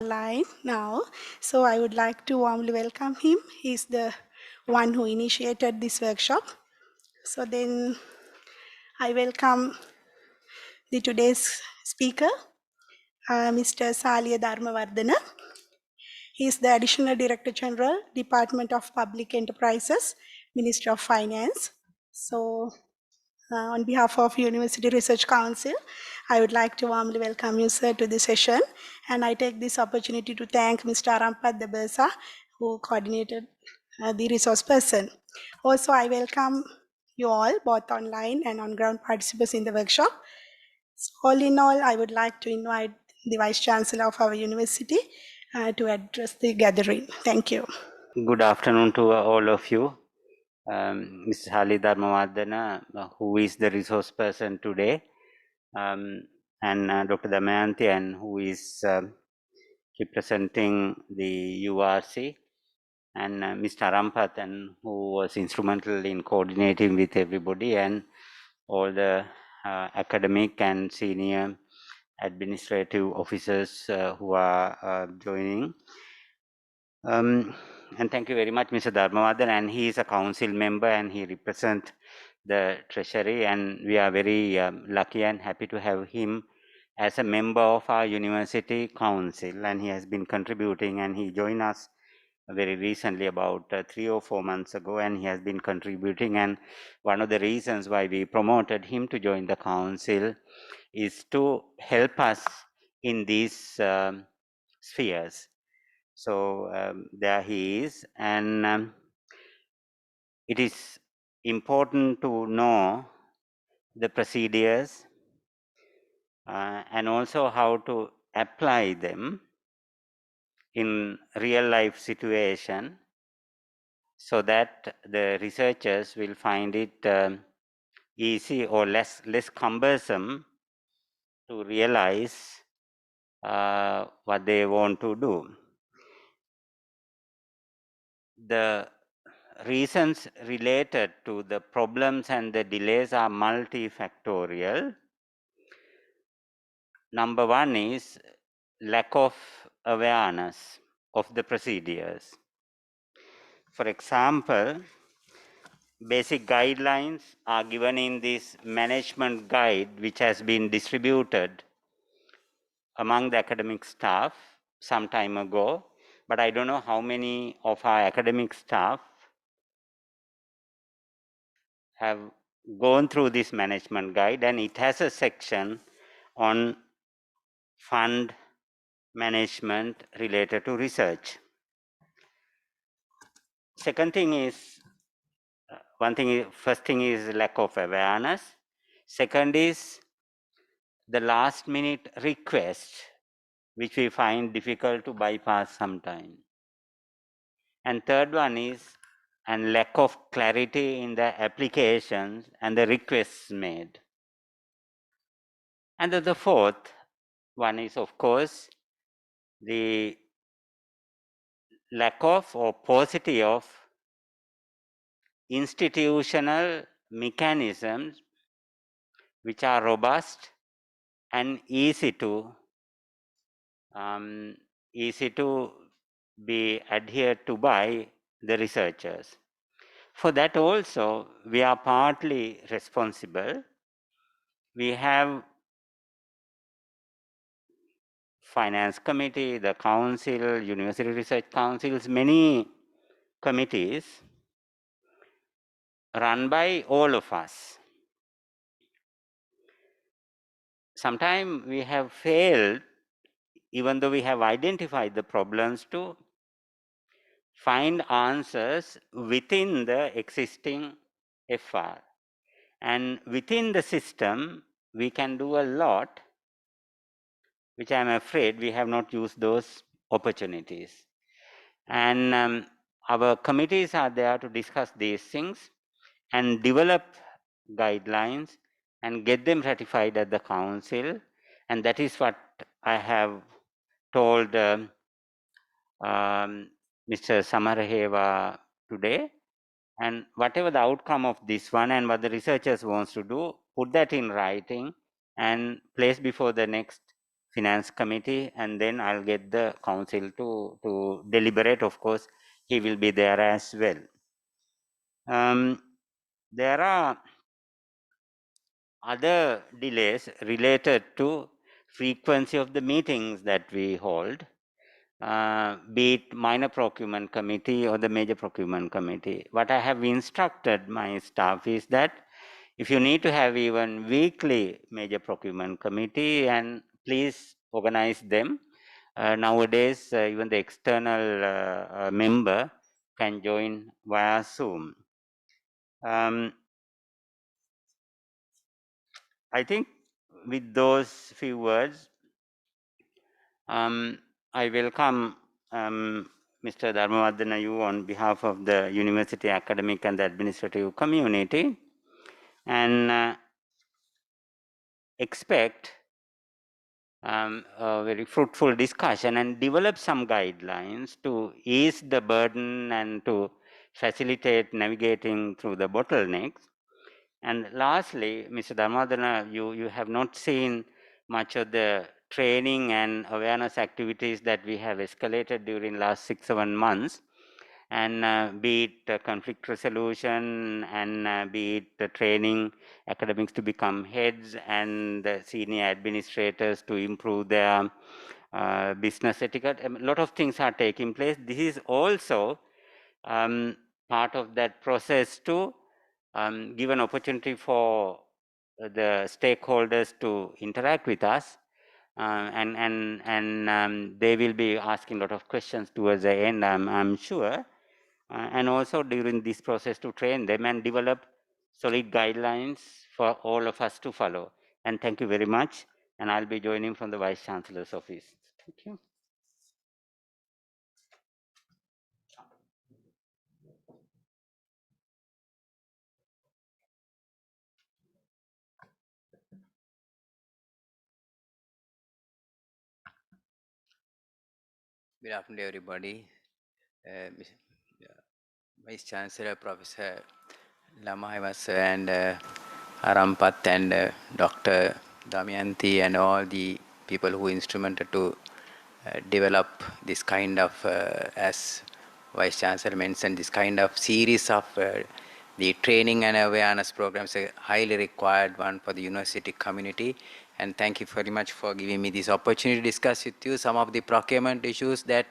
Line now. So I would like to warmly welcome him. He's the one who initiated this workshop. So then I welcome the today's speaker, Mr. Salia Dharmavardhana. He is the Additional Director General, Department of Public Enterprises, Ministry of Finance. So on behalf of University Research Council, I would like to warmly welcome you, sir, to this session. And I take this opportunity to thank Mr. Arampat Debesa, who coordinated the resource person. Also, I welcome you all, both online and on-ground participants in the workshop. So all in all, I would like to invite the Vice Chancellor of our university to address the gathering. Thank you. Good afternoon to all of you. Mr. Hali Dharmavardhana, who is the resource person today, and Dr. Damayanti, and who is representing the URC, and Mr. Arampath, and who was instrumental in coordinating with everybody, and all the academic and senior administrative officers who are joining. And thank you very much, Mr. Dharmavardhan, and he is a council member and he represents the treasury, and we are very lucky and happy to have him as a member of our university council, and he has been contributing, and he joined us very recently, about 3 or 4 months ago, and he has been contributing. And one of the reasons why we promoted him to join the council is to help us in these spheres. So there he is, and it is important to know the procedures and also how to apply them in real life situation, so that the researchers will find it easy or less cumbersome to realize what they want to do. The reasons related to the problems and the delays are multifactorial. Number one is lack of awareness of the procedures. For example, basic guidelines are given in this management guide, which has been distributed among the academic staff some time ago, but I don't know how many of our academic staff have gone through this management guide, and it has a section on fund management related to research. Second thing is, first thing is lack of awareness. Second is the last minute request, which we find difficult to bypass sometime. And third one is and lack of clarity in the applications and the requests made. And the fourth one is, of course, the lack of or paucity of institutional mechanisms which are robust and easy to be adhered to by the researchers. For that also, we are partly responsible. We have finance committee, the council, university research councils, many committees run by all of us. Sometimes we have failed, even though we have identified the problems, to find answers within the existing FR. And within the system, we can do a lot, which I'm afraid we have not used those opportunities. And our committees are there to discuss these things and develop guidelines and get them ratified at the council. And that is what I have told Mr. Samaraheva today. And whatever the outcome of this one and what the researchers wants to do, put that in writing and place before the next finance committee, and then I'll get the council to deliberate. Of course, he will be there as well. There are other delays related to frequency of the meetings that we hold, be it minor procurement committee or the major procurement committee. What I have instructed my staff is that if you need to have even weekly major procurement committee, and please organize them. Nowadays, even the external member can join via Zoom. I think with those few words, I welcome Mr. Dharmavardhana you on behalf of the university academic and the administrative community, and expect a very fruitful discussion and develop some guidelines to ease the burden and to facilitate navigating through the bottlenecks. And lastly, Mr. Dharmadana, you have not seen much of the training and awareness activities that we have escalated during last 6-7 months, and be it conflict resolution, and be it the training academics to become heads and the senior administrators to improve their business etiquette. A lot of things are taking place. This is also part of that process to give an opportunity for the stakeholders to interact with us, and they will be asking a lot of questions towards the end, I'm sure, and also during this process to train them and develop solid guidelines for all of us to follow. And thank you very much. And I'll be joining from the Vice Chancellor's office. Thank you. Good afternoon, everybody. Vice Chancellor, Professor Lamahivas, and Arampat, and Dr. Damayanti, and all the people who instrumental to develop this kind of, as Vice Chancellor mentioned, this kind of series of the training and awareness programs, a highly required one for the university community. And thank you very much for giving me this opportunity to discuss with you some of the procurement issues that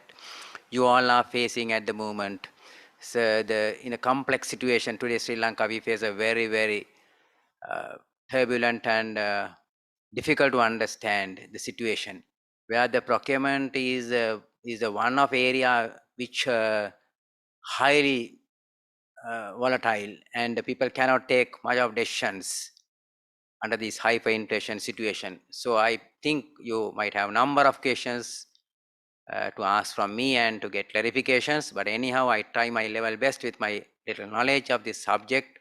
you all are facing at the moment. So in a complex situation today, Sri Lanka, we face a very, very turbulent and difficult to understand the situation, where the procurement is a one of area which highly volatile, and people cannot take much of decisions under this hyperinflation situation. So I think you might have a number of questions to ask from me and to get clarifications. But anyhow, I try my level best with my little knowledge of this subject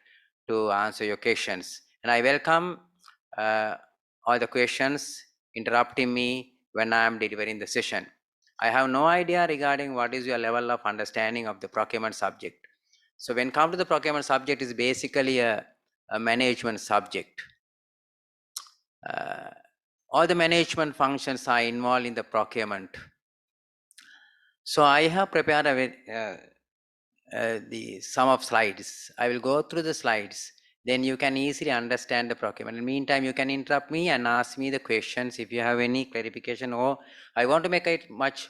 to answer your questions. And I welcome all the questions interrupting me when I am delivering the session. I have no idea regarding what is your level of understanding of the procurement subject. So when come to the procurement subject, is basically a management subject. All the management functions are involved in the procurement. So I have prepared the sum of slides. I will go through the slides. Then you can easily understand the procurement. In the meantime, you can interrupt me and ask me the questions if you have any clarification, or I want to make it much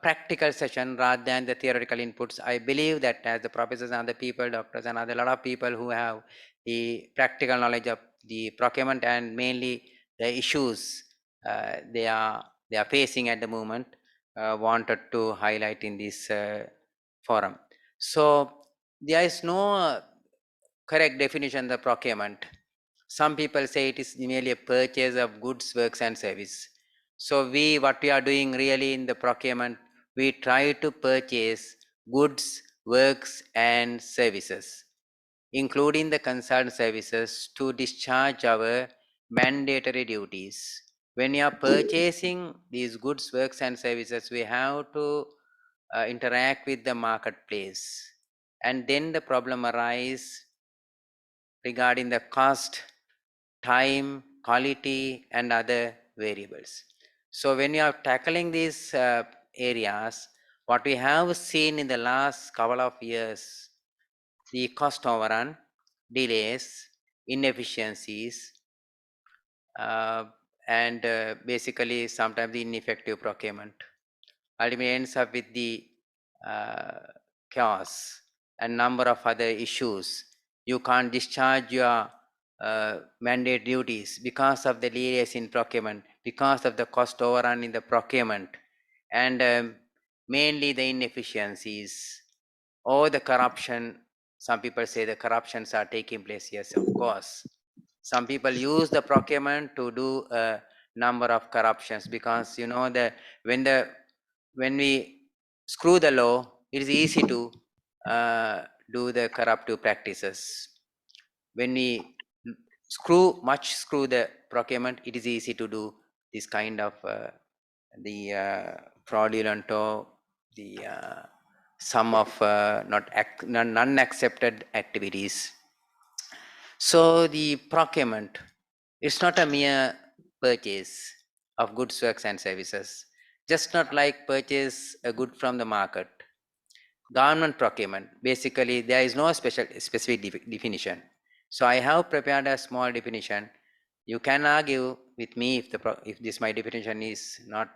practical session rather than the theoretical inputs. I believe that as the professors and other people, doctors and other lot of people who have the practical knowledge of the procurement and mainly the issues they are facing at the moment, wanted to highlight in this forum. So there is no correct definition of the procurement. Some people say it is merely a purchase of goods, works and service. So what we are doing really in the procurement, we try to purchase goods, works and services, including the concerned services, to discharge our mandatory duties. When you are purchasing these goods, works and services, we have to interact with the marketplace. And then the problem arises regarding the cost, time, quality and other variables. So when you are tackling these areas, what we have seen in the last couple of years, the cost overrun, delays, inefficiencies, uh, and basically sometimes the ineffective procurement ultimately ends up with the uh, chaos and number of other issues. You can't discharge your mandate duties because of the delays in procurement, because of the cost overrun in the procurement, and mainly the inefficiencies or the corruption. Some people say the corruptions are taking place. Yes, of course. Some people use the procurement to do a number of corruptions because you know the when we screw the law, it is easy to uh, do the corruptive practices. When we screw the procurement, it is easy to do this kind of the fraudulent or the some of non-accepted activities. So the procurement, it's not a mere purchase of goods, works and services, just not like purchase a good from the market. Government procurement, basically there is no specific definition. So I have prepared a small definition. You can argue with me if this my definition is not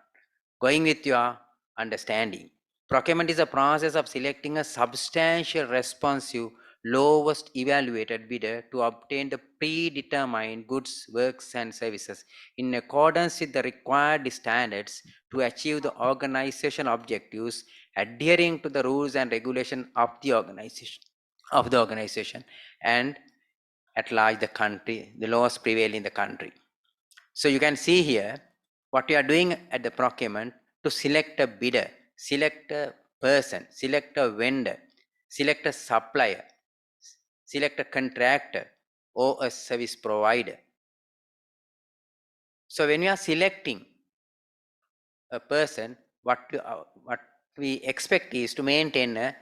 going with your understanding. Procurement is a process of selecting a substantial responsive lowest evaluated bidder to obtain the predetermined goods, works and services in accordance with the required standards to achieve the organizational objectives adhering to the rules and regulation of the organization and at large the country, the laws prevail in the country. So you can see here what you are doing at the procurement to select a bidder, select a person, select a vendor, select a supplier, select a contractor or a service provider. So when you are selecting a person, what we expect is to maintain a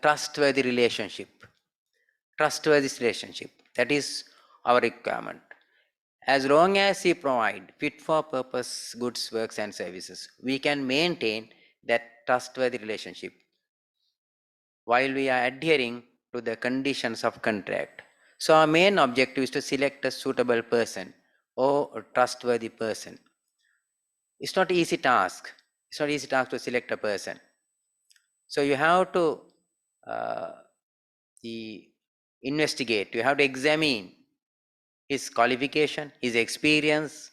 trustworthy relationship. Trustworthy relationship. That is our requirement. As long as we provide fit for purpose goods, works and services, we can maintain that trustworthy relationship while we are adhering to the conditions of contract. So our main objective is to select a suitable person or a trustworthy person. It's not easy task. It's not easy task to select a person. So you have to uh, investigate, you have to examine his qualification, his experience,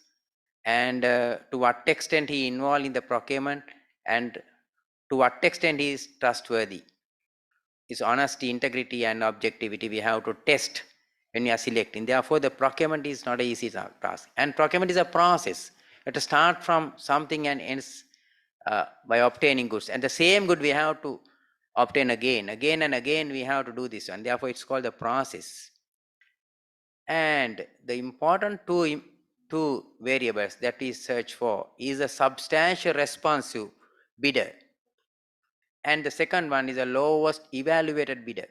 and to what extent he involved in the procurement, and to what extent he is trustworthy. His honesty, integrity, and objectivity we have to test when we are selecting. Therefore, the procurement is not an easy task. And procurement is a process. You have to start from something and ends by obtaining goods. And the same good we have to obtain again and again we have to do this one. Therefore, it's called the process. And the important two variables that we search for is a substantial responsive bidder, and the second one is the lowest evaluated bidder.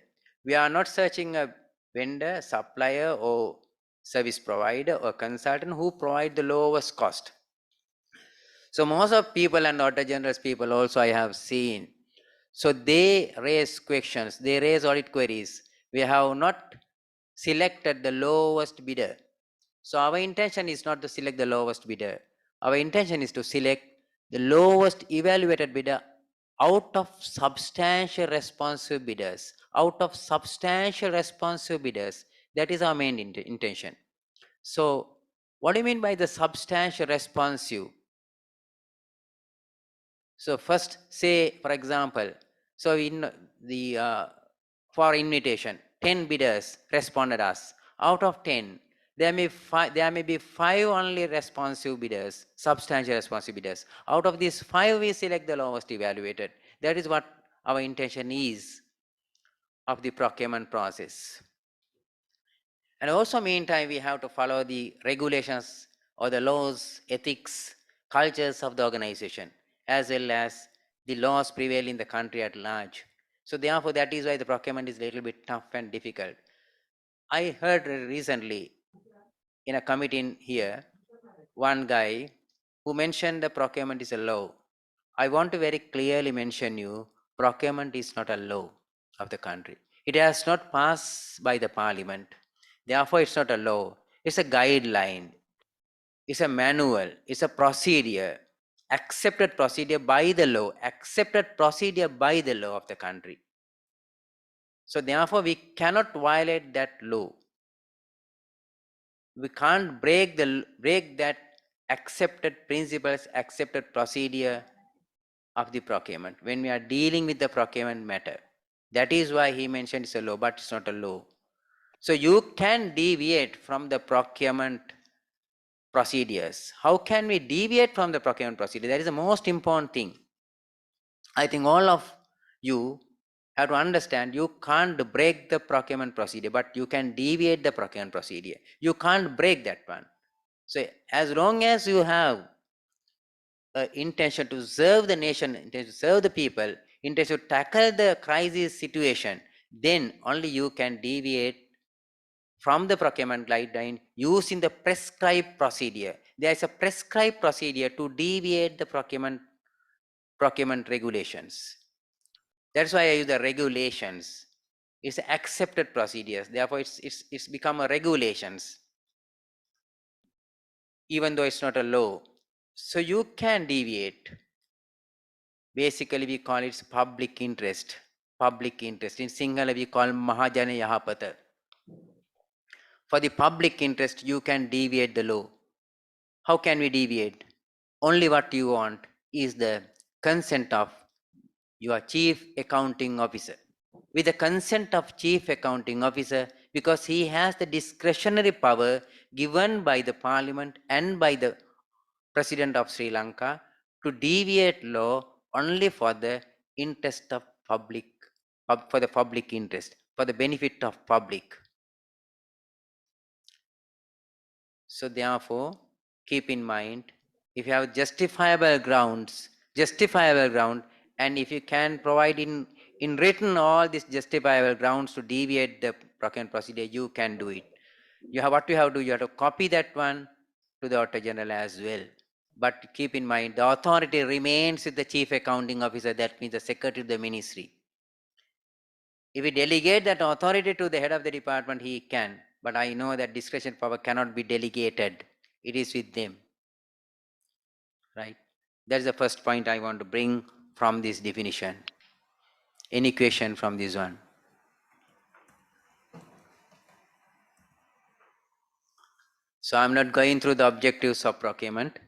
We are not searching a vendor, supplier or service provider or consultant who provide the lowest cost. So most of people and auditor general's people also I have seen, so they raise questions, they raise audit queries. We have not selected the lowest bidder. So our intention is not to select the lowest bidder. Our intention is to select the lowest evaluated bidder out of substantial responsive bidders. Out of substantial responsive bidders, that is our main intention. So what do you mean by the substantial responsive? So first say, for example, so in the for invitation, 10 bidders responded us. Out of 10, there may be 5 only responsive bidders, substantial responsive bidders. Out of these 5, we select the lowest evaluated. That is what our intention is of the procurement process. And also meantime, we have to follow the regulations or the laws, ethics, cultures of the organization, as well as the laws prevail in the country at large. So therefore, that is why the procurement is a little bit tough and difficult. I heard recently in a committee in here, one guy who mentioned the procurement is a law. I want to very clearly mention you, procurement is not a law of the country. It has not passed by the parliament. Therefore, it's not a law. It's a guideline. It's a manual. It's a procedure. Accepted procedure by the law. Accepted procedure by the law of the country. So therefore, we cannot violate that law. We can't break that accepted principles, accepted procedure of the procurement when we are dealing with the procurement matter. That is why he mentioned it's a law, but it's not a law. So you can deviate from the procurement procedures. How can we deviate from the procurement procedure? That is the most important thing. I think all of you have to understand you can't break the procurement procedure, but you can deviate the procurement procedure. You can't break that one. So as long as you have intention to serve the nation, intention to serve the people, intention to tackle the crisis situation, then only you can deviate from the procurement guideline using the prescribed procedure. There is a prescribed procedure to deviate the procurement regulations. That's why I use the regulations. It's accepted procedures. Therefore, it's become a regulations, even though it's not a law. So you can deviate. Basically, we call it public interest. Public interest. In Sinhala, we call Mahajana Yahapata. For the public interest, you can deviate the law. How can we deviate? Only what you want is the consent of your chief accounting officer. With the consent of chief accounting officer, because he has the discretionary power given by the parliament and by the president of Sri Lanka to deviate law only for the interest of public, for the public interest, for the benefit of public. So therefore, keep in mind, if you have justifiable grounds, and if you can provide in written all these justifiable grounds to deviate the procurement procedure, you can do it. You have what you have to do, you have to copy that one to the Auditor General as well. But keep in mind, the authority remains with the Chief Accounting Officer, that means the Secretary of the Ministry. If we delegate that authority to the head of the department, he can. But I know that discretion power cannot be delegated. It is with them. Right? That's the first point I want to bring from this definition. Any question from this one? So I'm not going through the objectives of procurement.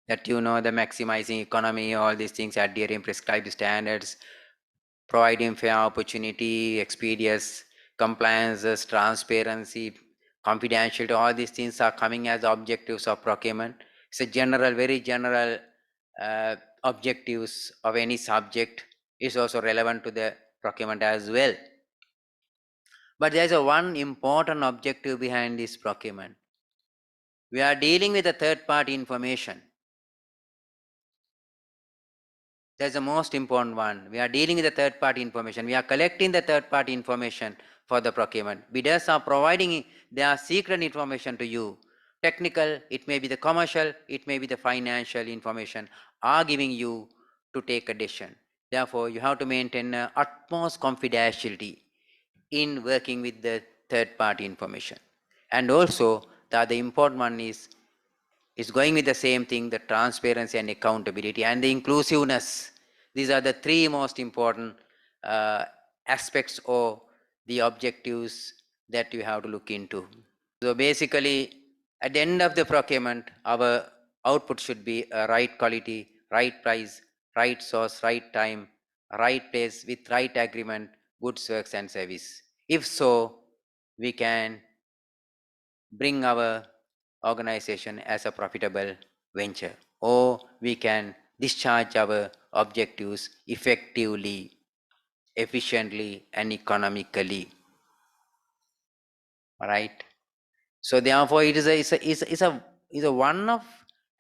That the maximizing economy, all these things, adhering prescribed standards, providing fair opportunity, experience, compliances, transparency, confidentiality, all these things are coming as objectives of procurement. It's a general, very general objectives of any subject is also relevant to the procurement as well. But there's a one important objective behind this procurement. We are dealing with a third-party information. That's the most important one. We are dealing with the third-party information. We are collecting the third-party information for the procurement. Bidders are providing their secret information to you. Technical, it may be the commercial, it may be the financial information, are giving you to take a decision. Therefore, you have to maintain utmost confidentiality in working with the third-party information. And also, the other important one is going with the same thing, the transparency and accountability and the inclusiveness. These are the three most important aspects or the objectives that you have to look into. So basically, at the end of the procurement, our output should be a right quality, right price, right source, right time, right place with right agreement, goods, works and service. If so, we can bring our organization as a profitable venture, or we can discharge our objectives effectively, efficiently and economically. All right. So therefore, it is a one of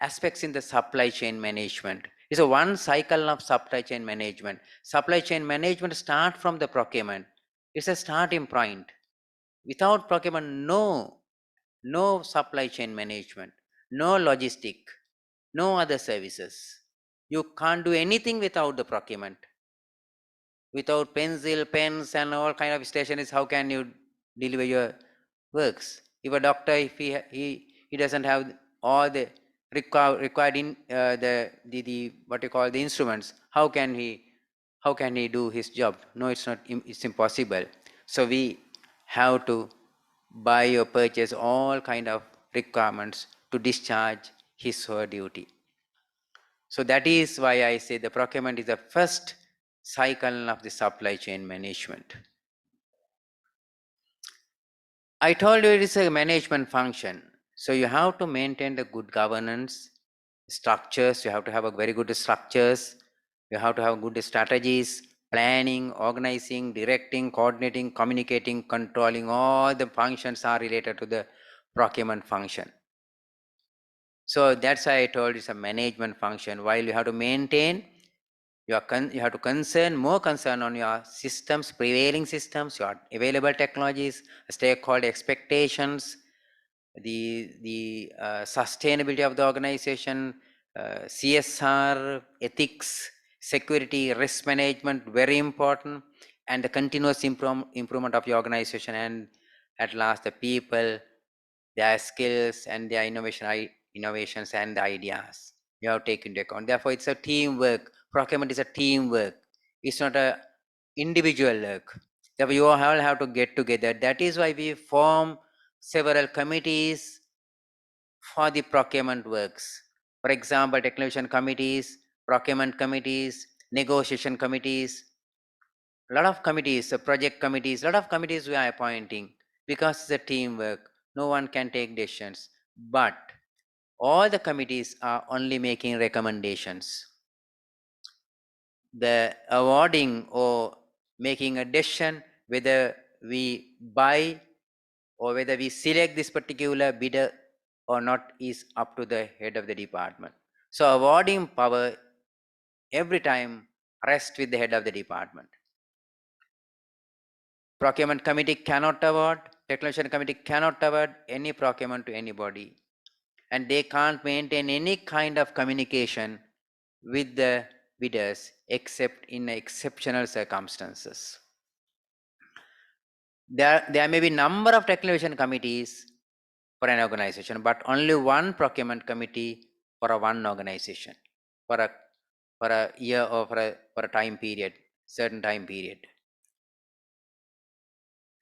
aspects in the supply chain management. It's a one cycle of supply chain management. Supply chain management start from the procurement. It's a starting point. Without procurement, no supply chain management, no logistic. no other services. You can't do anything without the procurement. Without pencil, pens, and all kind of stationeries, how can you deliver your works? If a doctor, if he doesn't have all the required in the what you call the instruments, how can he do his job? No, it's not. It's impossible. So we have to buy or purchase all kind of requirements to discharge his or her duty. So that is why I say the procurement is the first cycle of the supply chain management. I told you it is a management function. So you have to maintain the good governance structures. You have to have a very good structures. You have to have good strategies, planning, organizing, directing, coordinating, communicating, controlling. All the functions are related to the procurement function. So that's why I told it's a management function. While you have to maintain, you have to more concern on your systems, prevailing systems, your available technologies, stakeholder expectations, the sustainability of the organization, CSR, ethics, security, risk management, very important, and the continuous improvement of your organization, and at last the people, their skills and their innovations and the ideas you have to take into account. Therefore, it's a teamwork. Procurement is a teamwork. It's not a individual work. Therefore, you all have to get together. That is why we form several committees for the procurement works. For example, technician committees, procurement committees, negotiation committees, a lot of committees, project committees, a lot of committees we are appointing because it's a teamwork. No one can take decisions. But all the committees are only making recommendations. The awarding or making a decision whether we buy or whether we select this particular bidder or not is up to the head of the department. So awarding power every time rests with the head of the department. Procurement committee cannot award, declaration committee cannot award any procurement to anybody, and they can't maintain any kind of communication with the bidders except in exceptional circumstances. There may be number of declaration committees for an organization, but only one procurement committee for a one organization, for a year or for a time period, certain time period.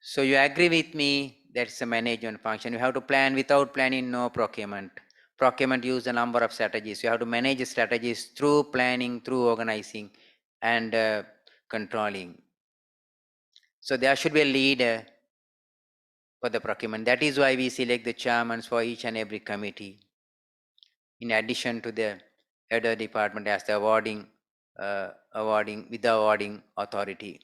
So you agree with me that's a management function. You have to plan. Without planning, no procurement. Procurement use a number of strategies. You have to manage strategies through planning, through organizing, and controlling. So there should be a leader for the procurement. That is why we select the chairmen for each and every committee. In addition to the head of the department as the awarding with the awarding authority.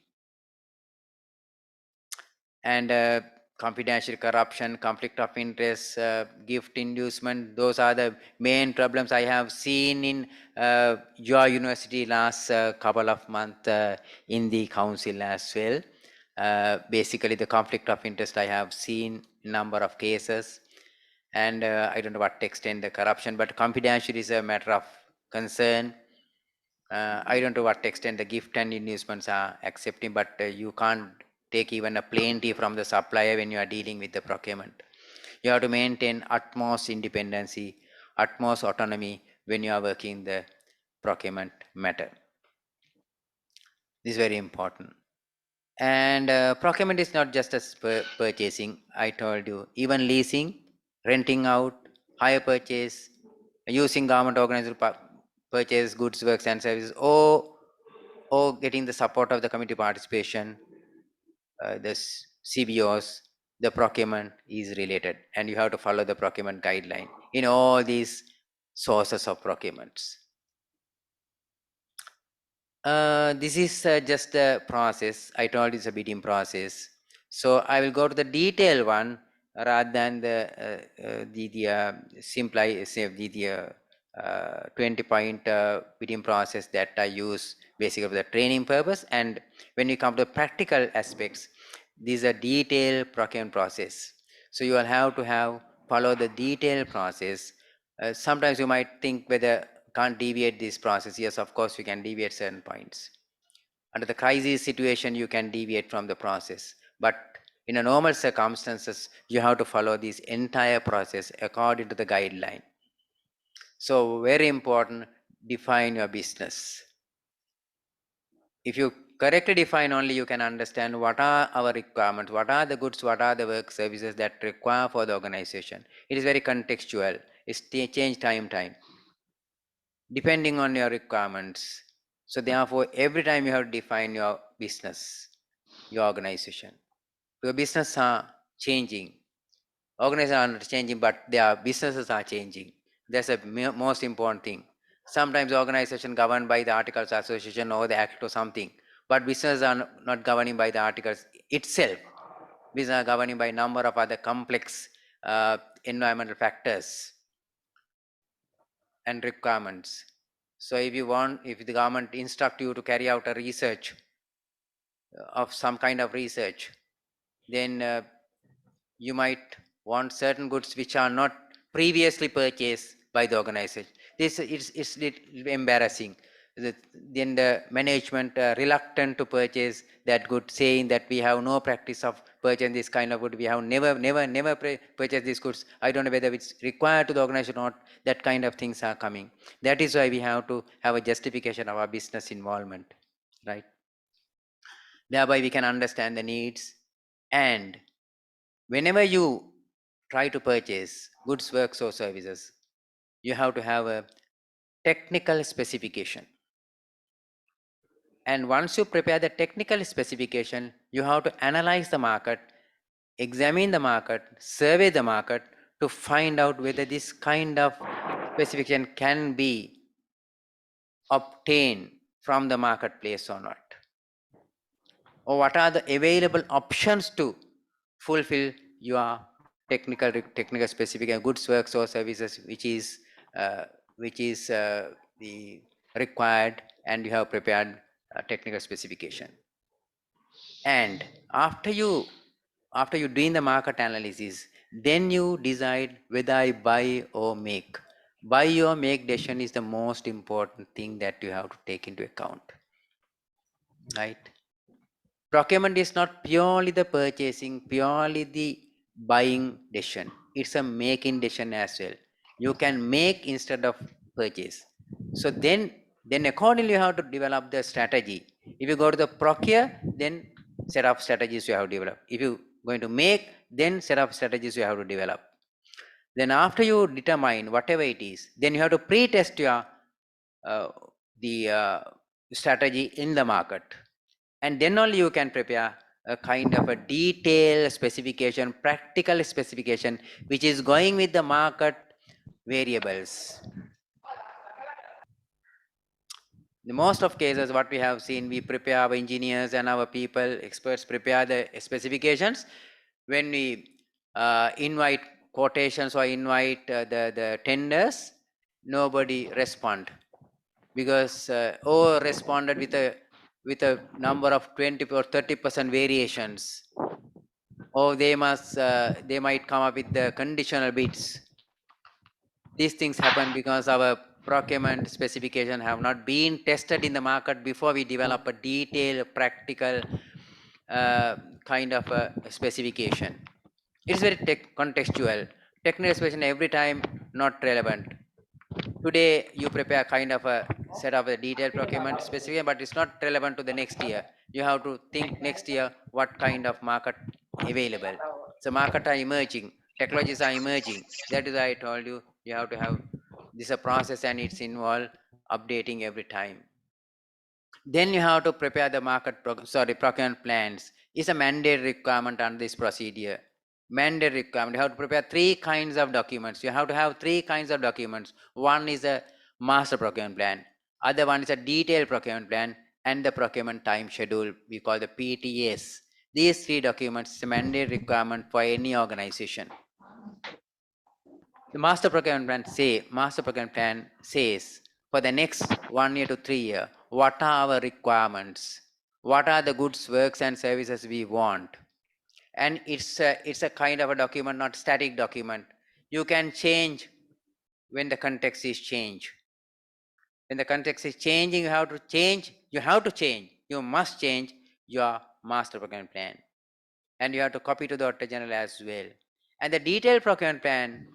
And confidential corruption, conflict of interest, gift inducement, those are the main problems I have seen in your university last couple of months in the council as well. Basically the conflict of interest I have seen number of cases, and I don't know what extent the corruption, but confidential is a matter of concern. I don't know what extent the gift and inducements are accepting, but you can't take even a plenty from the supplier when you are dealing with the procurement. You have to maintain utmost independency, utmost autonomy when you are working the procurement matter. This is very important. And procurement is not just as purchasing. I told you, even leasing, renting out, hire purchase, using government organized purchase goods, works and services, or getting the support of the community participation, this CBOs, the procurement is related, and you have to follow the procurement guideline in all these sources of procurements. This is just a process. I told it's a bidding process. So I will go to the detailed one rather than the simply say the 20-point bidding process that I use basically for the training purpose. And when you come to practical aspects, these are detailed procurement process. So you will have to follow the detailed process Sometimes you might think whether can't deviate this process. Yes, of course, we can deviate certain points. Under the crisis situation, you can deviate from the process. But in a normal circumstances, you have to follow this entire process according to the guideline. So very important, define your business. If you correctly define only, you can understand what are our requirements, what are the goods, what are the work services that require for the organization. It is very contextual. It's change time, depending on your requirements. So therefore, every time you have to define your business, your organization. Your business are changing. Organizations are not changing, but their businesses are changing. That's the most important thing. Sometimes organizations governed by the Articles of Association or the Act or something, but businesses are not governing by the articles itself. Business are governing by a number of other complex environmental factors and requirements. So if the government instruct you to carry out a research of some kind of research, then you might want certain goods which are not previously purchased by the organization. This is little embarrassing. Then the management reluctant to purchase that good, saying that we have no practice of purchasing this kind of good. We have never purchased these goods. I don't know whether it's required to the organization or not. That kind of things are coming. That is why we have to have a justification of our business involvement, right? Thereby we can understand the needs, and whenever you try to purchase goods, works, or services, you have to have a technical specification. And once you prepare the technical specification, you have to analyze the market, examine the market, survey the market to find out whether this kind of specification can be obtained from the marketplace or not, or what are the available options to fulfill your technical specific goods, works, or services, uh, which is the required, and you have prepared a technical specification. And after you doing the market analysis, then you decide whether I buy or make. Buy or make decision is the most important thing that you have to take into account, right? Procurement is not purely the purchasing, purely the buying decision. It's a making decision as well. You can make instead of purchase. So then accordingly you have to develop the strategy. If you go to the procure, then set of strategies you have to develop. If you going to make, then set of strategies you have to develop. Then after you determine whatever it is, then you have to pre-test your uh, the strategy in the market, and then only you can prepare a kind of a detailed specification, practical specification, which is going with the market variables. In most of cases, what we have seen, we prepare our engineers and our people, experts prepare the specifications. When we invite quotations or invite the tenders, nobody respond, because or responded with a number of 20 or 30% variations, or they might come up with the conditional bids. These things happen because our procurement specification have not been tested in the market before we develop a detailed practical kind of a specification. It's very contextual. Technical specification every time not relevant. Today you prepare kind of a set of a detailed procurement specification, but it's not relevant to the next year. You have to think next year what kind of market available. So market are emerging, technologies are emerging. That is why I told you, you have to have this a process, and it's involved updating every time. Then you have to prepare the procurement plans. It's a mandatory requirement under this procedure. Mandatory requirement. You have to prepare 3 kinds of documents. You have to have 3 kinds of documents. One is a master procurement plan. Other one is a detailed procurement plan, and the procurement time schedule. We call the PTS. These 3 documents is a mandatory requirement for any organization. The master procurement plan says for the next 1 year to 3 year, what are our requirements? What are the goods, works, and services we want? And it's a kind of a document, not static document. You can change when the context is changed. When the context is changing, you have to change, you must change your master procurement plan. And you have to copy to the Auditor General as well. And the detailed procurement plan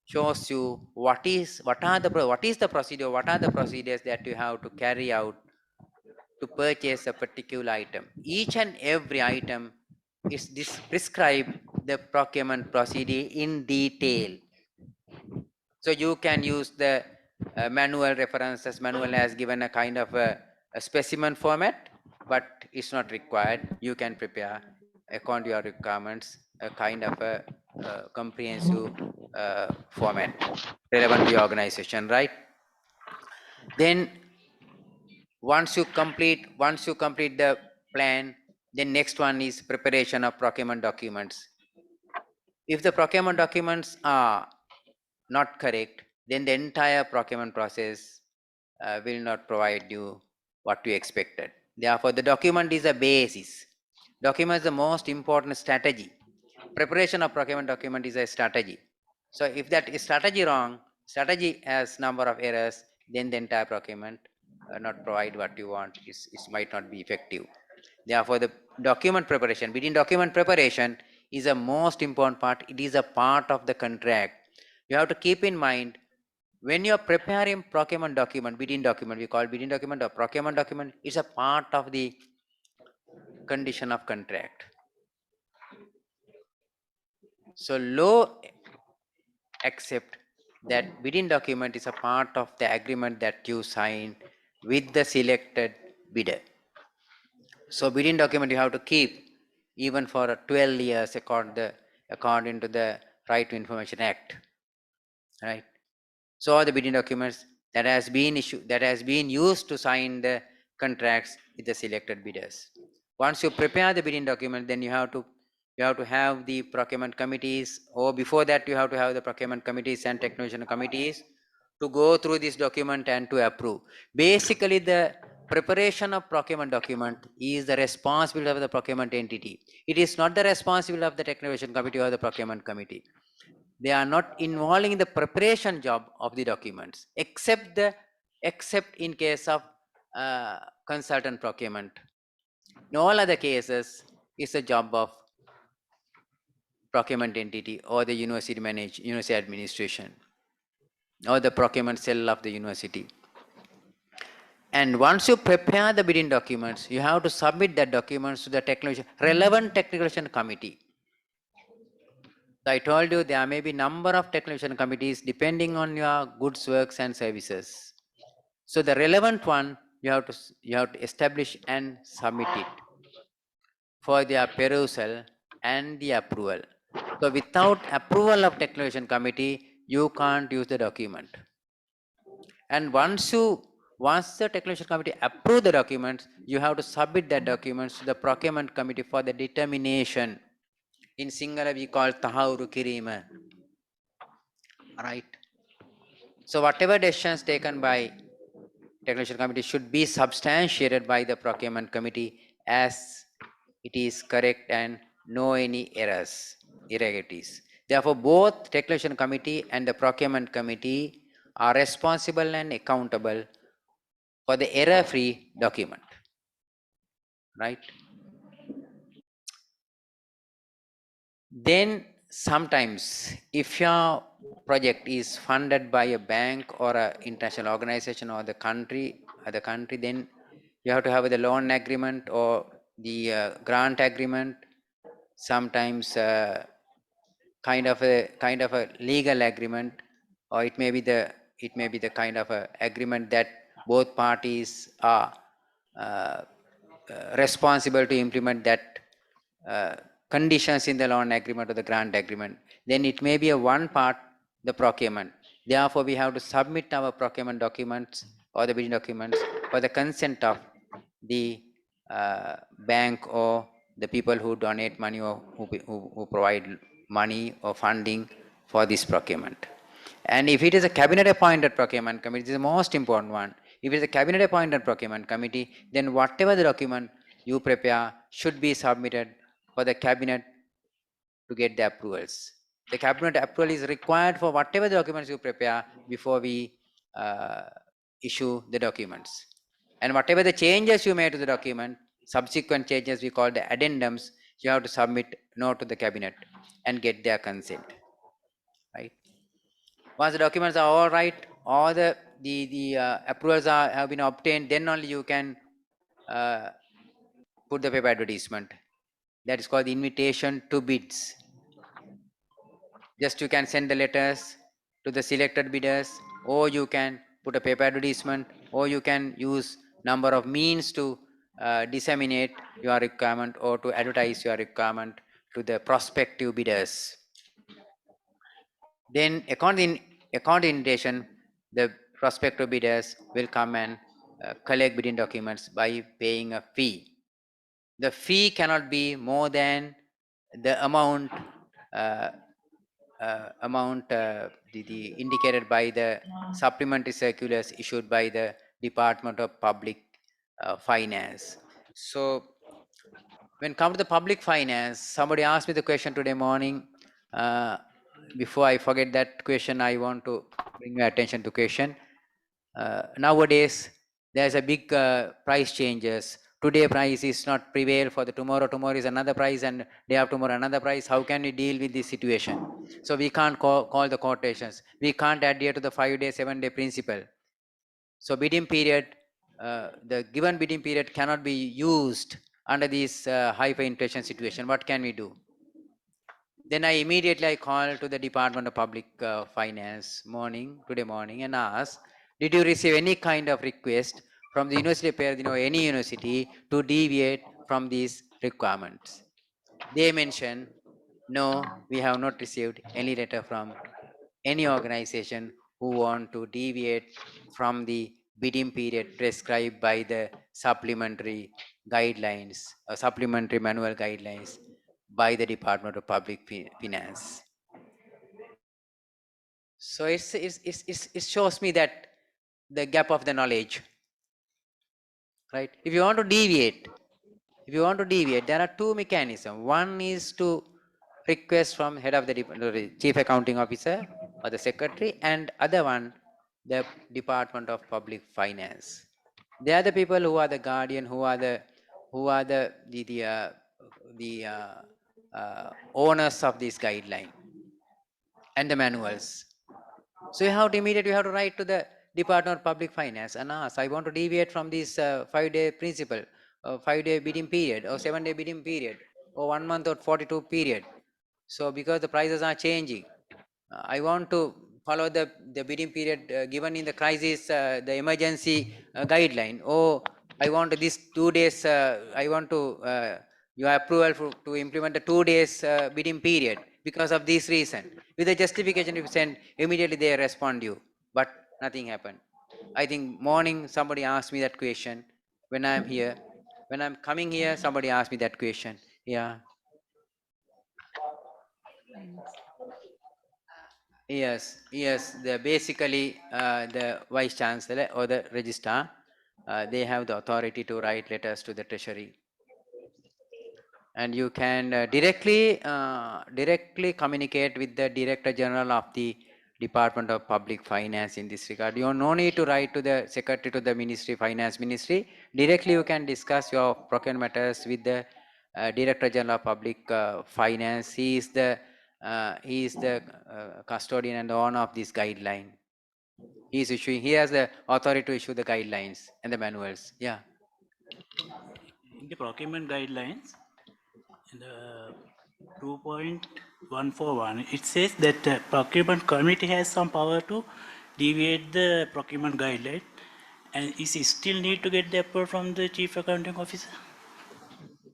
shows you what is the procedure, what are the procedures that you have to carry out to purchase a particular item. Each and every item is prescribed the procurement procedure in detail. So you can use the manual references. Manual has given a kind of a specimen format, but it's not required. You can prepare according to your requirements a kind of a comprehensive format relevant to your organization, right? Then once you complete the plan, then next one is preparation of procurement documents. If the procurement documents are not correct, then the entire procurement process will not provide you what you expected. Therefore, the document is a basis. Document is the most important strategy. Preparation of procurement document is a strategy. So if that is strategy has number of errors, then the entire procurement not provide what you want, is might not be effective. Therefore, the document preparation, within document preparation is a most important part. It is a part of the contract. You have to keep in mind when you are preparing procurement document, bidding document, we call bidding document or procurement document, is a part of the condition of contract. So law accept that bidding document is a part of the agreement that you sign with the selected bidder. So bidding document you have to keep even for 12 years according to the Right to Information Act, right? So all the bidding documents that has been used to sign the contracts with the selected bidders. Once you prepare the bidding document, then you have to have the procurement committees, or before that you have to have the procurement committees and technician committees to go through this document and to approve. Basically, the preparation of procurement document is the responsibility of the procurement entity. It is not the responsibility of the technician committee or the procurement committee. They are not involving in the preparation job of the documents, except in case of consultant procurement. In all other cases, it's a job of procurement entity or the university administration or the procurement cell of the university. And once you prepare the bidding documents, you have to submit that documents to the relevant technical committee. So I told you there may be number of technical committees depending on your goods, works and services. So the relevant one you have to establish and submit it for their perusal and the approval. So without approval of technical committee, you can't use the document. And once the technical committee approve the documents, you have to submit that documents to the procurement committee for the determination. In Sinhala we call tahawuru kirima, right? So whatever decisions taken by technical committee should be substantiated by the procurement committee as it is correct and no any irregularities. Therefore, both technical committee and the procurement committee are responsible and accountable for the error-free document, right? Then sometimes if your project is funded by a bank or an international organization or the country, then you have to have the loan agreement or the grant agreement. Sometimes kind of a legal agreement, or it may be the kind of a agreement that both parties are responsible to implement that conditions in the loan agreement or the grant agreement. Then it may be a one part, the procurement. Therefore, we have to submit our procurement documents or the bidding documents for the consent of the bank or the people who donate money or who provide money or funding for this procurement. And if it is a cabinet appointed procurement committee, this is the most important one. If it is a cabinet appointed procurement committee, then whatever the document you prepare should be submitted for the cabinet to get the approvals. The cabinet approval is required for whatever the documents you prepare before we issue the documents. And whatever the changes you made to the document, subsequent changes we call the addendums, you have to submit note to the cabinet and get their consent, right? Once the documents are all right, all the approvals have been obtained, then only you can uh, put the paper advertisement. That is called the invitation to bids. Just you can send the letters to the selected bidders, or you can put a paper advertisement, or you can use number of means to disseminate your requirement or to advertise your requirement to the prospective bidders. Then account invitation, the prospective bidders will come and collect bidding documents by paying a fee. The fee cannot be more than the amount uh, the indicated by the supplementary circulars issued by the Department of Public Finance. So when come to the public finance, somebody asked me the question today morning. Uh, Before I forget that question, I want to bring your attention to question. Nowadays, there's a big price changes. Today price is not prevail for the tomorrow. Tomorrow is another price, and day after tomorrow another price. How can we deal with this situation? So we can't call the quotations. We can't adhere to the 5-day, 7-day principle. So bidding period, the given bidding period cannot be used under this hyperinflation situation. What can we do? Then I immediately called to the Department of Public Finance today morning, and asked, did you receive any kind of request from the university parent, any university to deviate from these requirements? They mentioned, no, we have not received any letter from any organization who want to deviate from the bidding period prescribed by the supplementary guidelines or supplementary manual guidelines by the Department of Public Finance. So it shows me that the gap of the knowledge, right? If you want to deviate, there are two mechanisms. One is to request from head of the chief accounting officer or the secretary, and other one, the Department of Public Finance. They are the people who are the guardian, who are the owners of this guideline and the manuals. So you have to write to the Department of Public Finance and ask, I want to deviate from this 5-day principle, 5-day bidding period, or 7-day bidding period, or 1 month or 42 period. So because the prices are changing, I want to follow the bidding period given in the crisis, the emergency guideline. Or I want this 2 days, I want to your approval to implement the 2 days bidding period because of this reason. With the justification you send, immediately they respond you, but nothing happened. I think morning somebody asked me that question when I'm here. When I'm coming here, somebody asked me that question. Yeah. Yes. Basically, the vice chancellor or the registrar, they have the authority to write letters to the treasury, and you can directly communicate with the Director General of the Department of Public Finance in this regard. You have no need to write to the secretary to the Ministry, Finance Ministry. Directly, you can discuss your procurement matters with the Director General of Public Finance. He is the custodian and the owner of this guideline. He has the authority to issue the guidelines and the manuals. Yeah. In the procurement guidelines, in the 2.141, it says that the procurement committee has some power to deviate the procurement guideline, and is it still need to get the approval from the chief accounting officer?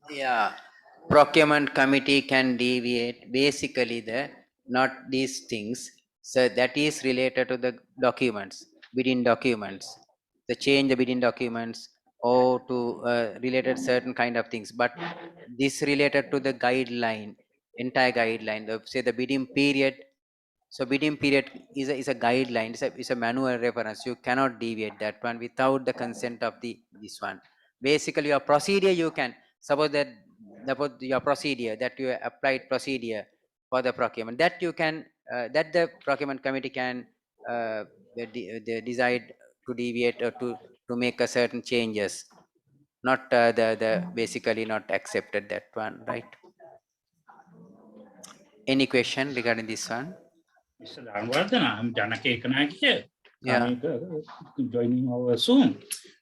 Yeah. Procurement committee can deviate basically not these things. So that is related to the documents, bidding documents, the change the bidding documents, or to related certain kind of things. But this related to the guideline, entire guideline, say the bidding period. So bidding period is a guideline, it's a manual reference. You cannot deviate that one without the consent of this one. Basically, your procedure you can suppose your procedure that you applied procedure for the procurement. That you can, that the procurement committee can decide to deviate or to make a certain changes. Not the basically not accepted that one, right? Any question regarding this one? Mr. Dhanwardana, I'm Janaka Ekanakia. Yeah. Joining our Zoom.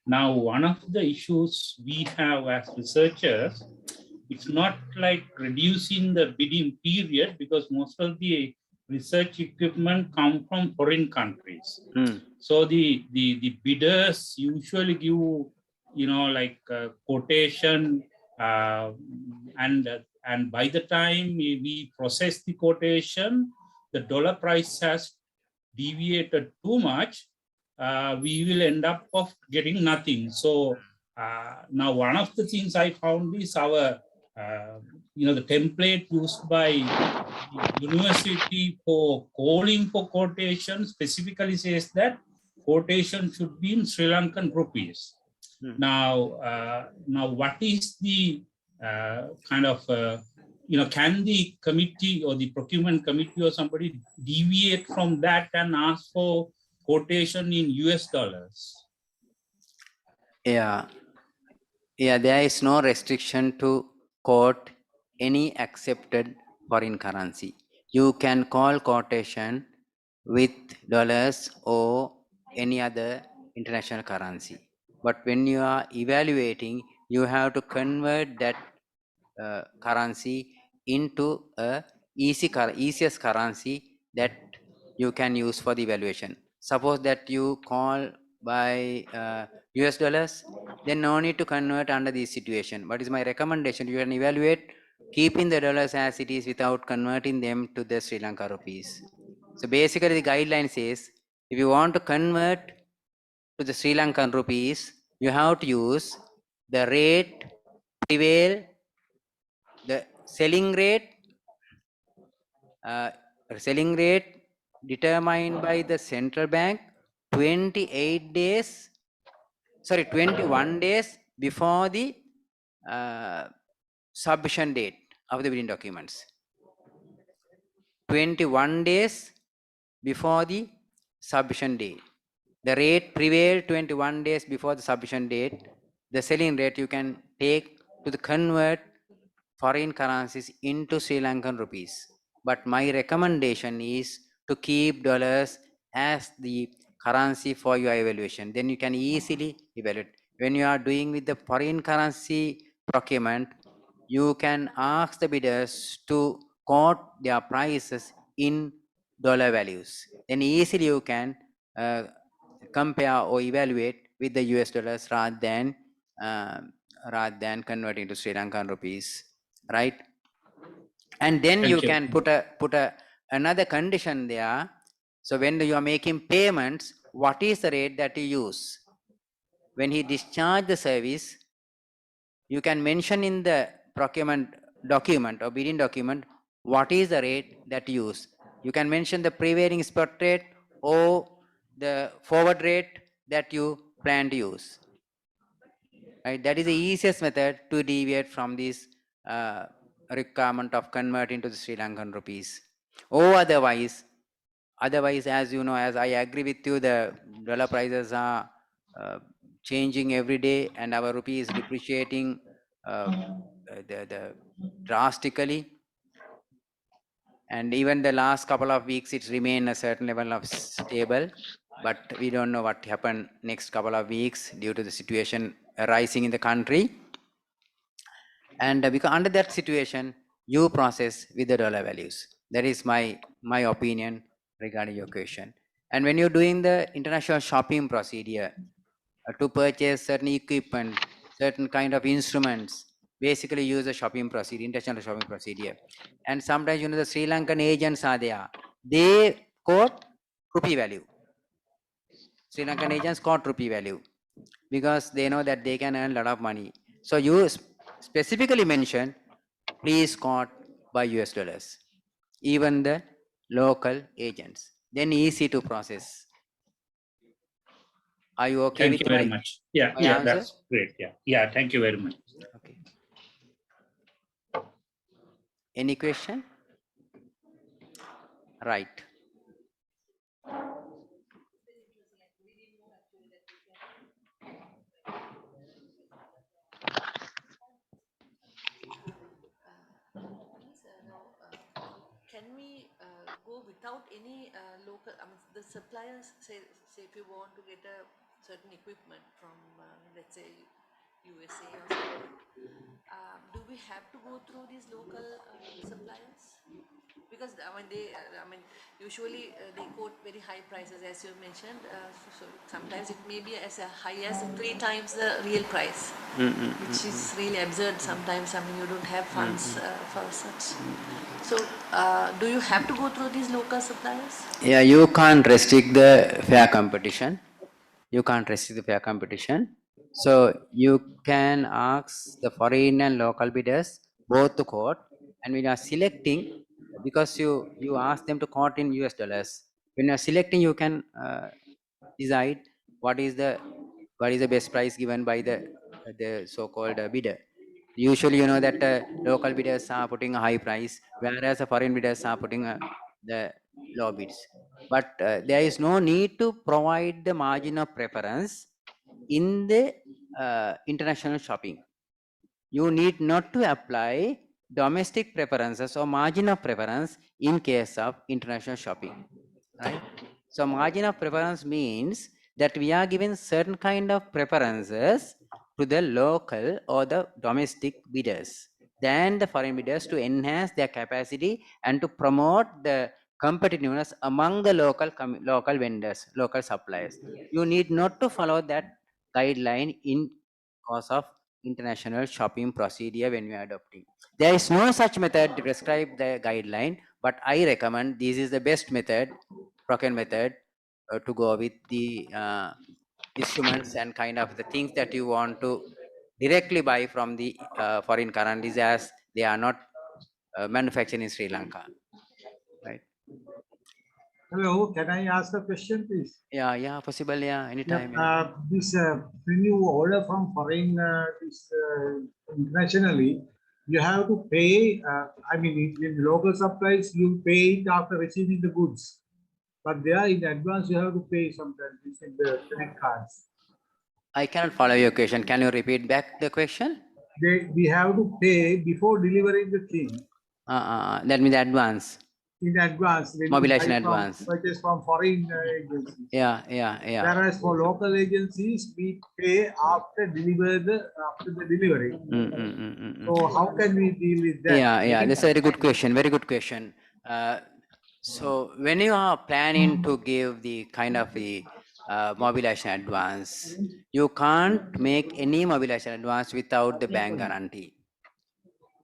Now, one of the issues we have as researchers, it's not like reducing the bidding period because most of the research equipment come from foreign countries. So the bidders usually give, like quotation, and by the time we process the quotation, the dollar price has deviated too much, we will end up of getting nothing. So now one of the things I found is our, the template used by the university for calling for quotation specifically says that quotation should be in Sri Lankan rupees. Now, what is the kind of can the committee or the procurement committee or somebody deviate from that and ask for quotation in US dollars? Yeah. Yeah, there is no restriction to quote any accepted foreign currency. You can call quotation with dollars or any other international currency. But when you are evaluating, you have to convert that currency into a easiest currency that you can use for the evaluation. Suppose that you call by US dollars, then no need to convert under this situation. What is my recommendation? You can evaluate keeping the dollars as it is without converting them to the Sri Lanka rupees. So basically the guideline says, if you want to convert to the Sri Lankan rupees, you have to use the rate prevail, the selling rate determined by the central bank 21 days before the submission date of the bidding documents. 21 days before the submission date. The rate prevailed 21 days before the submission date. The selling rate you can take to the convert foreign currencies into Sri Lankan rupees. But my recommendation is to keep dollars as the currency for your evaluation. Then you can easily evaluate. When you are doing with the foreign currency procurement, you can ask the bidders to quote their prices in dollar values. Then easily you can compare or evaluate with the US dollars rather than converting to Sri Lankan rupees, right? And then you can put another condition there. So when you are making payments, what is the rate that you use? When he discharge the service, you can mention in the procurement document or bidding document what is the rate that you use. You can mention the prevailing spot rate or the forward rate that you plan to use. Right? That is the easiest method to deviate from this requirement of converting to the Sri Lankan rupees. Or otherwise, as you know, as I agree with you, the dollar prices are changing every day and our rupee is depreciating drastically. And even the last couple of weeks, it's remained a certain level of stable, but we don't know what happened next couple of weeks due to the situation arising in the country. And because under that situation, you process with the dollar values. That is my opinion regarding your question. And when you're doing the international shopping procedure to purchase certain equipment, certain kind of instruments, basically use a shopping procedure, international shopping procedure. And sometimes, the Sri Lankan agents are there. They quote rupee value. Sri Lankan agents quote rupee value because they know that they can earn a lot of money. So you specifically mention, please quote by US dollars, even the local agents. Then easy to process. Are you okay Thank with you very my much. Yeah, answer? that's great. Yeah, thank you very much. Okay. Any question? Right. Can we go without any local, I mean, the suppliers, say if you want to get a certain equipment from, let's say, USA or something, do we have to go through these local suppliers? Because I mean, usually they quote very high prices, as you mentioned. So sometimes it may be as high as 3 times the real price, which is really absurd. Sometimes, I mean, you don't have funds for such. So, do you have to go through these local suppliers? Yeah, you can't restrict the fair competition. You can't restrict the fair competition. So you can ask the foreign and local bidders both to quote. And when you are selecting, because you ask them to quote in US dollars, when you are selecting, you can decide what is the best price given by the so-called bidder. Usually, you know that local bidders are putting a high price, whereas the foreign bidders are putting the low bids. But there is no need to provide the margin of preference in the international shopping. You need not to apply domestic preferences or margin of preference in case of international shopping, right? So margin of preference means that we are giving certain kind of preferences to the local or the domestic bidders than the foreign bidders to enhance their capacity and to promote the competitiveness among the local vendors, local suppliers. You need not to follow that guideline in cause of international shopping procedure when you are adopting. There is no such method to prescribe the guideline, but I recommend this is the best method, Procurement method, to go with the instruments and kind of the things that you want to directly buy from the foreign currencies, as they are not manufactured in Sri Lanka, right? Hello, can I ask a question, please? Yeah, possible, yeah, anytime. This when you order from foreign, internationally, you have to pay. I mean, in local supplies, you pay it after receiving the goods, but there in advance you have to pay sometimes using the credit cards. I cannot follow your question. Can you repeat back the question? We have to pay before delivering the thing. That means advance. In advance, when Mobilization you advance. purchase from foreign agencies. Yeah. Whereas for local agencies, we pay after the delivery. So how can we deal with that? Yeah. That's a very good question. Very good question. So when you are planning to give the kind of the mobilization advance, you can't make any mobilization advance without the bank guarantee.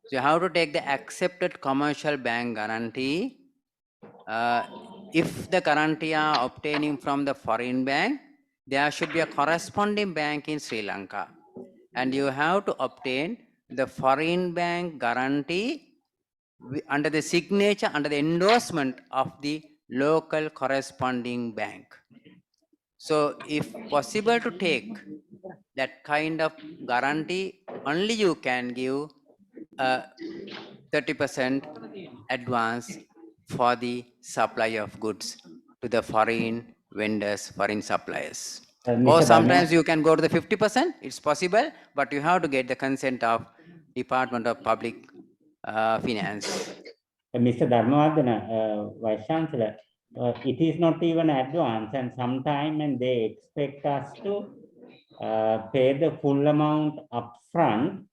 So you have to take the accepted commercial bank guarantee. If the guarantee are obtaining from the foreign bank, there should be a corresponding bank in Sri Lanka. And you have to obtain the foreign bank guarantee under the signature, under the endorsement of the local corresponding bank. So if possible to take that kind of guarantee, only you can give 30% advance for the supply of goods to the foreign vendors, foreign suppliers. Or sometimes you can go to the 50%, it's possible, but you have to get the consent of Department of Public Finance. Mr. Dharmavardhana, Vice Chancellor, it is not even advance, and sometime and they expect us to pay the full amount upfront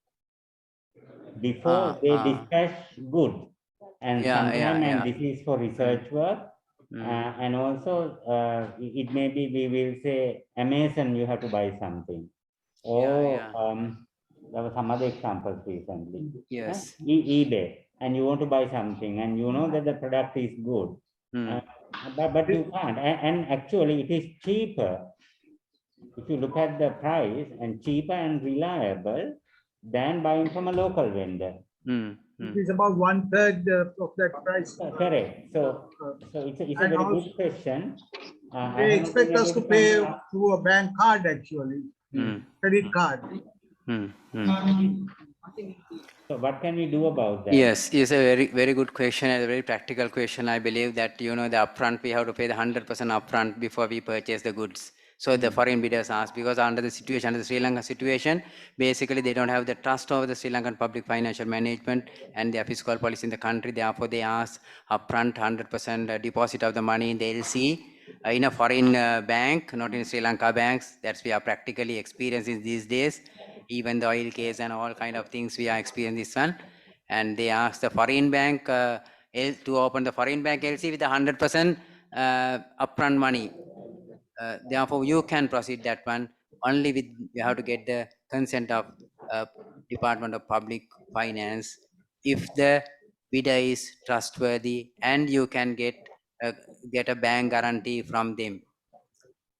before they dispatch goods. And sometime, and this is for research work, and also it may be, we will say, Amazon, you have to buy something. Or there were some other examples recently. Yes. eBay, and you want to buy something, and you know that the product is good, but you can't. And actually, it is cheaper if you look at the price, and cheaper and reliable than buying from a local vendor. It is about 1/3 of that price. Correct. So it's a very good question. They expect us to pay through a bank card, actually, credit card. So what can we do about that? Yes, it's a very good question and a very practical question. I believe that the upfront we have to pay the 100% upfront before we purchase the goods. So the foreign bidders ask, because under the situation, under the Sri Lanka situation, basically they don't have the trust over the Sri Lankan public financial management and their fiscal policy in the country. Therefore, they ask upfront 100% deposit of the money in the LC in a foreign bank, not in Sri Lanka banks. That's we are practically experiencing these days. Even the oil case and all kind of things we are experiencing this one. And they asked the foreign bank to open the foreign bank LC with 100% upfront money. Therefore, you can proceed that one only with you have to get the consent of Department of Public Finance. If the bidder is trustworthy, and you can get a bank guarantee from them.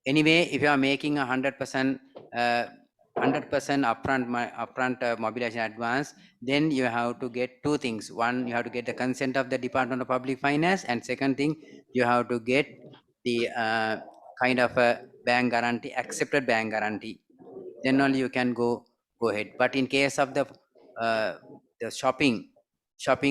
Anyway, if you are making 100% 100% upfront mobilization advance, then you have to get two things. One, you have to get the consent of the Department of Public Finance, and second thing, you have to get the kind of a bank guarantee, accepted bank guarantee. Then only you can go ahead. But in case of uh, the shopping,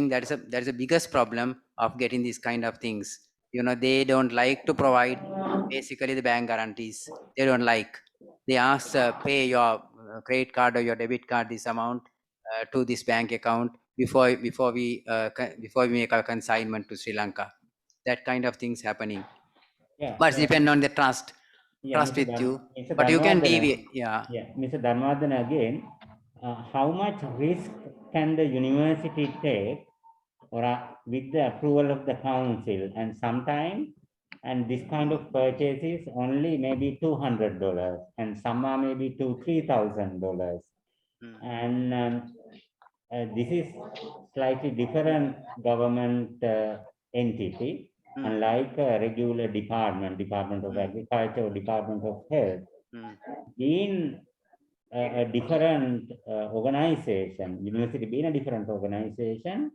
that is the biggest problem of getting these kind of things. They don't like to provide basically the bank guarantees. They don't like. They ask pay your credit card or your debit card this amount to this bank account before we make a consignment to Sri Lanka. That kind of things happening. Yeah. But depend on the trust Mr. with you. Mr. But you can Dharmavardhana, deviate. Yeah. Mr. Dharmavardhana again, how much risk can the university take or with the approval of the council? And sometimes, and this kind of purchases only maybe $200, and some are maybe $3,000. And this is slightly different government entity, unlike a regular Department of Agriculture or Department of Health. Being a different organization, university being a different organization,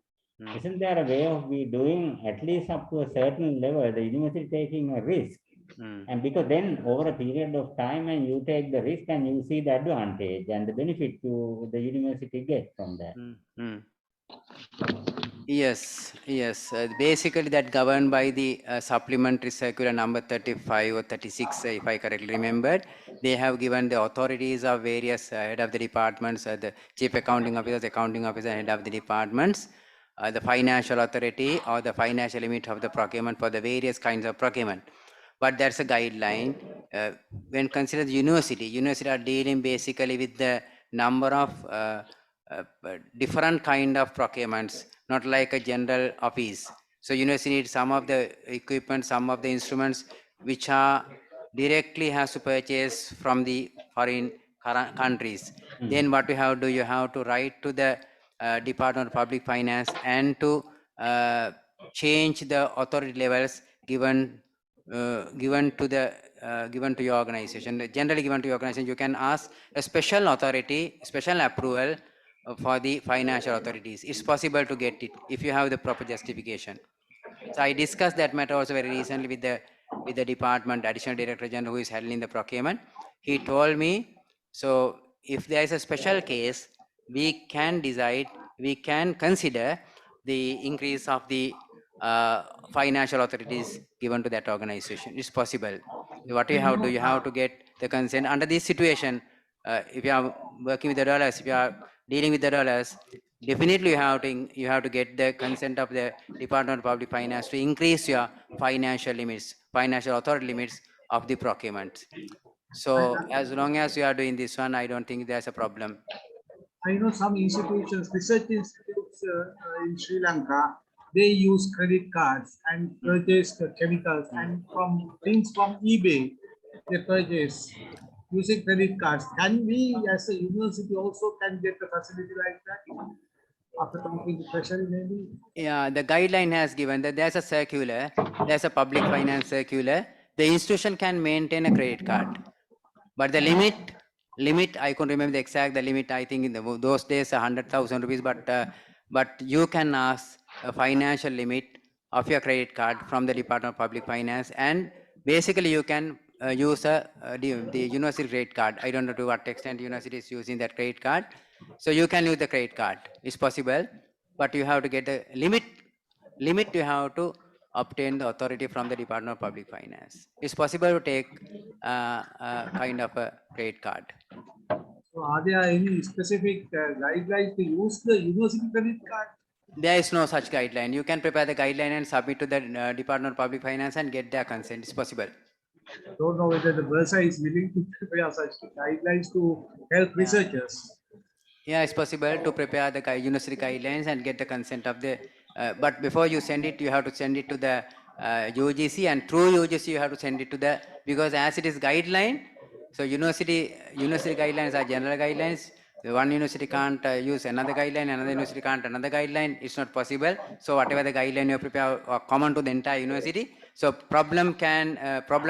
isn't there a way of we doing at least up to a certain level, the university taking a risk? And because then over a period of time and you take the risk and you see the advantage and the benefit to the university get from that. Yes. Basically, that governed by the supplementary circular number 35 or 36, if I correctly remembered. They have given the authorities of various head of the departments, the chief accounting officer, head of the departments, the financial authority or the financial limit of the procurement for the various kinds of procurement. But that's a guideline. When considered the university are dealing basically with the number of different kind of procurements, not like a general office. So university needs some of the equipment, some of the instruments which are directly has to purchase from the foreign countries. Then what you have to do, you have to write to the Department of Public Finance and to change the authority levels given to your organization. Generally given to your organization, you can ask a special authority, special approval for the financial authorities. It's possible to get it if you have the proper justification. So I discussed that matter also very recently with the department additional director general who is handling the procurement. He told me, so if there is a special case, we can consider the increase of the financial authorities given to that organization. It's possible. What you have to do, you have to get the consent under this situation. If you are working with the dollars, if you are dealing with the dollars, definitely you have to get the consent of the Department of Public Finance to increase your financial authority limits of the procurement. So as long as you are doing this one, I don't think there's a problem. I know some institutions, research institutes in Sri Lanka, they use credit cards and purchase the chemicals and from things from eBay, they purchase using credit cards. Can we as a university also can get a facility like that? After talking to Treasury maybe? Yeah, the guideline has given that there's a public finance circular. The institution can maintain a credit card, but the limit I can't remember the exact the limit. I think in those days 100,000 rupees, but you can ask a financial limit of your credit card from the Department of Public Finance, and basically you can use the university credit card. I don't know to what extent university is using that credit card, So you can use the credit card. It's possible, but you have to get the limit. Limit you have to obtain the authority from the Department of Public Finance. It's possible to take kind of a credit card. So are there any specific guidelines to use the university credit card? There is no such guideline. You can prepare the guideline and submit to the Department of Public Finance and get their consent. It's possible. Don't know whether the Bursa is willing to prepare such guidelines to help researchers. Yeah, it's possible to prepare the university guidelines and get the consent of the, but before you send it, you have to send it to the UGC, and through UGC you have to send it to the, because as it is guideline, so university guidelines are general guidelines. One university can't use another guideline, another university can't another guideline. It's not possible. So whatever the guideline you prepare are common to the entire university. So problem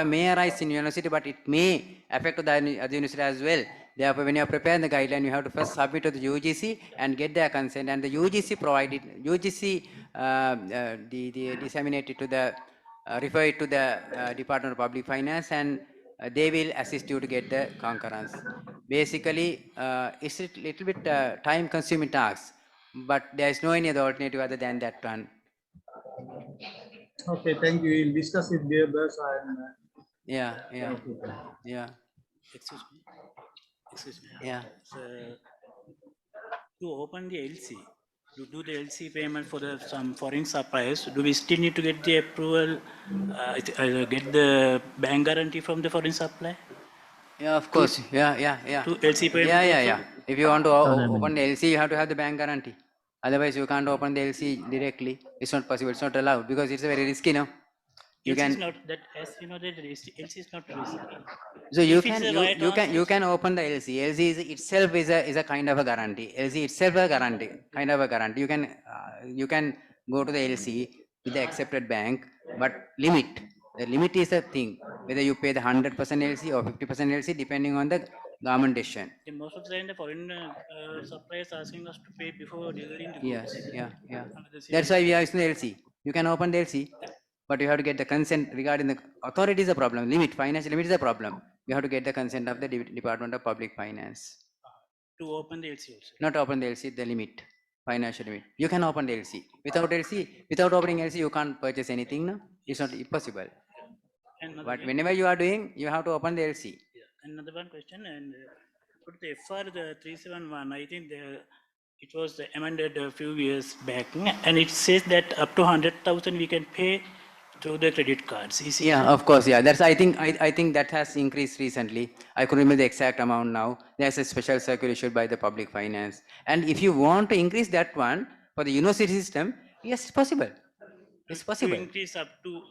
may arise in university, but it may affect the other university as well. Therefore, when you are preparing the guideline, you have to first submit to the UGC and get their consent, and the UGC provided, UGC disseminate it to the, refer it to the Department of Public Finance, and they will assist you to get the concurrence. Basically, it's a little bit time-consuming task, but there is no any other alternative other than that one. Okay, thank you. We'll discuss with the Bursa and Yeah. Excuse me. Yeah. So, to open the LC, to do the LC payment for some foreign suppliers, do we still need to get the approval, get the bank guarantee from the foreign supplier? Yeah, of course. Yeah. To LC payment? Yeah. If you want to open the LC, you have to have the bank guarantee. Otherwise, you can't open the LC directly. It's not possible. It's not allowed because it's very risky now. You LC can. is not that, as you know, that LC is not risky. So you If it's can a right you answer, can open the LC. LC itself is a kind of a guarantee. LC itself a guarantee, kind of a guarantee. You can go to the LC with the accepted bank, but limit. The limit is a thing. Whether you pay the 100% LC or 50% LC, depending on the government decision. most of the time the foreign suppliers asking us to pay before delivering the Yes, goods. yeah. Under the That's why we are using the LC. You can open the LC, but you have to get the consent regarding the authority is a problem. Financial limit is a problem. You have to get the consent of the Department of Public Finance. To open the LC also. Not open the LC, the limit, financial limit. You can open the LC. Without opening LC, you can't purchase anything. No, it's not possible. But whenever you are doing, you have to open the LC. Yeah. Another one question, and put the FR the 371. I think it was amended a few years back, and it says that up to 100,000 we can pay through the credit cards. Yeah, of course. Yeah, that's. I think that has increased recently. I couldn't remember the exact amount now. There's a special circular issued by the Public Finance, and if you want to increase that one for the university system, yes, it's possible. It's possible. To increase up to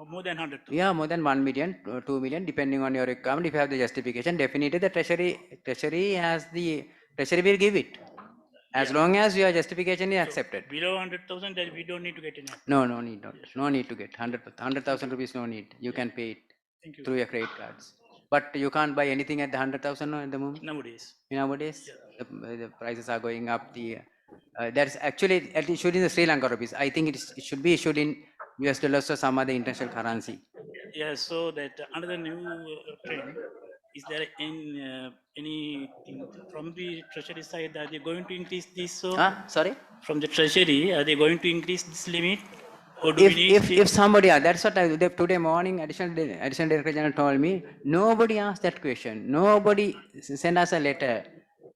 more than 100,000. Yeah, more than 1 million, 2 million, depending on your requirement. If you have the justification, definitely the treasury will give it. As long as your justification is accepted. Below 100,000, that we don't need to get any. No need. No need to get 100,000 rupees. No need. You can pay it through your credit cards. But you can't buy anything at the 100,000 at the moment. Nowadays. The prices are going up. That's actually issued in the Sri Lanka rupees. I think it should be issued in US dollars or some other international currency. Yeah, so that another new trend, is there anything from the treasury side that they're going to increase this? So sorry? From the treasury, are they going to increase this limit? Or do if somebody, that's what today morning additional director general told me, nobody asked that question. Nobody sent us a letter.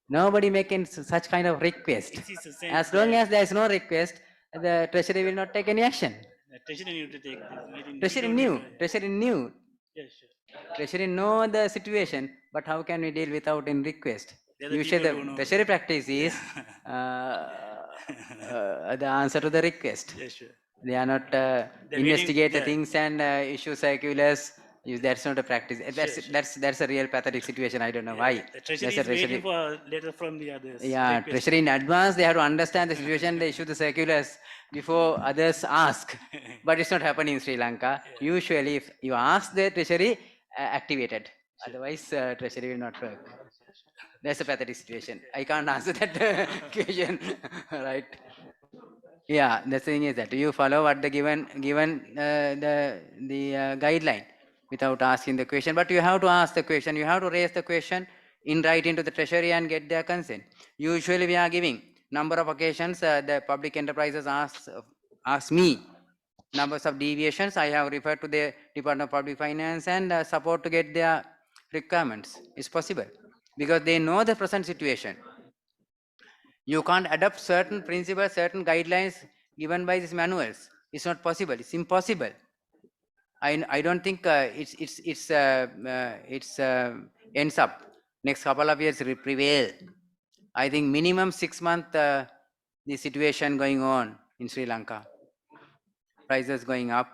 Nobody making such kind of request. As long as there is no request, the treasury will not take any action. The treasury need to take this. Treasury knew. Yes, sure. Treasury know the situation, but how can we deal without any request? Usually the treasury practice is the answer to the request. Yes, sure. They are not investigate the things and issue circulars. That's not a practice. That's a real pathetic situation. I don't know why. The treasury is waiting for a letter from the others. Yeah, treasury in advance, they have to understand the situation. They issue the circulars before others ask. But it's not happening in Sri Lanka. Usually, if you ask the treasury, activated. Otherwise, treasury will not work. That's a pathetic situation. I can't answer that question, right? Yeah, the thing is that you follow what the given the guideline without asking the question. But you have to ask the question. You have to raise the question in writing to the treasury and get their consent. Usually we are giving. Number of occasions the public enterprises ask me numbers of deviations. I have referred to the Department of Public Finance and support to get their requirements. It's possible because they know the present situation. You can't adopt certain principles, certain guidelines given by these manuals. It's not possible. It's impossible. I don't think it's ends up next couple of years prevail. I think minimum 6 months the situation going on in Sri Lanka. Prices going up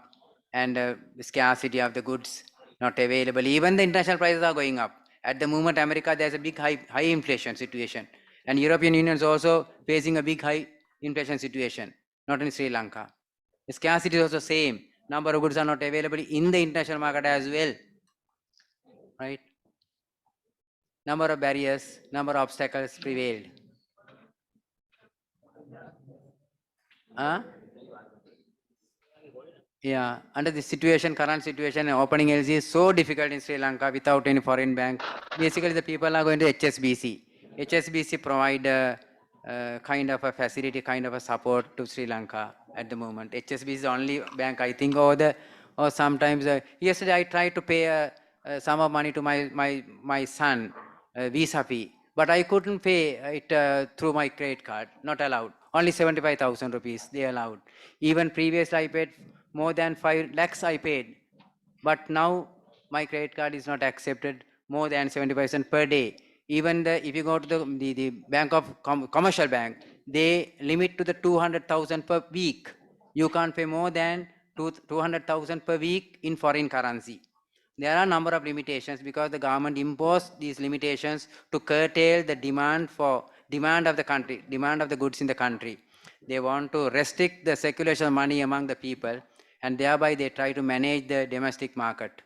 and the scarcity of the goods not available. Even the international prices are going up. At the moment, America, there's a big high inflation situation. And European Union is also facing a big high inflation situation, not in Sri Lanka. The scarcity is also same. Number of goods are not available in the international market as well. Right? Number of barriers, number of obstacles prevailed. Yeah, under the situation, current situation, opening LC is so difficult in Sri Lanka without any foreign bank. Basically, the people are going to HSBC. HSBC provide a kind of a facility, kind of a support to Sri Lanka at the moment. HSBC is the only bank I think, or sometimes yesterday I tried to pay a sum of money to my son visa fee, but I couldn't pay it through my credit card. Not allowed. Only 75,000 rupees they allowed. Even previously I paid more than 5 lakhs I paid, but now my credit card is not accepted more than 75% per day. Even if you go to the bank of commercial bank, they limit to the 200,000 per week. You can't pay more than 200,000 per week in foreign currency. There are a number of limitations because the government imposed these limitations to curtail the demand of the country, demand of the goods in the country. They want to restrict the circulation of money among the people, and thereby they try to manage the domestic market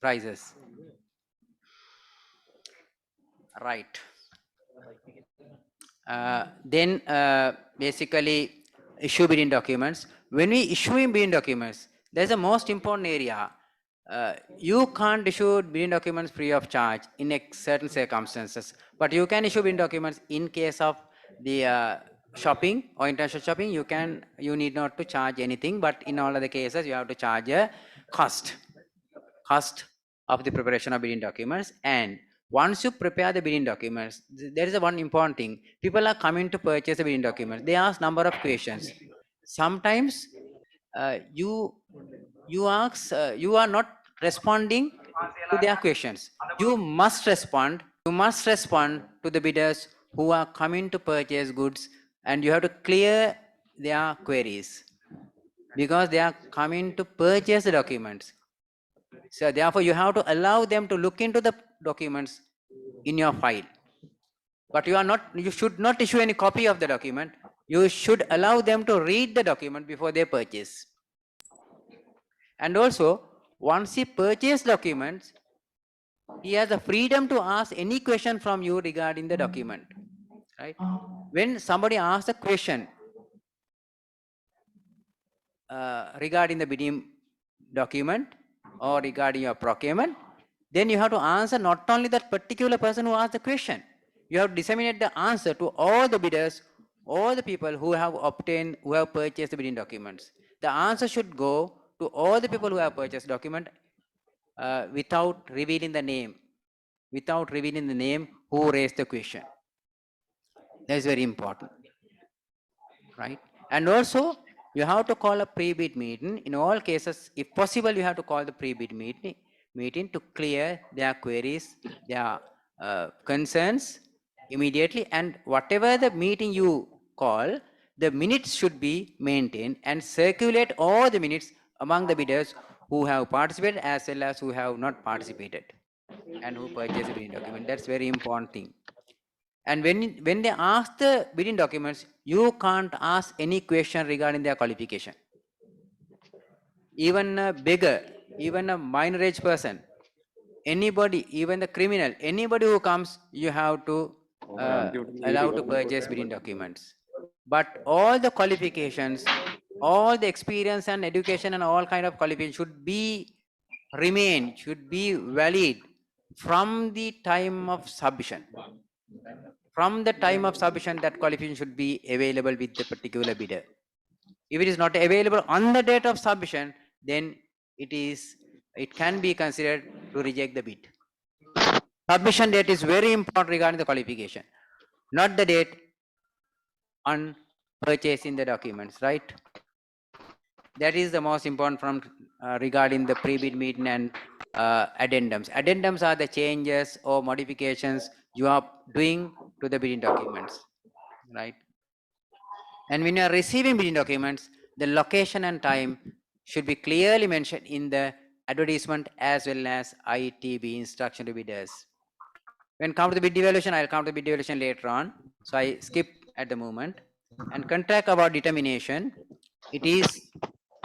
prices. Right. Then basically issue bidding documents. When we issue bidding documents, there's a most important area. You can't issue bidding documents free of charge in certain circumstances, but you can issue bidding documents in case of the shopping or international shopping. You need not to charge anything, but in all other cases you have to charge a cost of the preparation of bidding documents. And once you prepare the bidding documents, there is a one important thing. People are coming to purchase the bidding documents. They ask number of questions. Sometimes you are not responding to their questions. You must respond to the bidders who are coming to purchase goods, and you have to clear their queries because they are coming to purchase the documents. So therefore, you have to allow them to look into the documents in your file. But you should not issue any copy of the document. You should allow them to read the document before they purchase. And also, once he purchase documents, he has the freedom to ask any question from you regarding the document. Right? When somebody asks a question regarding the bidding document or regarding your procurement, then you have to answer not only that particular person who asked the question. You have to disseminate the answer to all the bidders, all the people who have purchased the bidding documents. The answer should go to all the people who have purchased document without revealing the name who raised the question. That is very important, right? And also, you have to call a pre-bid meeting. In all cases, if possible, you have to call the pre-bid meeting to clear their queries, their concerns immediately. And whatever the meeting you call, the minutes should be maintained and circulate all the minutes among the bidders who have participated as well as who have not participated and who purchased the bidding document. That's very important thing. And when they ask the bidding documents, you can't ask any question regarding their qualification. Even a beggar, even a minor age person, anybody, even the criminal, anybody who comes, you have to allow to purchase bidding documents. But all the qualifications, all the experience and education and all kind of qualifications should be valid from the time of submission. From the time of submission, that qualification should be available with the particular bidder. If it is not available on the date of submission, then it can be considered to reject the bid. Submission date is very important regarding the qualification, not the date on purchasing the documents, right? That is the most important from regarding the pre-bid meeting and addendums. Addendums are the changes or modifications you are doing to the bidding documents, right? And when you are receiving bidding documents, the location and time should be clearly mentioned in the advertisement as well as ITB instruction to bidders. When come to the bid evaluation, I'll come to bid evaluation later on. So I skip at the moment. And contract about determination,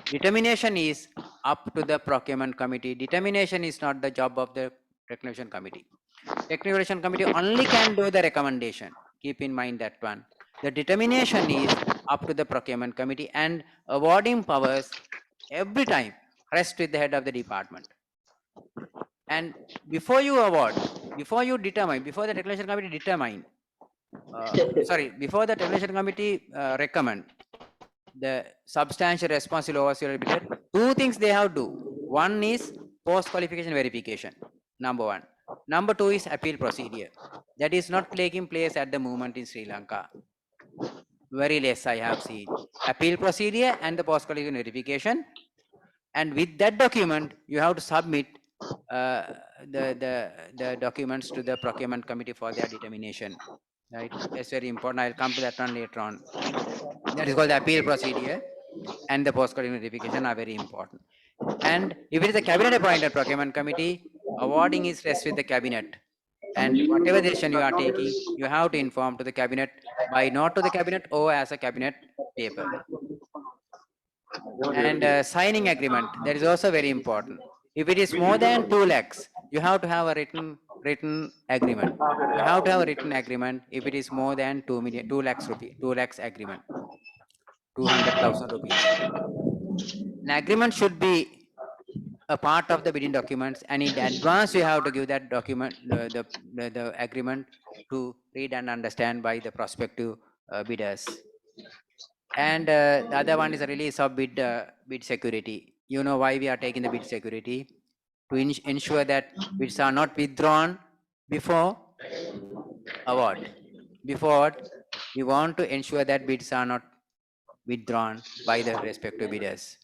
determination is up to the procurement committee. Determination is not the job of the technician committee. Technician committee only can do the recommendation. Keep in mind that one. The determination is up to the procurement committee, and awarding powers every time rest with the head of the department. And before you award, before you determine, before the technician committee determine, before the technician committee recommend the substantial responsible overseer bidder, two things they have to do. One is post-qualification verification, number one. Number two is appeal procedure. That is not taking place at the moment in Sri Lanka. Very less I have seen. Appeal procedure and the post-qualification verification. And with that document, you have to submit the documents to the procurement committee for their determination. Right? That's very important. I'll come to that one later on. That is called the appeal procedure, and the post-qualification verification are very important. And if it is a cabinet appointed procurement committee, awarding is rest with the cabinet. And whatever decision you are taking, you have to inform to the cabinet by note to the cabinet or as a cabinet paper. And signing agreement, that is also very important. If it is more than 2 lakhs, you have to have a written agreement. You have to have a written agreement if it is more than 2 lakhs rupee, 2 lakhs agreement, 200,000 rupees. An agreement should be a part of the bidding documents, and in advance you have to give that document, the agreement to read and understand by the prospective bidders. And the other one is a release of bid security. You know why we are taking the bid security? To ensure that bids are not withdrawn before award. Before award, we want to ensure that bids are not withdrawn by the respective bidders.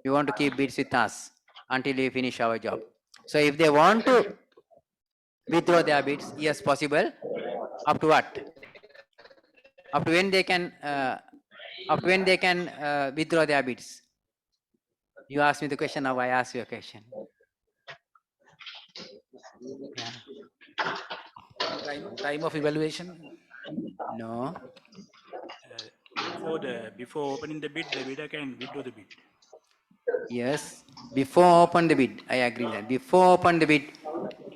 We want to keep bids with us until we finish our job. So if they want to withdraw their bids, yes, possible. Up to what? Up to when they can withdraw their bids? You asked me the question, now I ask you a question. Yeah. Time of evaluation? No. Before opening the bid, the bidder can withdraw the bid. Yes. Before open the bid, I agree with that. Before open the bid,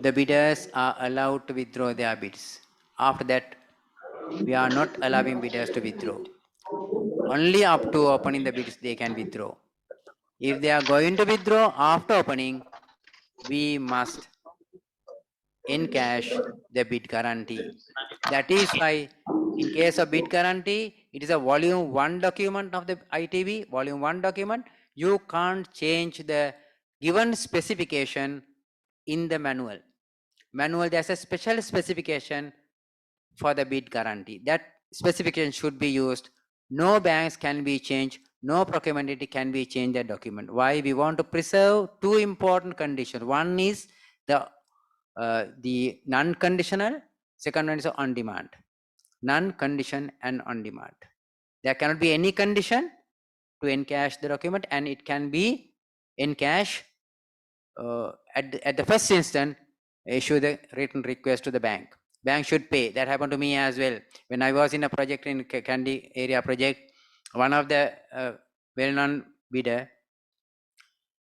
the bidders are allowed to withdraw their bids. After that, we are not allowing bidders to withdraw. Only up to opening the bids they can withdraw. If they are going to withdraw after opening, we must encash the bid guarantee. That is why in case of bid guarantee, it is a volume 1 document of the ITB, volume 1 document. You can't change the given specification in the manual. There's a special specification for the bid guarantee. That specification should be used. No banks can be changed. No procurement entity can be changed that document. Why? We want to preserve two important conditions. One is the non-conditional. Second one is on demand. Non-condition and on demand. There cannot be any condition to encash the document, and it can be encash at the first instance. Issue the written request to the bank. Bank should pay. That happened to me as well. When I was in a project in Kandy area project, one of the well-known bidder,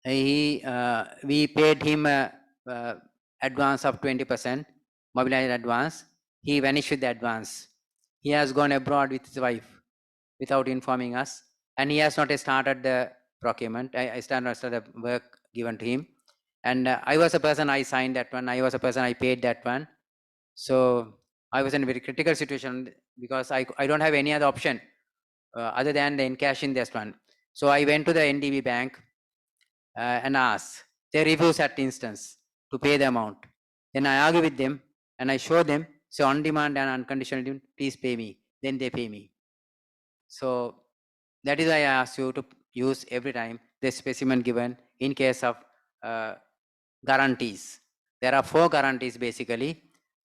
we paid him advance of 20%, mobilized advance. He vanished with the advance. He has gone abroad with his wife without informing us, and he has not started the procurement. I started the work given to him, And I was a person, I signed that one. I was a person, I paid that one. So I was in a very critical situation because I don't have any other option other than the encashing this one. So I went to the NDB bank and asked. They refused at instance to pay the amount. Then I argue with them and I show them, so on demand and unconditional, please pay me. Then they pay me. So that is why I ask you to use every time the specimen given in case of guarantees. There are 4 guarantees basically.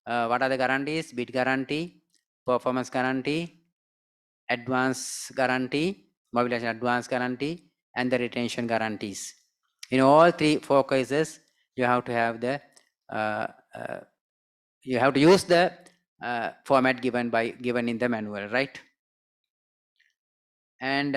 What are the guarantees? Bid guarantee, performance guarantee, advance guarantee, mobilization advance guarantee, and the retention guarantees. In all 4 cases, you have to have the you have to use the format given in the manual, right? And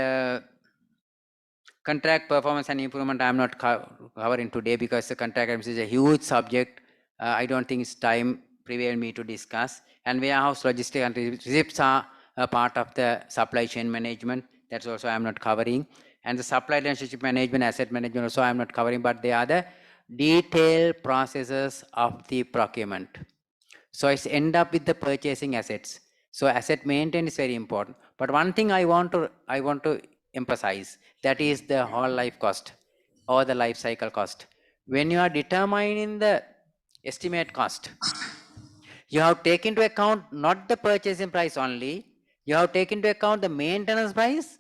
contract performance and improvement I am not covering today because the contract is a huge subject. I don't think it's time prevail me to discuss. And warehouse logistics and receipts are a part of the supply chain management. That's also I am not covering. And the supply relationship management, asset management also I am not covering, but they are the detailed processes of the procurement. So it's end up with the purchasing assets. So asset maintenance is very important. But one thing I want to emphasize, that is the whole life cost or the life cycle cost. When you are determining the estimate cost, you have taken into account not the purchasing price only, you have taken into account the maintenance price,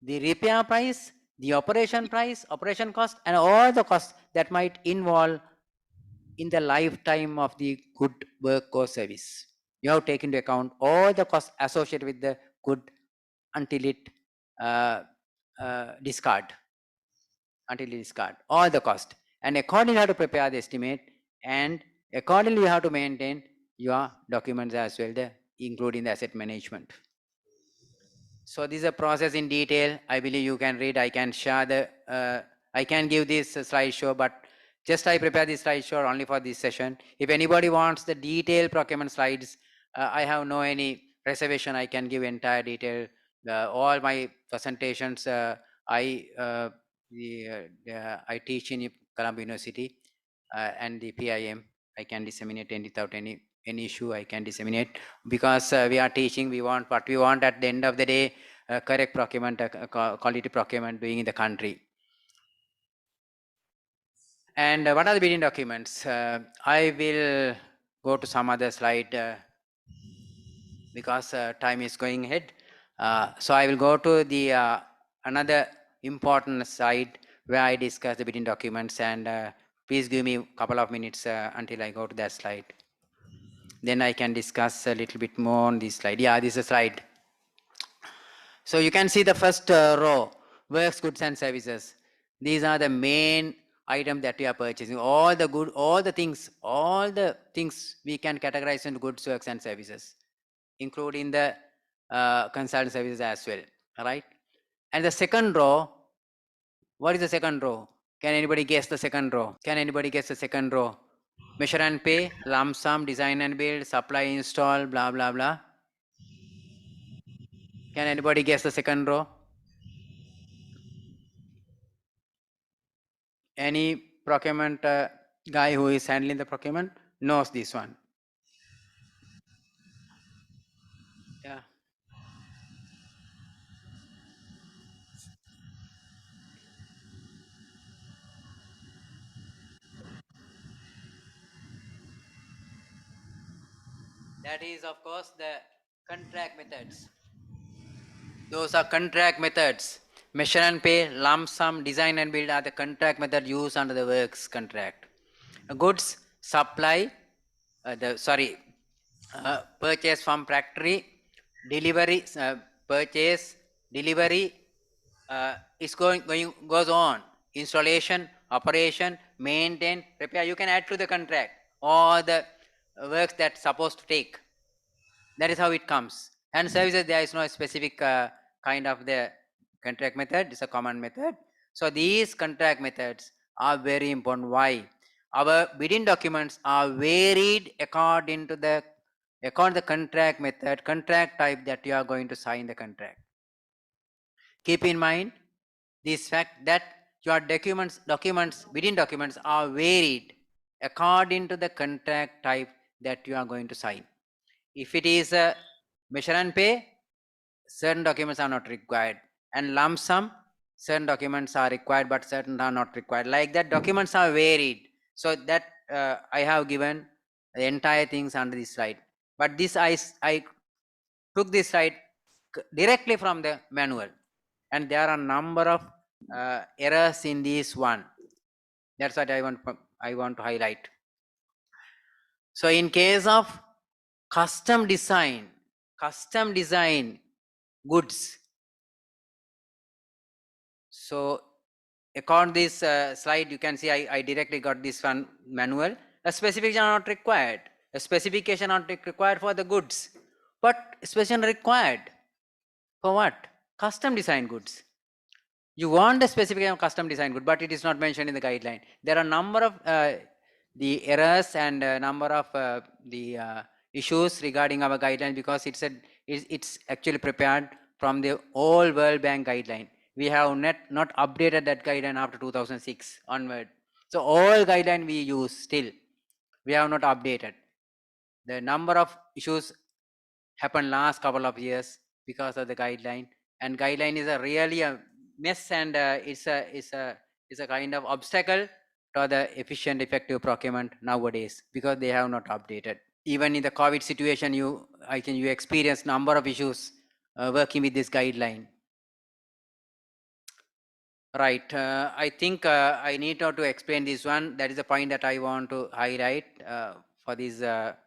the repair price, the operation price, operation cost, and all the costs that might involve in the lifetime of the good work or service. You have taken into account all the costs associated with the good until it discard, all the cost. And accordingly you have to prepare the estimate, and accordingly you have to maintain your documents as well, including the asset management. So this is a process in detail. I believe you can read. I can share the, I can give this slideshow, but just I prepare this slideshow only for this session. If anybody wants the detailed procurement slides, I have no any reservation. I can give entire detail. All my presentations, I teach in Colombo University and the PIM. I can disseminate without any issue. I can disseminate because we are teaching. We want what we want at the end of the day. Correct procurement, quality procurement doing in the country. And what are the bidding documents? I will go to some other slide because time is going ahead. So I will go to the another important slide where I discuss the bidding documents, and please give me a couple of minutes until I go to that slide. Then I can discuss a little bit more on this slide. Yeah, this is a slide. So you can see the first row, works, goods and services. These are the main item that we are purchasing. All the things we can categorize into goods, works and services, including the consultant services as well, right? And the second row, what is the second row? Can anybody guess the second row? Measure and pay, lump sum, design and build, supply, install, blah, blah, blah. Can anybody guess the second row? Any procurement guy who is handling the procurement knows this one. Yeah. That is, of course, the contract methods. Those are contract methods. Measure and pay, lump sum, design and build are the contract method used under the works contract. Goods, supply, purchase from factory, delivery, purchase, delivery, goes on. Installation, operation, maintain, repair. You can add to the contract all the works that's supposed to take. That is how it comes. And services, there is no specific kind of the contract method. It's a common method. So these contract methods are very important. Why? Our bidding documents are varied according to the contract method, contract type that you are going to sign the contract. Keep in mind this fact that your documents within documents are varied according to the contract type that you are going to sign. If it is a measure and pay, certain documents are not required, and lump sum, certain documents are required but certain are not required. Like that, documents are varied. So that I have given the entire things under this slide, but this I took this slide directly from the manual, and there are a number of errors in this one. That's what I want to highlight. So in case of custom design goods, so according to this slide, you can see I directly got this one manual. A specification are not required. A specification are not required for the goods, but specification required for what? Custom design goods. You want the specification of custom design good, but it is not mentioned in the guideline. There are number of the errors and number of the issues regarding our guideline, because it's actually prepared from the old World Bank guideline. We have not updated that guideline after 2006 onward. So all guideline we use still, we have not updated. The number of issues happened last couple of years because of the guideline, and guideline is a really a mess, and it's a kind of obstacle to the efficient effective procurement nowadays, because they have not updated. Even in the COVID situation, you experience number of issues working with this guideline. Right, I think I need to explain this one. That is the point that I want to highlight for this our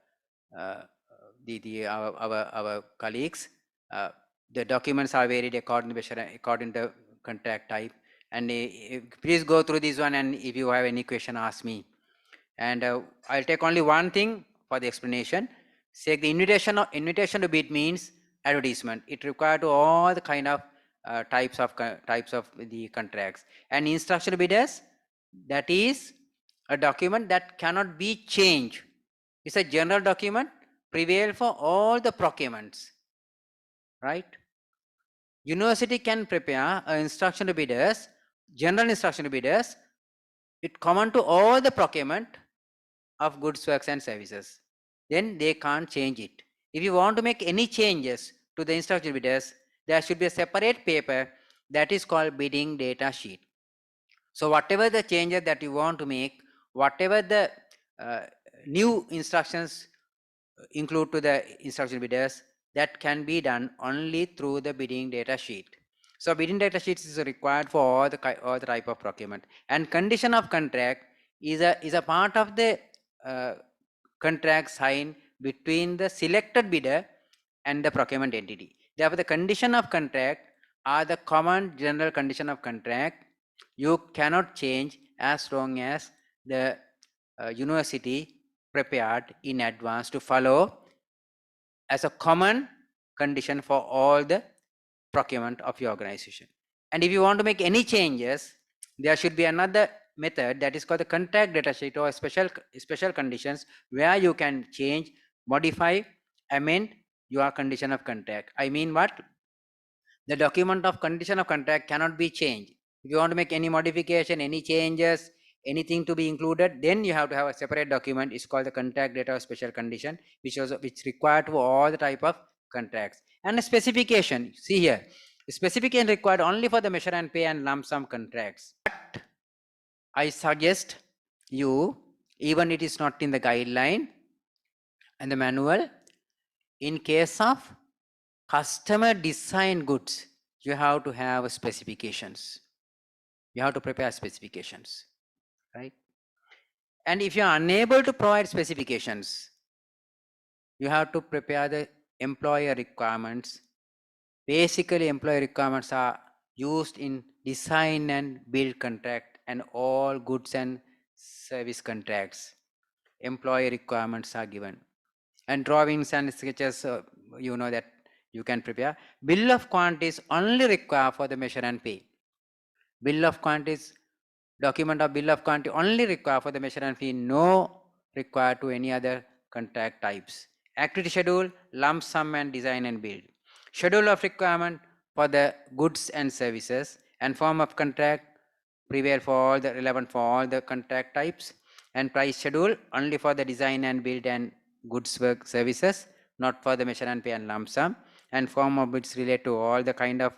colleagues. The documents are varied according to contract type, and please go through this one, and if you have any question, ask me. And I'll take only one thing for the explanation. Say the invitation to bid means advertisement. It requires to all the kind of types of the contracts. And instruction to bidders, that is a document that cannot be changed. It's a general document, prevail for all the procurements, right? University can prepare an instruction to bidders, general instruction to bidders, it common to all the procurement of goods, works and services. Then they can't change it. If you want to make any changes to the instruction to bidders, there should be a separate paper that is called bidding data sheet. So whatever the changes that you want to make, whatever the new instructions include to the instruction bidders, that can be done only through the bidding data sheet. So bidding data sheets is required for all the type of procurement, and condition of contract is a part of the contract signed between the selected bidder and the procurement entity. Therefore, the condition of contract are the common general condition of contract. You cannot change as long as the university prepared in advance to follow as a common condition for all the procurement of your organization. And if you want to make any changes, there should be another method that is called the contract data sheet, or special conditions, where you can change, modify, amend your condition of contract. I mean what? The document of condition of contract cannot be changed. If you want to make any modification, any changes, anything to be included, then you have to have a separate document. It's called the contract data or special condition, which required to all the type of contracts. And a specification, see here, specification required only for the measure and pay and lump sum contracts. But I suggest you, even it is not in the guideline and the manual, in case of customer design goods, you have to have specifications. You have to prepare specifications, right? And if you are unable to provide specifications, you have to prepare the employer requirements. Basically, employer requirements are used in design and build contract and all goods and service contracts. Employer requirements are given, and drawings and sketches, you know that you can prepare. Bill of quantities only required for the measure and pay. Bill of quantities, document of bill of quantity only required for the measure and fee, no required to any other contract types. Activity schedule, lump sum and design and build. Schedule of requirement for the goods and services, and form of contract, prevail for all the relevant for all the contract types, and price schedule only for the design and build and goods work services, not for the measure and pay and lump sum, and form of bids relate to all the kind of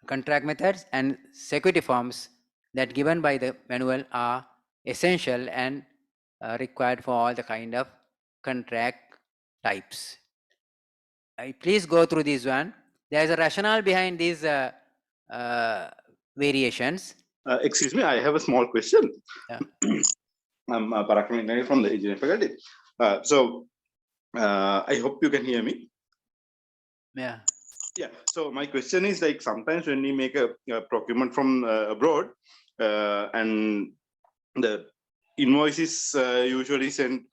contract methods, and security forms that given by the manual are essential and required for all the kind of contract types. Please go through this one. There is a rationale behind these variations. Excuse me, I have a small question. Yeah. I'm Parakramini from the engineering faculty. I hope you can hear me. Yeah. Yeah. So my question is, like, sometimes when we make a procurement from abroad, and the invoice is usually sent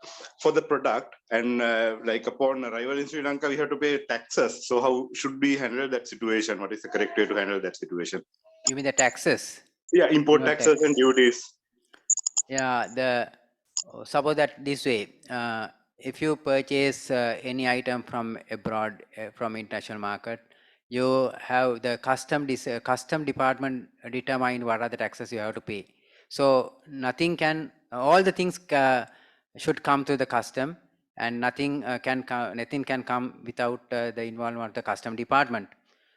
for the product, and like upon arrival in Sri Lanka, we have to pay taxes. So how should we handle that situation? What is the correct way to handle that situation? You mean the taxes? Yeah, import No taxes tax. and duties. Yeah, suppose that this way, if you purchase any item from abroad, from international market, you have the custom department determine what are the taxes you have to pay. So nothing can, all the things should come to the custom, and nothing can come without the involvement of the custom department.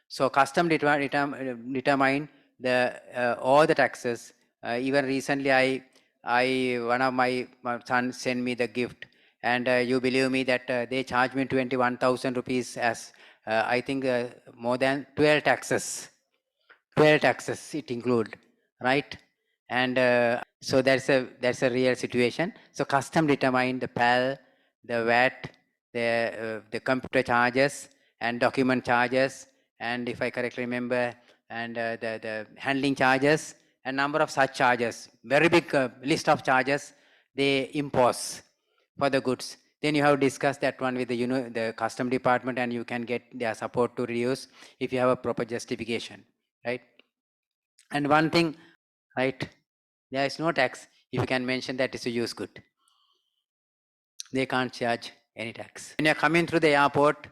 So custom determine the all the taxes. Even recently, one of my sons sent me the gift, and you believe me that they charged me 21,000 rupees as I think more than 12 taxes. 12 taxes it include, right? And so that's a real situation. So custom determine the PAL, the VAT, the computer charges and document charges, and if I correctly remember, and the handling charges, and number of such charges, very big list of charges they impose for the goods. Then you have discussed that one with the custom department, and you can get their support to reduce if you have a proper justification, right? And one thing, right, there is no tax if you can mention that it's a used good. They can't charge any tax. When you're coming through the airport,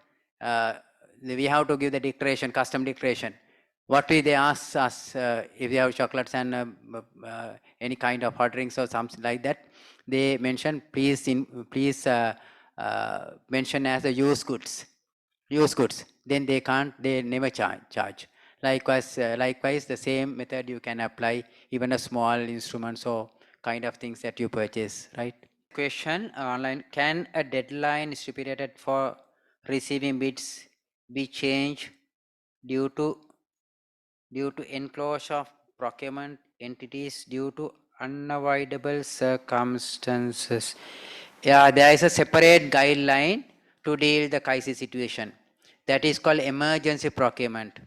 we have to give the declaration, custom declaration. What will they ask us if you have chocolates and any kind of hot drinks or something like that? They mention, please mention as a used goods. Used goods. Then they never charge. Likewise, the same method you can apply even a small instruments or kind of things that you purchase, right? Question online: can a deadline stipulated for receiving bids be changed due to enclosure of procurement entities due to unavoidable circumstances? Yeah, there is a separate guideline to deal the crisis situation. That is called emergency procurement.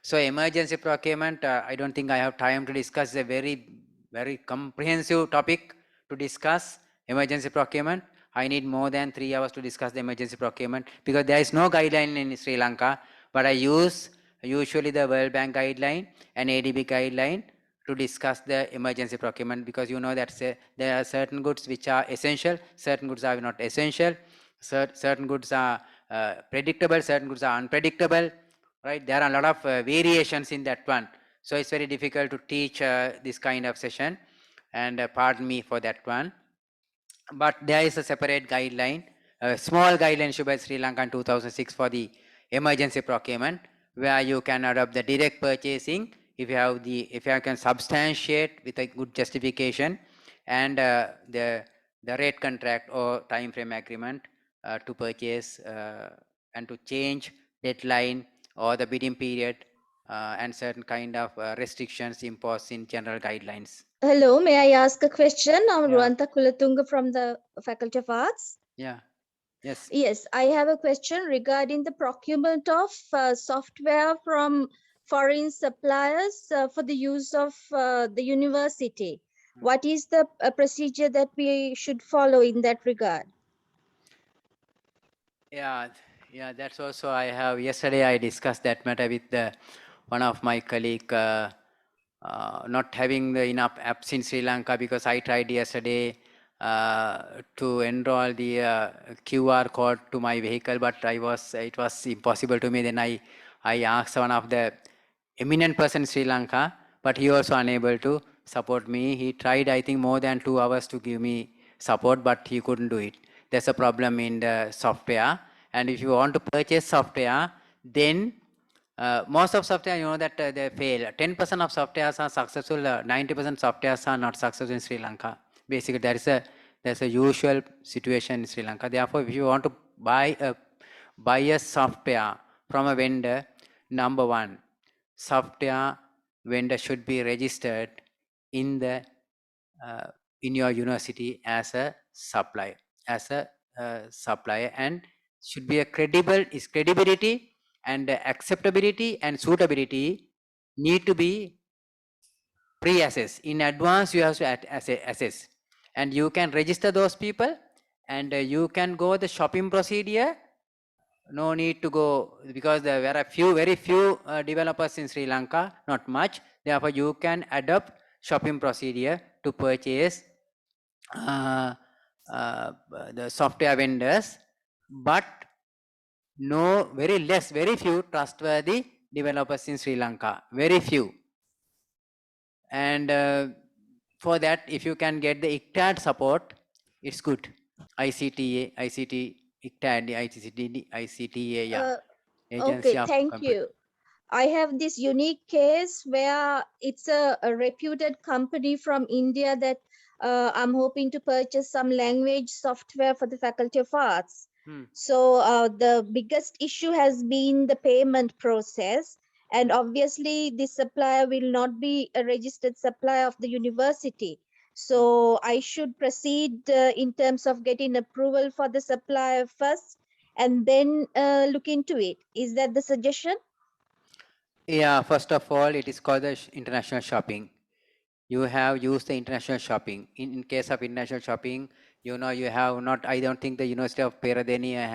So emergency procurement, I don't think I have time to discuss. A very comprehensive topic to discuss emergency procurement. I need more than 3 hours to discuss the emergency procurement because there is no guideline in Sri Lanka, but I use usually the World Bank guideline and ADB guideline to discuss the emergency procurement, because you know that there are certain goods which are essential, certain goods are not essential, certain goods are predictable, certain goods are unpredictable, right? There are a lot of variations in that one. So it's very difficult to teach this kind of session, and pardon me for that one. But there is a separate guideline, a small guideline issued by Sri Lanka in 2006 for the emergency procurement, where you can adopt the direct purchasing if you can substantiate with a good justification, and the rate contract or time frame agreement to purchase and to change deadline or the bidding period and certain kind of restrictions imposed in general guidelines. Hello, may I ask a question? I'm Yeah. Ruanta Kulatunga from the Faculty of Arts. Yeah. Yes. Yes, I have a question regarding the procurement of software from foreign suppliers for the use of the university. What is the procedure that we should follow in that regard? Yeah, that's also I have. Yesterday I discussed that matter with one of my colleague, not having the enough apps in Sri Lanka, because I tried yesterday to enroll the QR code to my vehicle, but it was impossible to me. Then I asked one of the eminent person in Sri Lanka but he also unable to support me. He tried, I think, more than 2 hours to give me support, but he couldn't do it. There's a problem in the software. And if you want to purchase software, then most of software, you know that they fail. 10% of softwares are successful, 90% softwares are not successful in Sri Lanka. Basically, there's a usual situation in Sri Lanka. Therefore, if you want to buy a software from a vendor, number one, software vendor should be registered in the in your university as a supplier, and should be a credibility and acceptability and suitability need to be pre-assessed. In advance, you have to assess, and you can register those people, and you can go the shopping procedure. No need to go, because there were very few developers in Sri Lanka, not much. Therefore, you can adopt shopping procedure to purchase uh, the software vendors, but very few trustworthy developers in Sri Lanka, very few. And for that, if you can get the ICTAD support, it's good. ICTA, ICTAD, ICTA, yeah. Agency Okay, of thank Computer. you. I have this unique case where it's a reputed company from India that I'm hoping to purchase some language software for the Faculty of Arts. So the biggest issue has been the payment process. And obviously, this supplier will not be a registered supplier of the university. So I should proceed in terms of getting approval for the supplier first and then look into it. Is that the suggestion? Yeah, first of all, it is called the international shopping. You have used the international shopping. In case of international shopping, you know, you have not, I don't think the University of Peradeniya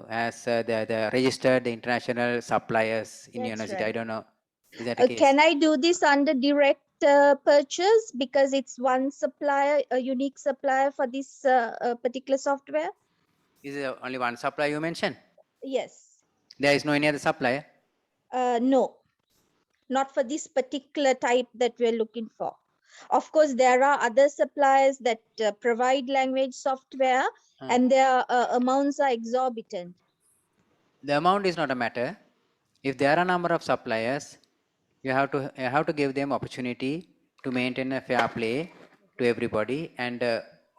has the registered the international suppliers in That's university. right. I don't know. Is that the case? Can I do this under direct purchase because it's one supplier, a unique supplier for this particular software? Is there only one supplier you mentioned? Yes. There is no any other supplier? No, not for this particular type that we're looking for. Of course, there are other suppliers that provide language software and their amounts are exorbitant. The amount is not a matter. If there are a number of suppliers, you have to give them opportunity to maintain a fair play to everybody, and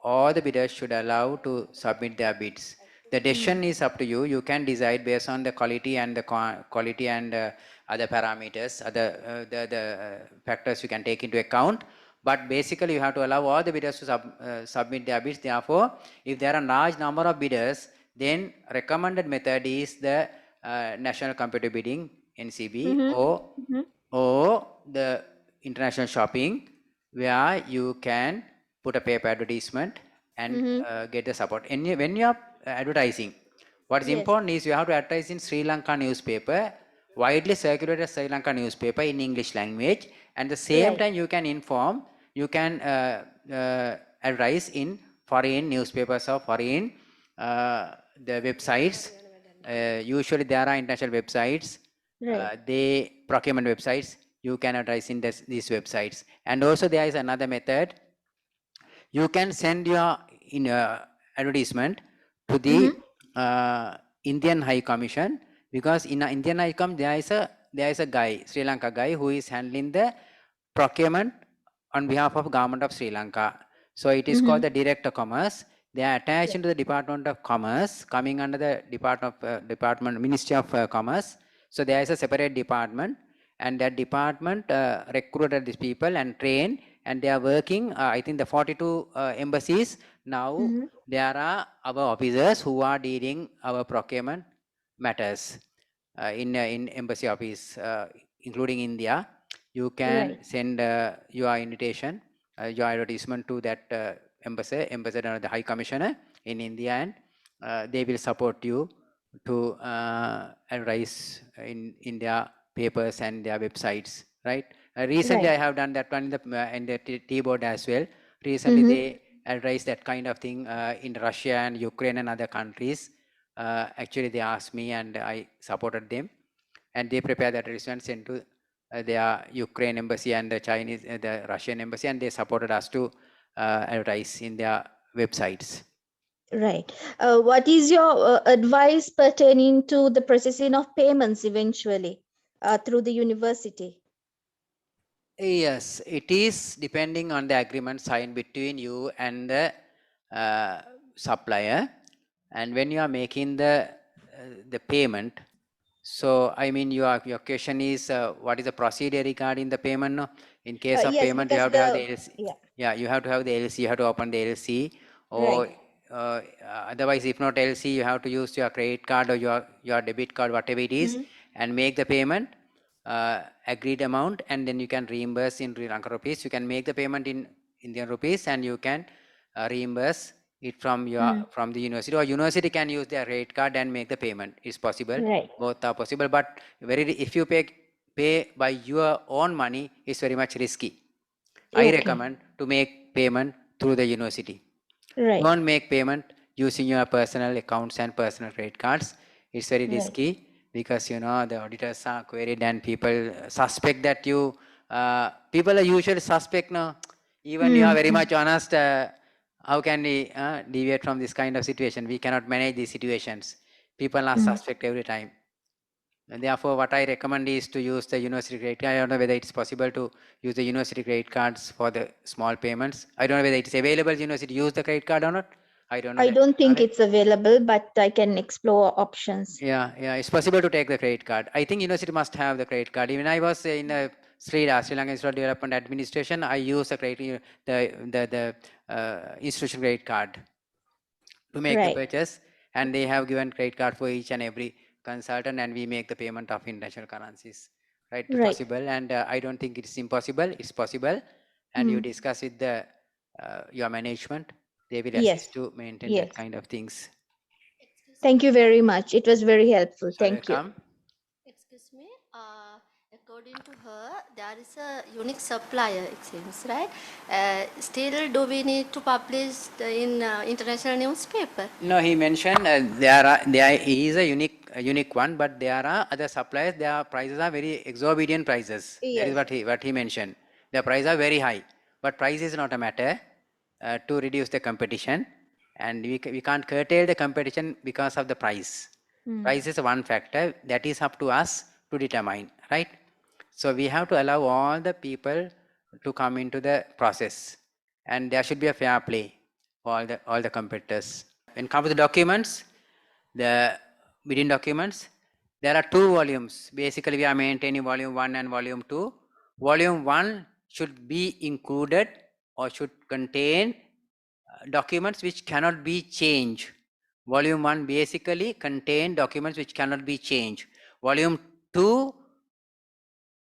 all the bidders should allow to submit their bids. The decision is up to you. You can decide based on the quality and the quality and other parameters, other the factors you can take into account. But basically, you have to allow all the bidders to submit their bids. Therefore, if there are a large number of bidders, then recommended method is the national competitive bidding (NCB) or the international shopping, where you can put a paper advertisement and get the support. And when you are advertising, what is important is you have to advertise in Sri Lanka newspaper, widely circulated Sri Lanka newspaper in English language, and the same time you can inform, you can advertise in foreign newspapers or foreign the websites. Usually there are international websites, they procurement websites, you can advertise in these websites. And also there is another method. You can send your advertisement to the Indian High Commission, because in Indian High Commission there is a guy, Sri Lanka guy, who is handling the procurement on behalf of government of Sri Lanka. So it is called the Director Commerce. They are attached into the Department of Commerce, coming under the Department Ministry of Commerce. So there is a separate department, and that department recruited these people and trained, and they are working. I think the 42 embassies now. There are our officers who are dealing our procurement matters in embassy office, including India. You can send your invitation, your advertisement to that ambassador, the High Commissioner in India, and they will support you to advertise in their papers and their websites, right? Recently, I have done that one in the T-board as well. Recently, they advertised that kind of thing in Russia and Ukraine and other countries. Actually, they asked me and I supported them, and they prepared that advertisement, sent to their Ukraine embassy and the Chinese, the Russian embassy, and they supported us to advertise in their websites. Right. What is your advice pertaining to the processing of payments eventually through the university? Yes, it is depending on the agreement signed between you and the supplier. And when you are making the payment, so I mean your question is what is the procedure regarding the payment? No? In case of Yes, payment, you because have to have the LC. yeah, Yeah, you have to have the LC. You have to open the LC, or right. otherwise, if not LC, you have to use your credit card or your debit card, whatever it is, and make the payment. Agreed amount, and then you can reimburse in Sri Lanka rupees. You can make the payment in Indian rupees, and you can reimburse it from from the university, or university can use their credit card and make the payment. It's possible. Right. Both are possible, but if you pay by your own money, it's very much risky. I Okay. recommend to make payment through the university. Right. Don't make payment using your personal accounts and personal credit cards. It's very Right. risky because the auditors are queried and people suspect that people are usually suspect now. Even you are very much honest. How can we deviate from this kind of situation? We cannot manage these situations. People are suspect every time. And therefore, what I recommend is to use the university credit card. I don't know whether it's possible to use the university credit cards for the small payments. I don't know whether it's available university to use the credit card or not. I don't know. I that. don't think Are they- it's available, but I can explore options. Yeah, it's possible to take the credit card. I think university must have the credit card. Even I was in Sri Lanka Institute of Development Administration. I use the credit, the institution credit card to make the Right. purchase, and they have given credit card for each and every consultant, and we make the payment of international currencies. Right, Right. possible, and I don't think it's impossible. It's possible, and you discuss with the your management. They will Yes. assist to maintain Yes. that kind of things. Thank you very much. It was very helpful. Thank you. Welcome. Excuse me. According to her, there is a unique supplier, it seems, right? Still, do we need to publish in international newspaper? No, he mentioned there is a unique one, but there are other suppliers. Their prices are very exorbitant prices. That is Yes. what he mentioned. The prices are very high, but price is not a matter to reduce the competition, and we can't curtail the competition because of the price. Price is one factor that is up to us to determine, right? So we have to allow all the people to come into the process, and there should be a fair play for all the competitors. When it comes to documents, the bidding documents, there are two volumes. Basically, we are maintaining volume 1 and volume 2. Volume 1 should be included or should contain documents which cannot be changed. Volume 1 basically contain documents which cannot be changed. Volume 2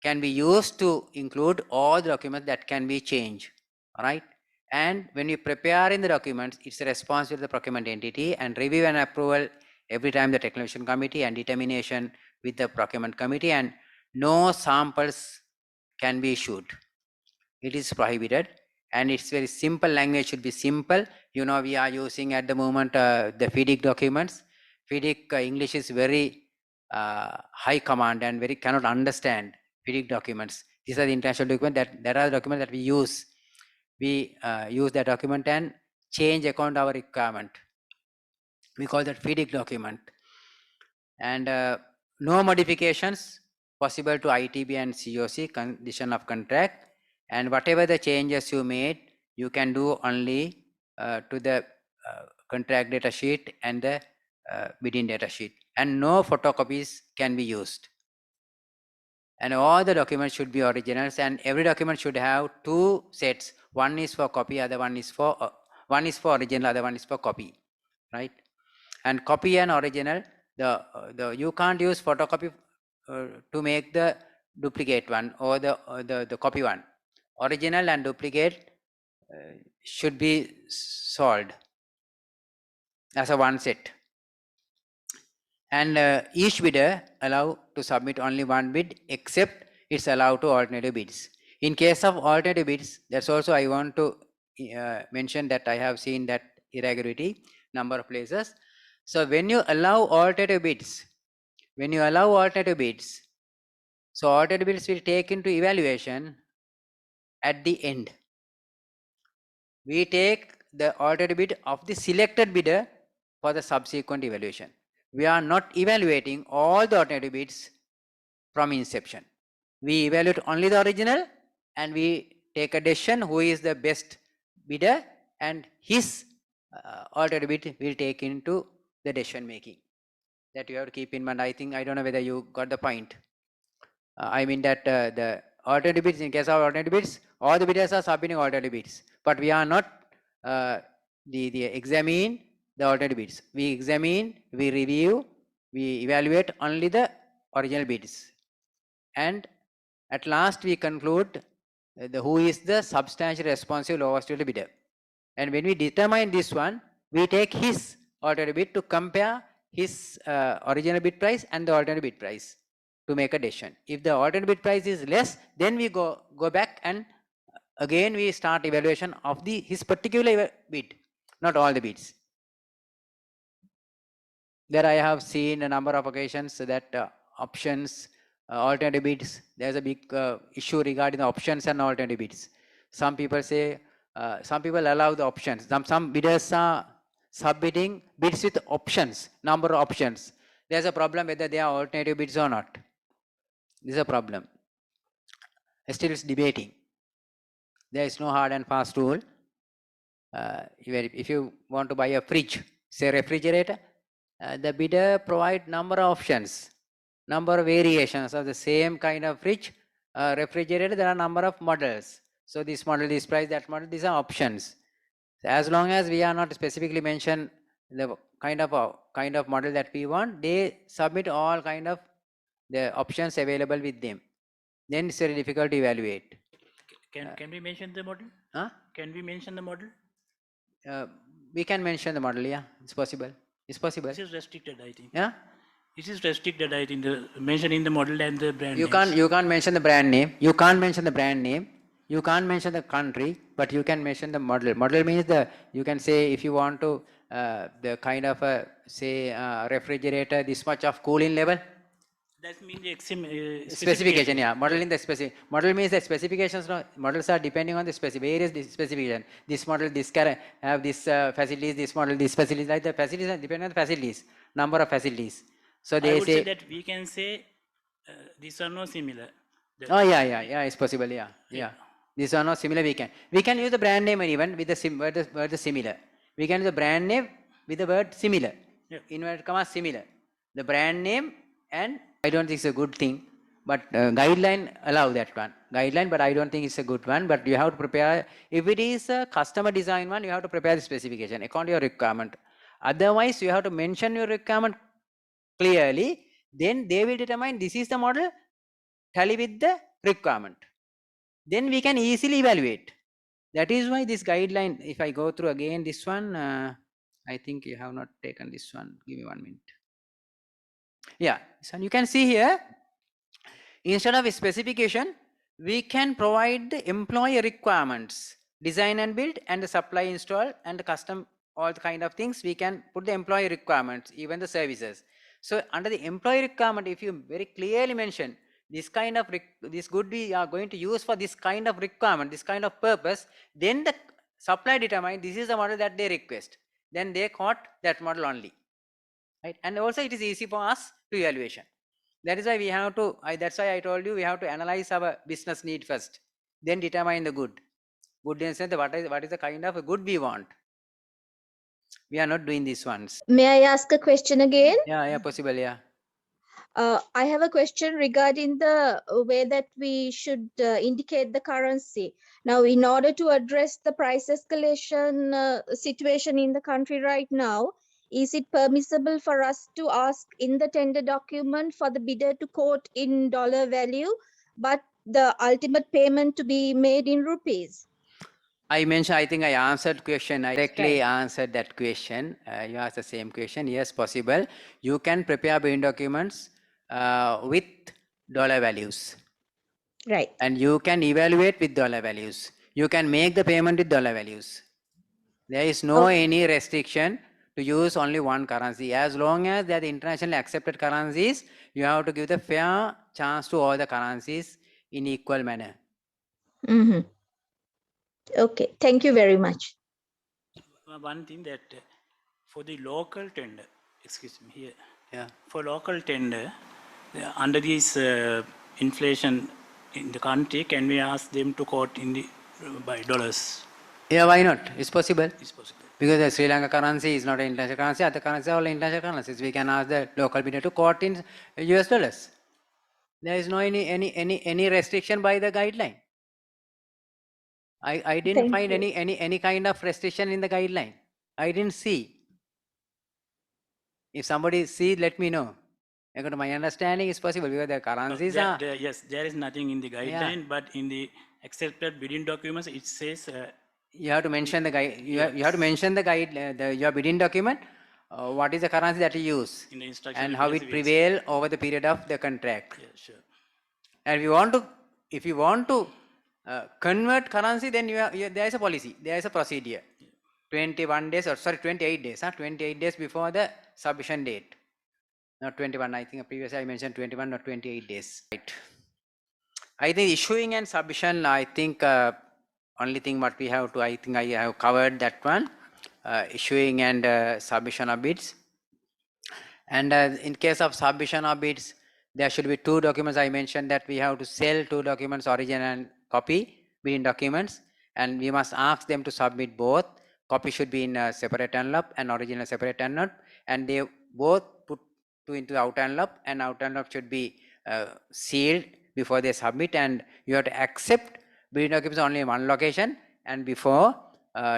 can be used to include all the documents that can be changed. All right. And when you prepare in the documents, it's a responsibility of the procurement entity, and review and approval every time the technician committee, and determination with the procurement committee, and no samples can be issued. It is prohibited, and it's very simple language, should be simple. We are using at the moment the FIDIC documents. FIDIC English is very high command and very cannot understand FIDIC documents. These are the international documents that are the documents that we use. We use that document and change according to our requirement. We call that FIDIC document. And no modifications possible to ITB and COC, condition of contract. And whatever the changes you made, you can do only to the contract data sheet and the bidding data sheet. And no photocopies can be used. And all the documents should be originals, and every document should have two sets. One is for copy, other one is for original, other one is for copy, right? And copy and original, you can't use photocopy to make the duplicate one or the copy one. Original and duplicate should be solved as a one set. And each bidder allowed to submit only one bid, except it's allowed to alternative bids. In case of alternative bids, that's also I want to mention that I have seen that irregularity number of places. So when you allow alternative bids, So alternative bids will take into evaluation at the end. We take the alternative bid of the selected bidder for the subsequent evaluation. We are not evaluating all the alternative bids from inception. We evaluate only the original and we take a decision who is the best bidder, and his alternative bid will take into the decision making. That you have to keep in mind. I think, I don't know whether you got the point. I mean that the alternative bids, in case of alternative bids, all the bidders are submitting alternative bids, but we are not the examine the alternative bids. We examine, we review, we evaluate only the original bids, and at last we conclude who is the substantially responsible lowest bidder. And when we determine this one, we take his alternative bid to compare his original bid price and the alternative bid price to make a decision. If the alternative bid price is less, then we go back and again we start evaluation of his particular bid, not all the bids. There I have seen a number of occasions that options, alternative bids, there's a big issue regarding the options and alternative bids. Some people say, some people allow the options. Some bidders are submitting bids with options, number of options. There's a problem whether they are alternative bids or not. This is a problem. Still it's debating. There is no hard and fast rule. If you want to buy a fridge, say refrigerator, the bidder provide number of options, number of variations of the same kind of fridge, refrigerator. There are number of models. So this model, this price, that model, these are options. As long as we are not specifically mention the kind of model that we want, they submit all kind of the options available with them. Then it's very difficult to evaluate. Can we mention the model? Huh? Can we mention the model? We can mention the model. Yeah, it's possible. It's possible. This is restricted, I think. Yeah. It is restricted, I think, mentioning the model and the brand You names. can't mention the brand name. You can't mention the brand name. You can't mention the country, but you can mention the model. Model means you can say if you want to the kind of say refrigerator, this much of cooling level. That means the Specification, yeah. Model in the specific. Model means the specifications. No, models are depending on the various specification. This model, this have this facilities. This model, this facilities. Like the facilities are depending on the facilities. Number of facilities. So they I would say that we can say these are not similar. Oh yeah, it's possible. Yeah. These are not similar. We can use the brand name even with the word similar. We can use the brand name with the word similar. Yeah. Inverted commas similar. The brand name, and I don't think it's a good thing, but guideline allow that one. Guideline, but I don't think it's a good one. But you have to prepare. If it is a customer design one, you have to prepare the specification according to your requirement. Otherwise, you have to mention your requirement clearly. Then they will determine this is the model, tally with the requirement. Then we can easily evaluate. That is why this guideline, if I go through again this one, I think you have not taken this one. Give me 1 minute. Yeah, so you can see here, instead of a specification, we can provide the employee requirements, design and build, and the supply install and the custom, all the kind of things. We can put the employee requirements, even the services. So under the employee requirement, if you very clearly mention this kind of this good we are going to use for this kind of requirement, this kind of purpose, then the supply determine this is the model that they request. Then they quote that model only, right? And also it is easy for us to evaluation. That is why we have to. That's why I told you we have to analyze our business need first, then determine the good. Good in the sense what is the kind of a good we want. We are not doing these ones. May I ask a question again? Yeah, possible. Yeah. I have a question regarding the way that we should indicate the currency. Now, in order to address the price escalation situation in the country right now, is it permissible for us to ask in the tender document for the bidder to quote in dollar value, but the ultimate payment to be made in rupees? I mentioned, I think I answered question. I directly answered that question. You asked the same question. Yes, possible. You can prepare bidding documents with dollar values. Right. And you can evaluate with dollar values. You can make the payment with dollar values. There is no any restriction to use only one currency. As long as they are the internationally accepted currencies, you have to give the fair chance to all the currencies in equal manner. Mhm. Okay, thank you very much. One thing that for the local tender, excuse me here, Yeah. for local tender, under this inflation in the country, can we ask them to quote in the by dollars? Yeah, why not? It's possible. It's possible. Because the Sri Lanka currency is not an international currency, other currencies are all international currencies. We can ask the local bidder to quote in US dollars. There is no any restriction by the guideline. I didn't Thank find you. any kind of restriction in the guideline. I didn't see. If somebody see, let me know. According to my understanding, it's possible because the currencies are. Yes, there is nothing in the guideline, but in the accepted bidding documents, it says. You have to mention the guide. You have to mention the guide. Your bidding document. What is the currency that you use, In the instruction and how it prevail over the period of the contract. Yeah, sure. And if you want to convert currency, then there is a policy, there is a procedure. 21 days, or sorry, 28 days. 28 days before the submission date. Not 21. I think previously I mentioned 21 or 28 days. Right. I think issuing and submission. I think only thing what we have to. I think I have covered that one. Issuing and submission of bids. And in case of submission of bids, there should be 2 documents. I mentioned that we have to sell 2 documents, origin and copy, bidding documents, and we must ask them to submit both. Copy should be in a separate envelope and original separate envelope, and they both put into the outer envelope, and outer envelope should be sealed before they submit, and you have to accept bidding documents only in one location and before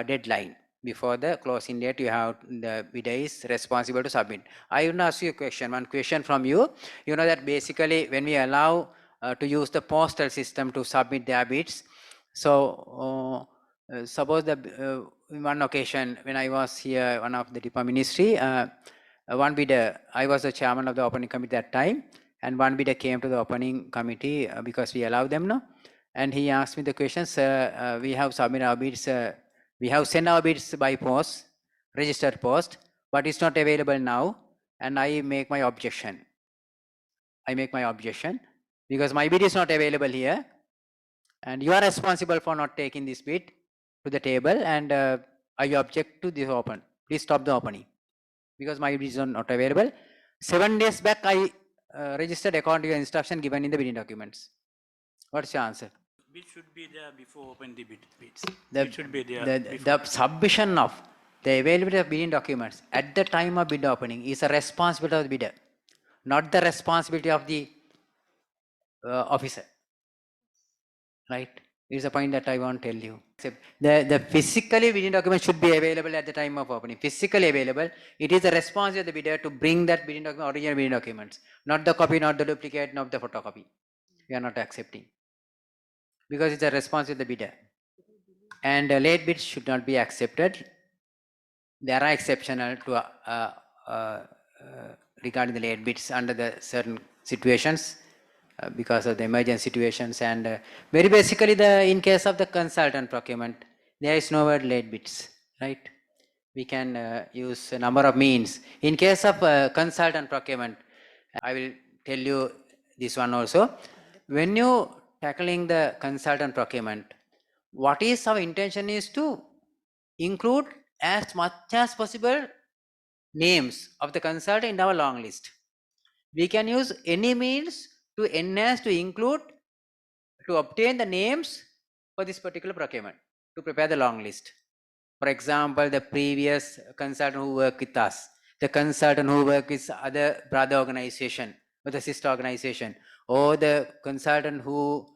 deadline. Before the closing date, you have the bidder is responsible to submit. I will ask you a question. One question from you. You know that basically when we allow to use the postal system to submit their bids, so suppose the in one occasion when I was here, one of the department ministry, one bidder, I was the chairman of the opening committee at that time, and one bidder came to the opening committee because we allow them, no, and he asked me the question, sir, we have submitted our bids. We have sent our bids by post, registered post, but it's not available now, and I make my objection. I make my objection because my bid is not available here, and you are responsible for not taking this bid to the table, and I object to this open. Please stop the opening because my bid is not available. 7 days back, I registered according to your instruction given in the bidding documents. What's your answer? Bid should be there before open the bids. It should be there. The submission of the availability of bidding documents at the time of bid opening is a responsibility of the bidder, not the responsibility of the officer. Right? Is a point that I want to tell you. The physically bidding document should be available at the time of opening. Physically available. It is the responsibility of the bidder to bring that bidding document, original bidding documents, not the copy, not the duplicate, not the photocopy. We are not accepting because it's a responsibility of the bidder. And late bids should not be accepted. There are exceptional to regarding the late bids under the certain situations because of the emergency situations, and very basically in case of the consultant procurement, there is no word late bids, right? We can use a number of means. In case of consultant procurement, I will tell you this one also. When you tackling the consultant procurement, what is our intention is to include as much as possible names of the consultant in our long list. We can use any means to enhance, to include, to obtain the names for this particular procurement, to prepare the long list. For example, the previous consultant who worked with us, the consultant who worked with other brother organization or the sister organization, or the consultant who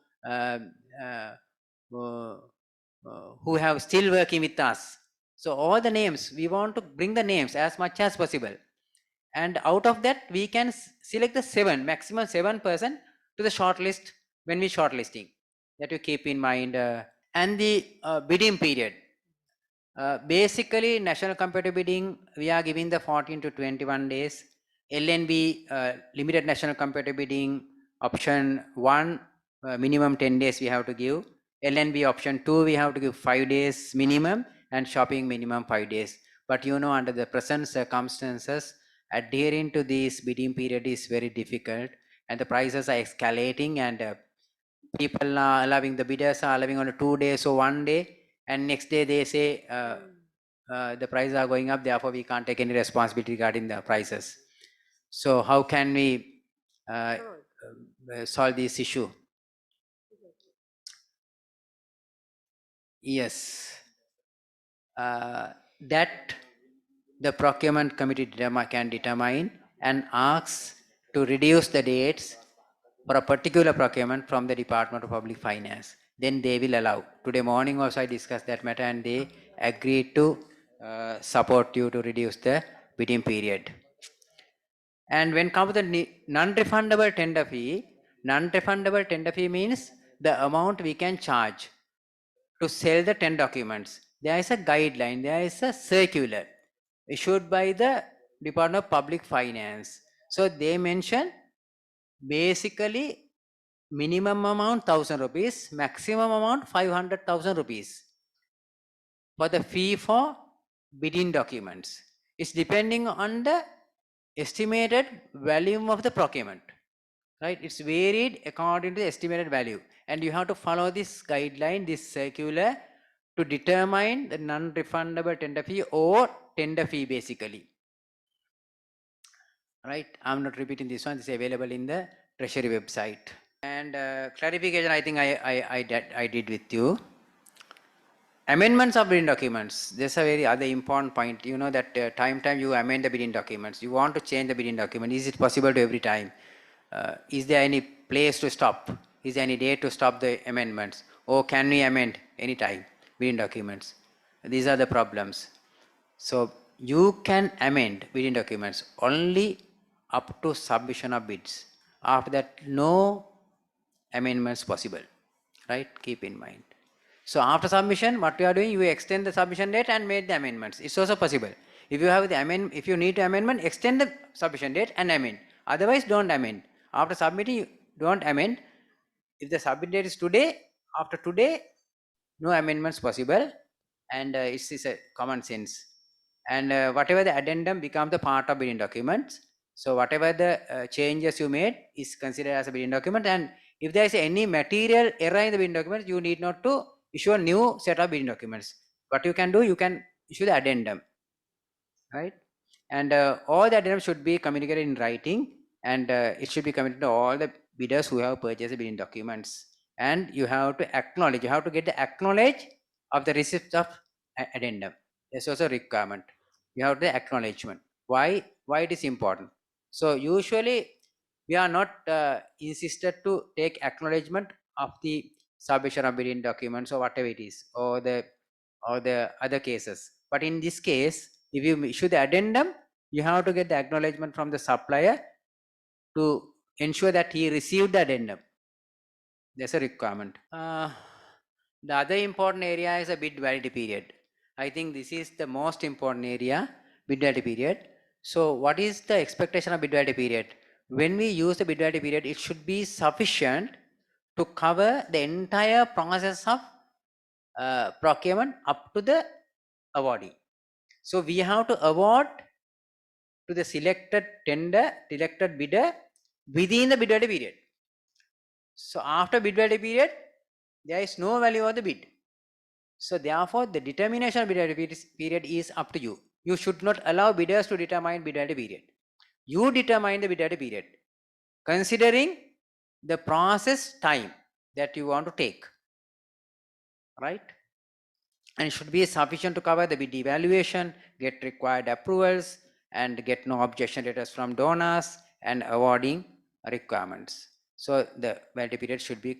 have still working with us. So all the names, we want to bring the names as much as possible. And out of that, we can select the maximum 7 person to the short list when we shortlisting. That you keep in mind. And the bidding period. Basically, national competitive bidding, we are giving the 14 to 21 days. LNB, limited national competitive bidding, option 1, minimum 10 days we have to give. LNB option 2, we have to give 5 days minimum, and shopping minimum 5 days. But under the present circumstances, adhering to this bidding period is very difficult. and the prices are escalating, and people are allowing, the bidders are allowing on a 2 days or 1 day, and next day they say the prices are going up, therefore we can't take any responsibility regarding the prices. So how can we solve this issue? Yes, that the procurement committee can determine and asks to reduce the dates for a particular procurement from the Department of Public Finance. Then they will allow. Today morning also I discussed that matter, and they agreed to support you to reduce the bidding period. And when comes the non-refundable tender fee means the amount we can charge to sell the 10 documents. There is a guideline, there is a circular issued by the Department of Public Finance. So they mention basically minimum amount 1000 rupees, maximum amount 500,000 rupees for the fee for bidding documents. It's depending on the estimated volume of the procurement, right? It's varied according to the estimated value, and you have to follow this guideline, this circular, to determine the non-refundable tender fee or tender fee basically, right? I'm not repeating this one. This is available in the Treasury website. And clarification, I think I did with you. Amendments of bidding documents. This is a very other important point. You know that time you amend the bidding documents. You want to change the bidding document. Is it possible to every time? Is there any place to stop? Is there any date to stop the amendments? Or can we amend any time bidding documents? These are the problems. So you can amend bidding documents only up to submission of bids. After that, no amendments possible, right? Keep in mind. So after submission, what we are doing, you extend the submission date and make the amendments. It's also possible. If you have the if you need to amendment, extend the submission date and amend. Otherwise, don't amend. After submitting, don't amend. If the submit date is today, after today, no amendments possible, and it's a common sense. And whatever the addendum becomes the part of bidding documents. So whatever the changes you made is considered as a bidding document, and if there is any material error in the bidding document, you need not to issue a new set of bidding documents. What you can do, you can issue the addendum, right? And all the addendum should be communicated in writing, and it should be communicated to all the bidders who have purchased the bidding documents. And you have to acknowledge, you have to get the acknowledge of the receipt of addendum. There's also a requirement. You have the acknowledgement. Why it is important? So usually we are not insisted to take acknowledgement of the submission of bidding documents or whatever it is, or the other cases. But in this case, if you issue the addendum, you have to get the acknowledgement from the supplier to ensure that he received the addendum. There's a requirement. The other important area is a bid validity period. I think this is the most important area, bid validity period. So what is the expectation of bid validity period? When we use the bid validity period, it should be sufficient to cover the entire process of procurement up to the awardee. So we have to award to the selected bidder within the bid validity period. So after bid validity period, there is no value of the bid. So therefore, the determination of bid validity period is up to you. You should not allow bidders to determine bid validity period. You determine the bid validity period, considering the process time that you want to take, right? And it should be sufficient to cover the bid evaluation, get required approvals, and get no objection letters from donors, and awarding requirements. So the validity period should be,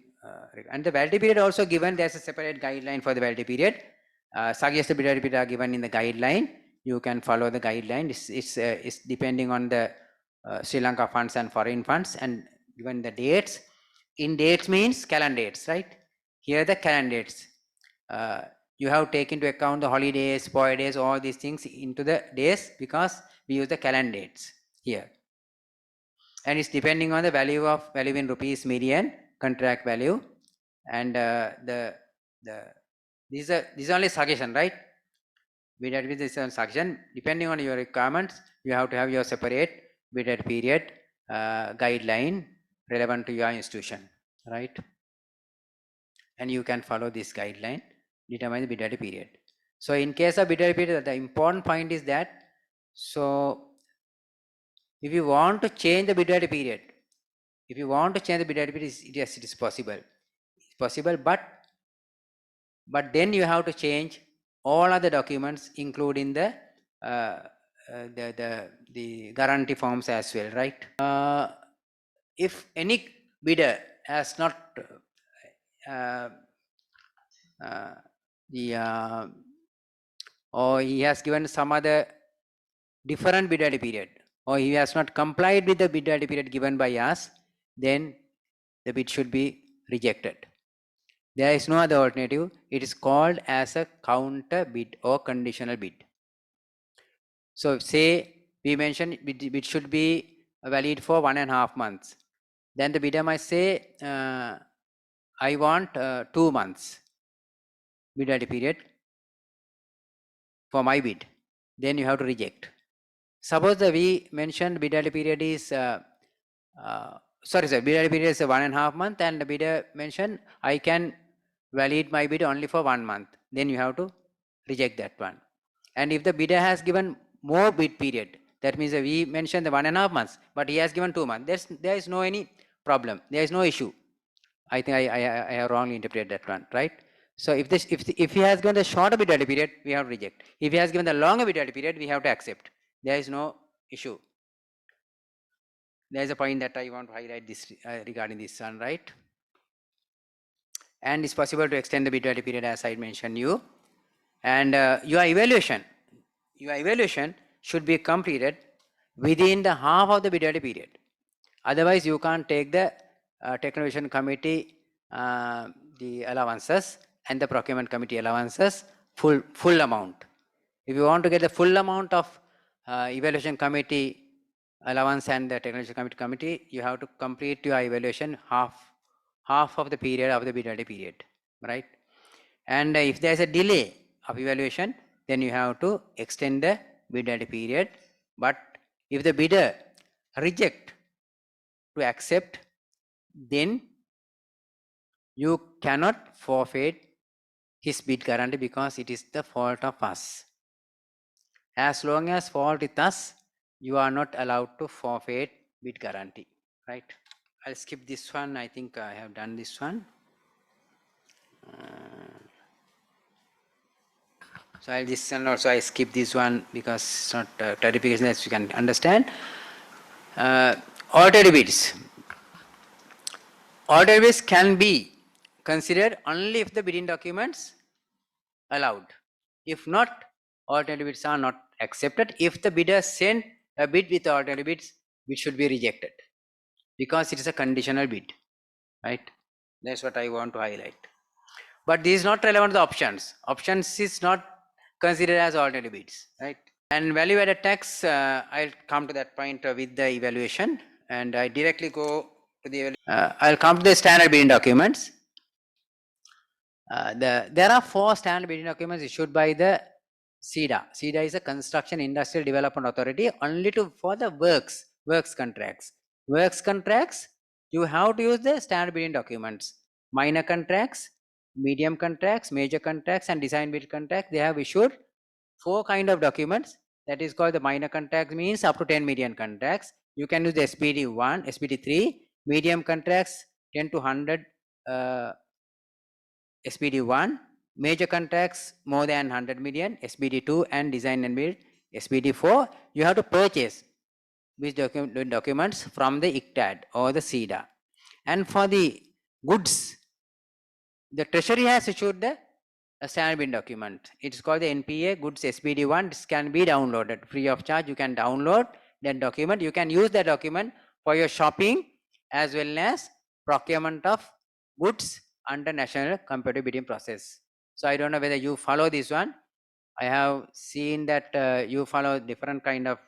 and the validity period also given, there's a separate guideline for the validity period. Suggested validity period are given in the guideline. You can follow the guideline. It's depending on the Sri Lanka funds and foreign funds, and given the dates. In dates means calendar dates, right? Here the calendar dates. You have taken into account the holidays, spoil days, all these things into the days, because we use the calendar dates here. And it's depending on the value in rupees median, contract value, and this is only suggestion, right? Bid at this is suggestion. Depending on your requirements, you have to have your separate bid at period guideline relevant to your institution, right? And you can follow this guideline, determine the bid ready period. So in case of bid ready period, the important point is that, so if you want to change the bid ready period, if you want to change the bid ready period, yes, it is possible. It's possible, but then you have to change all other documents, including the guarantee forms as well, right? If any bidder has not or he has given some other different bid ready period, or he has not complied with the bid ready period given by us, then the bid should be rejected. There is no other alternative. It is called as a counter bid or conditional bid. So say we mentioned bid should be valid for 1.5 months. Then the bidder might say, I want 2 months bid ready period for my bid. Then you have to reject. Suppose that we mentioned bid ready period is bid ready period is 1.5 month, and the bidder mentioned I can valid my bid only for 1 month. Then you have to reject that one. And if the bidder has given more bid period, that means that we mentioned the 1.5 months, but he has given 2 months. There is no any problem. There is no issue. I think I have wrongly interpreted that one, right? So if he has given the shorter bid ready period, we have to reject. If he has given the longer bid ready period, we have to accept. There is no issue. There is a point that I want to highlight this regarding this one, right? And it's possible to extend the bid ready period, as I mentioned you. And your evaluation should be completed within the half of the bid ready period. Otherwise, you can't take the technician committee the allowances and the procurement committee allowances full amount. If you want to get the full amount of evaluation committee allowance and the technician committee, you have to complete your evaluation half of the period of the bid ready period, right? And if there is a delay of evaluation, then you have to extend the bid ready period. But if the bidder reject to accept, then you cannot forfeit his bid guarantee, because it is the fault of us. As long as fault is us, you are not allowed to forfeit bid guarantee, right? I'll skip this one. I think I have done this one. So I'll this one also I skip this one because it's not clarification, as you can understand. Alternative bids. Alternative bids can be considered only if the bidding documents allowed. If not, alternative bids are not accepted. If the bidder sent a bid with alternative bids, which should be rejected, because it is a conditional bid, right? That's what I want to highlight. But this is not relevant to the options. Options is not considered as alternative bids, right? And value added tax, I'll come to that point with the evaluation, and I directly go to the evaluation. I'll come to the standard bidding documents. There are 4 standard bidding documents issued by the CEDA. CEDA is a Construction Industrial Development Authority, only for the works contracts. Works contracts, you have to use the standard bidding documents. Minor contracts, medium contracts, major contracts, and design build contracts, they have issued 4 kind of documents. That is called the minor contracts, means up to 10 million contracts. You can use the SPD 1, SPD 3, medium contracts 10 to 100 SPD 1, major contracts more than 100 million, SPD 2, and design and build SPD 4. You have to purchase these documents from the ICTAD or the CEDA. And for the goods, the Treasury has issued the standard bidding document. It is called the NPA Goods SPD 1. This can be downloaded free of charge. You can download that document. You can use that document for your shopping as well as procurement of goods under national competitive bidding process. So I don't know whether you follow this one. I have seen that you follow different kind of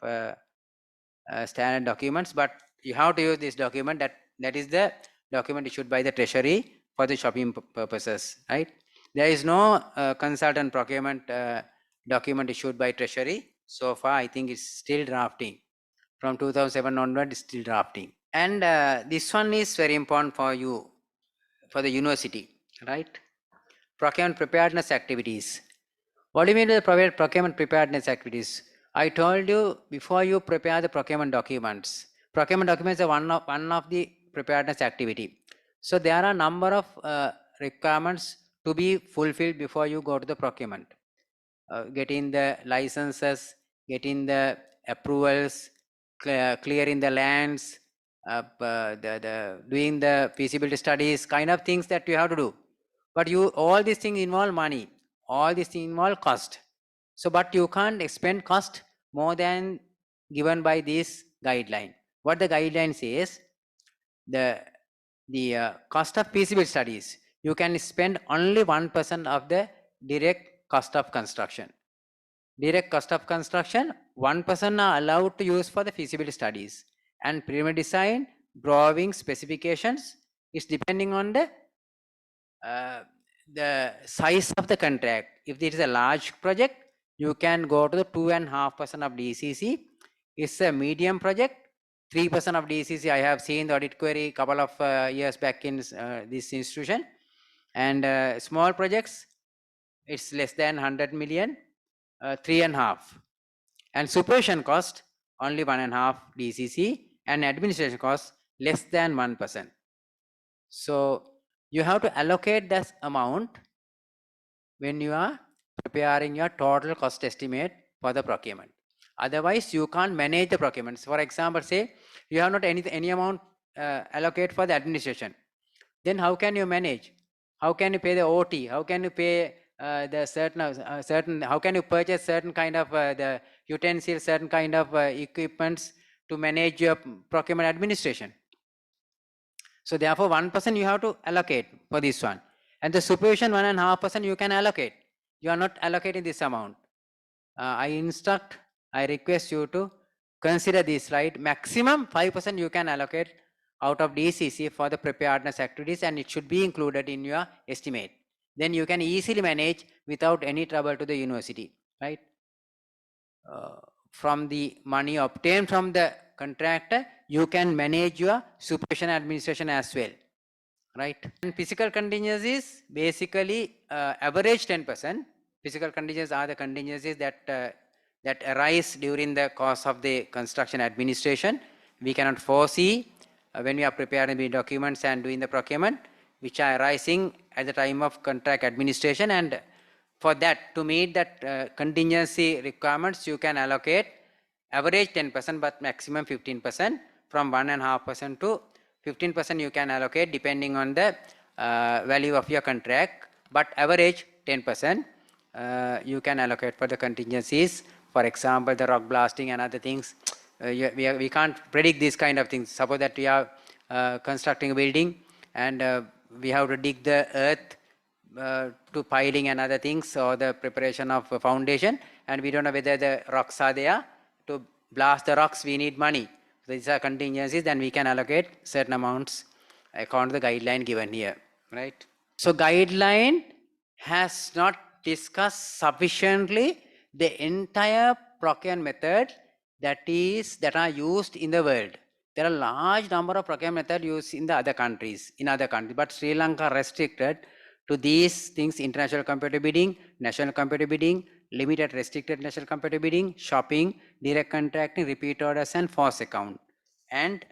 standard documents, but you have to use this document. That is the document issued by the Treasury for the shopping purposes, right? There is no consultant procurement document issued by Treasury so far. I think it's still drafting. From 2007 onward, it's still drafting. And this one is very important for you, for the university, right? Procurement preparedness activities. What do you mean by procurement preparedness activities? I told you before you prepare the procurement documents. Procurement documents are one of the preparedness activity. So there are a number of requirements to be fulfilled before you go to the procurement. Getting the licenses, getting the approvals, clearing the lands, doing the feasibility studies, kind of things that you have to do. But all these things involve money, all these things involve cost. So, but you can't spend cost more than given by this guideline. What the guideline says, the cost of feasibility studies, you can spend only 1% of the direct cost of construction. Direct cost of construction, 1% are allowed to use for the feasibility studies. And preliminary design, drawing, specifications is depending on the size of the contract. If it is a large project, you can go to the 2.5% of DCC. It's a medium project, 3% of DCC. I have seen the audit query couple of years back in this institution. And small projects, it's less than 100 million, 3.5. And supervision cost, only 1.5 DCC, and administration cost, less than 1%. So you have to allocate that amount when you are preparing your total cost estimate for the procurement. Otherwise, you can't manage the procurements. For example, say you have not any amount allocate for the administration. Then how can you manage? How can you pay the OT? How can you pay the certain? How can you purchase certain kind of the utensils, certain kind of equipments to manage your procurement administration? So therefore, 1% you have to allocate for this one, and the supervision 1.5% you can allocate. You are not allocating this amount. I request you to consider this, right? Maximum 5% you can allocate out of DCC for the preparedness activities, and it should be included in your estimate. Then you can easily manage without any trouble to the university, right? From the money obtained from the contractor, you can manage your supervision administration as well, right? And physical contingencies, basically average 10%. Physical contingencies are the contingencies that arise during the course of the construction administration. We cannot foresee when we are preparing the documents and doing the procurement, which are arising at the time of contract administration. And for that, to meet that contingency requirements, you can allocate average 10%, but maximum 15%. From 1.5% to 15% you can allocate depending on the value of your contract, but average 10% you can allocate for the contingencies. For example, the rock blasting and other things. We can't predict these kind of things. Suppose that we are constructing a building and we have to dig the earth to piling and other things, or the preparation of a foundation, and we don't know whether the rocks are there. To blast the rocks, we need money. So these are contingencies, then we can allocate certain amounts according to the guideline given here, right? So guideline has not discussed sufficiently the entire procurement method that are used in the world. There are a large number of procurement methods used in the other countries, but Sri Lanka restricted to these things: international competitive bidding, national competitive bidding, limited restricted national competitive bidding, shopping, direct contracting, repeat orders, and force account. And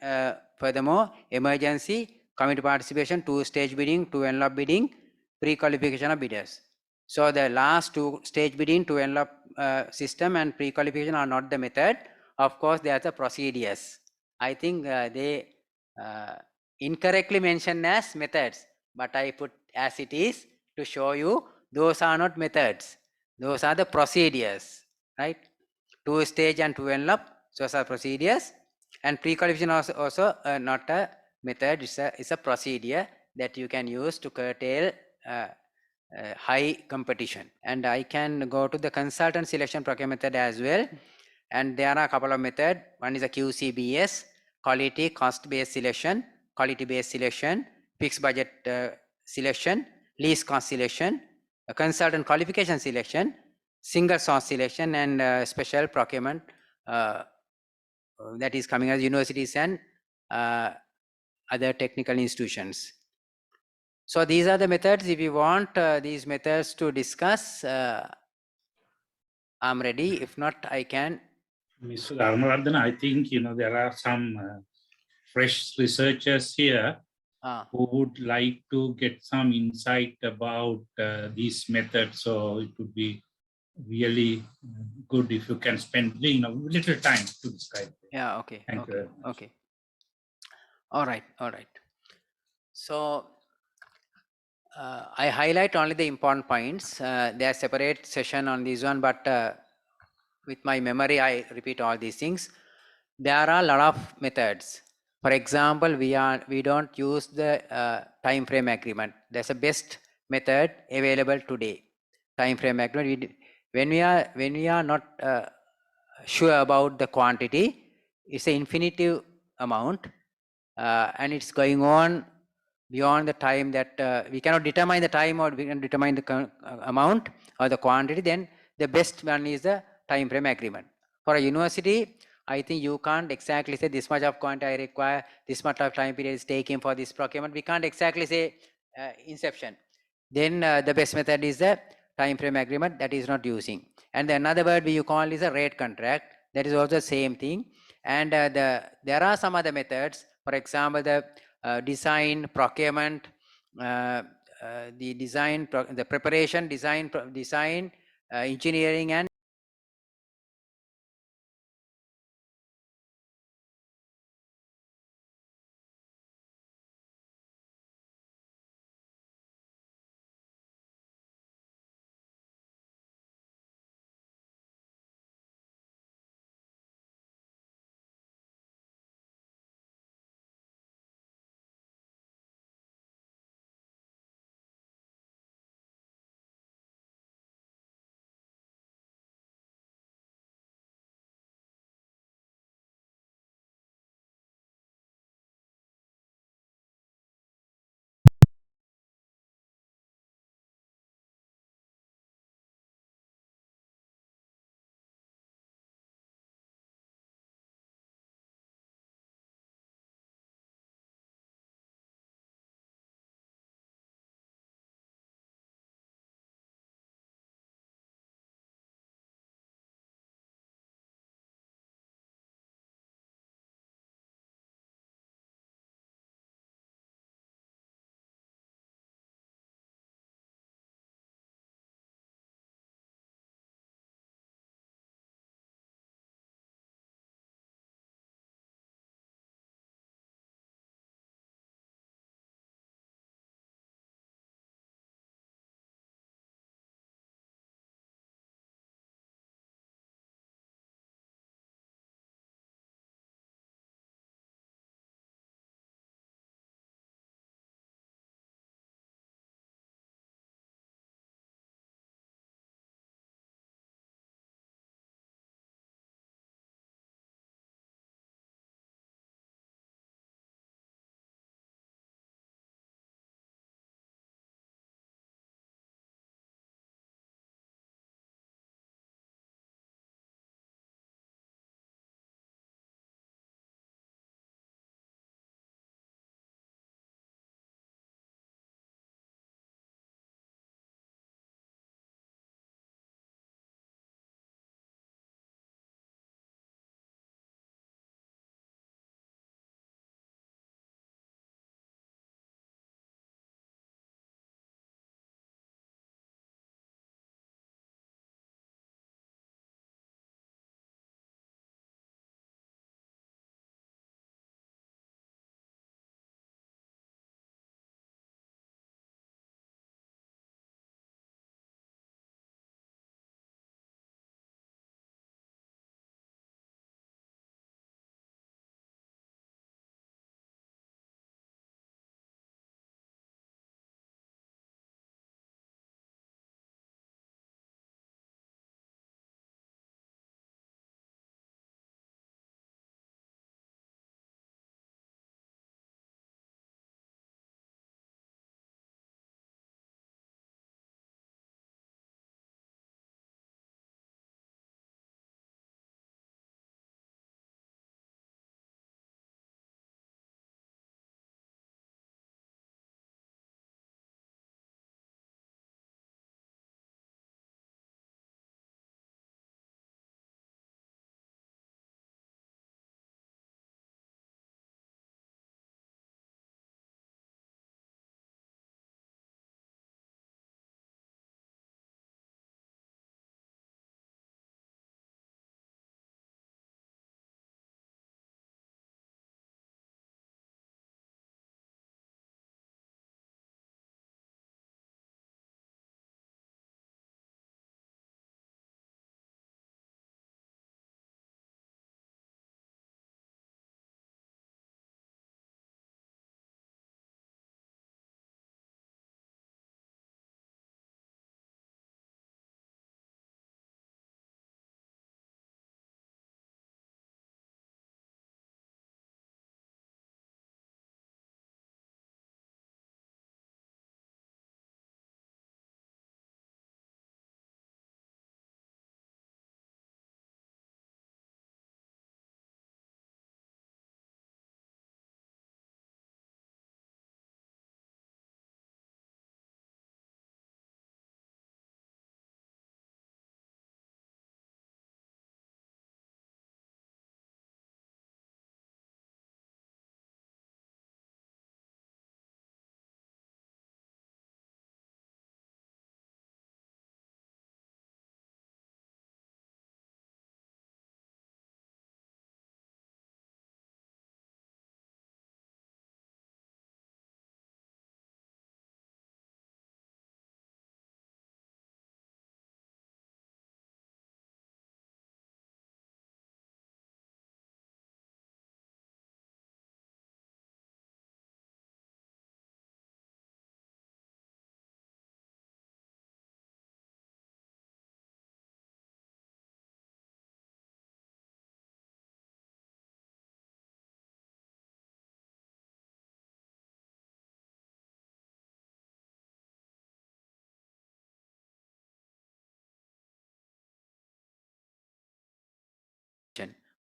furthermore, emergency, committee participation, two-stage bidding, two-envelope bidding, pre-qualification of bidders. So the last two-stage bidding, two-envelope system and pre-qualification are not the method. Of course, they are the procedures. I think they incorrectly mentioned as methods, but I put as it is to show you those are not methods. Those are the procedures, right? Two-stage and two-envelope, those are procedures. And pre-qualification also not a method, it's a procedure that you can use to curtail high competition. And I can go to the consultant selection procurement method as well. And there are a couple of methods. One is a QCBS, quality cost-based selection, quality-based selection, fixed budget selection, least cost selection, a consultant qualification selection, single source selection, and special procurement that is coming as universities and other technical institutions. So these are the methods. If you want these methods to discuss, I'm ready. If not, I can. Mr. Dharmavardhana, I think, there are some fresh researchers here who would like to get some insight about these methods. So it would be really good if you can spend little time to describe it. Yeah, okay. Thank you. Okay. All right. So I highlight only the important points. There are separate session on this one, but with my memory, I repeat all these things. There are a lot of methods. For example, we don't use the time frame agreement. That's the best method available today. Time frame agreement. When we are not sure about the quantity, it's an infinitive amount, and it's going on beyond the time that we cannot determine the time, or we can determine the amount or the quantity. Then the best one is the time frame agreement. For a university, I think you can't exactly say this much of quantity I require, this much of time period is taken for this procurement. We can't exactly say inception. Then the best method is the time frame agreement, that is not using. And another word you call is a rate contract. That is also the same thing. And there are some other methods. For example, the design, procurement, the design, the preparation, design, engineering, and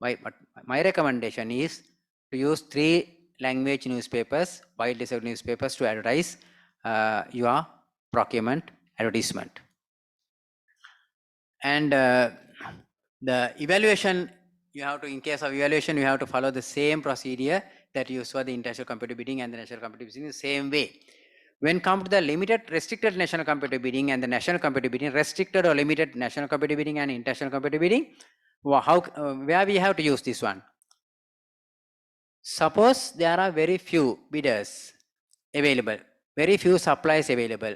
But my recommendation is to use 3 language newspapers, widely served newspapers to advertise your procurement advertisement. And the evaluation, you have to, in case of evaluation, you have to follow the same procedure that you use for the international competitive bidding and the national competitive bidding, the same way. When come to the limited, restricted national competitive bidding and the national competitive bidding, restricted or limited national competitive bidding and international competitive bidding, where we have to use this one? Suppose there are very few bidders available, very few supplies available,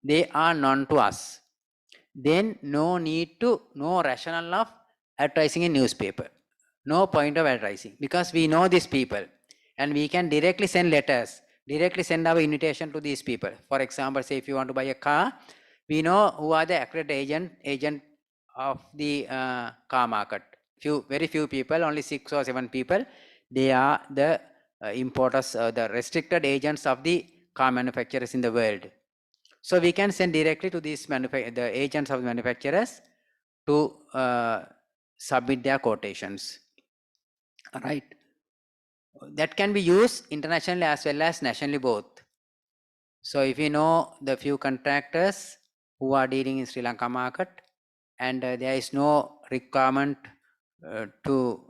they are known to us, then no rationale of advertising in newspaper, no point of advertising, because we know these people and we can directly send letters, directly send our invitation to these people. For example, say if you want to buy a car, we know who are the accredited agent of the car market. Very few people, only 6 or 7 people, they are the importers, the restricted agents of the car manufacturers in the world. So we can send directly to these the agents of the manufacturers to submit their quotations. All right. That can be used internationally as well as nationally both. So if you know the few contractors who are dealing in Sri Lanka market, and there is no requirement to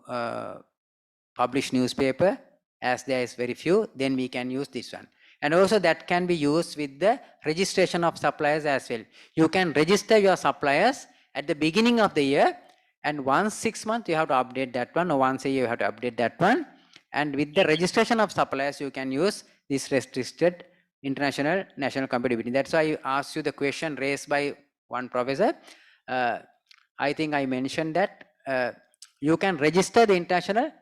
publish newspaper, as there is very few, then we can use this one. And also that can be used with the registration of suppliers as well. You can register your suppliers at the beginning of the year, and once 6 months you have to update that one, or once a year you have to update that one. And with the registration of suppliers, you can use this restricted international national competitivity. That's why I asked you the question raised by one professor. I think I mentioned that you can register the international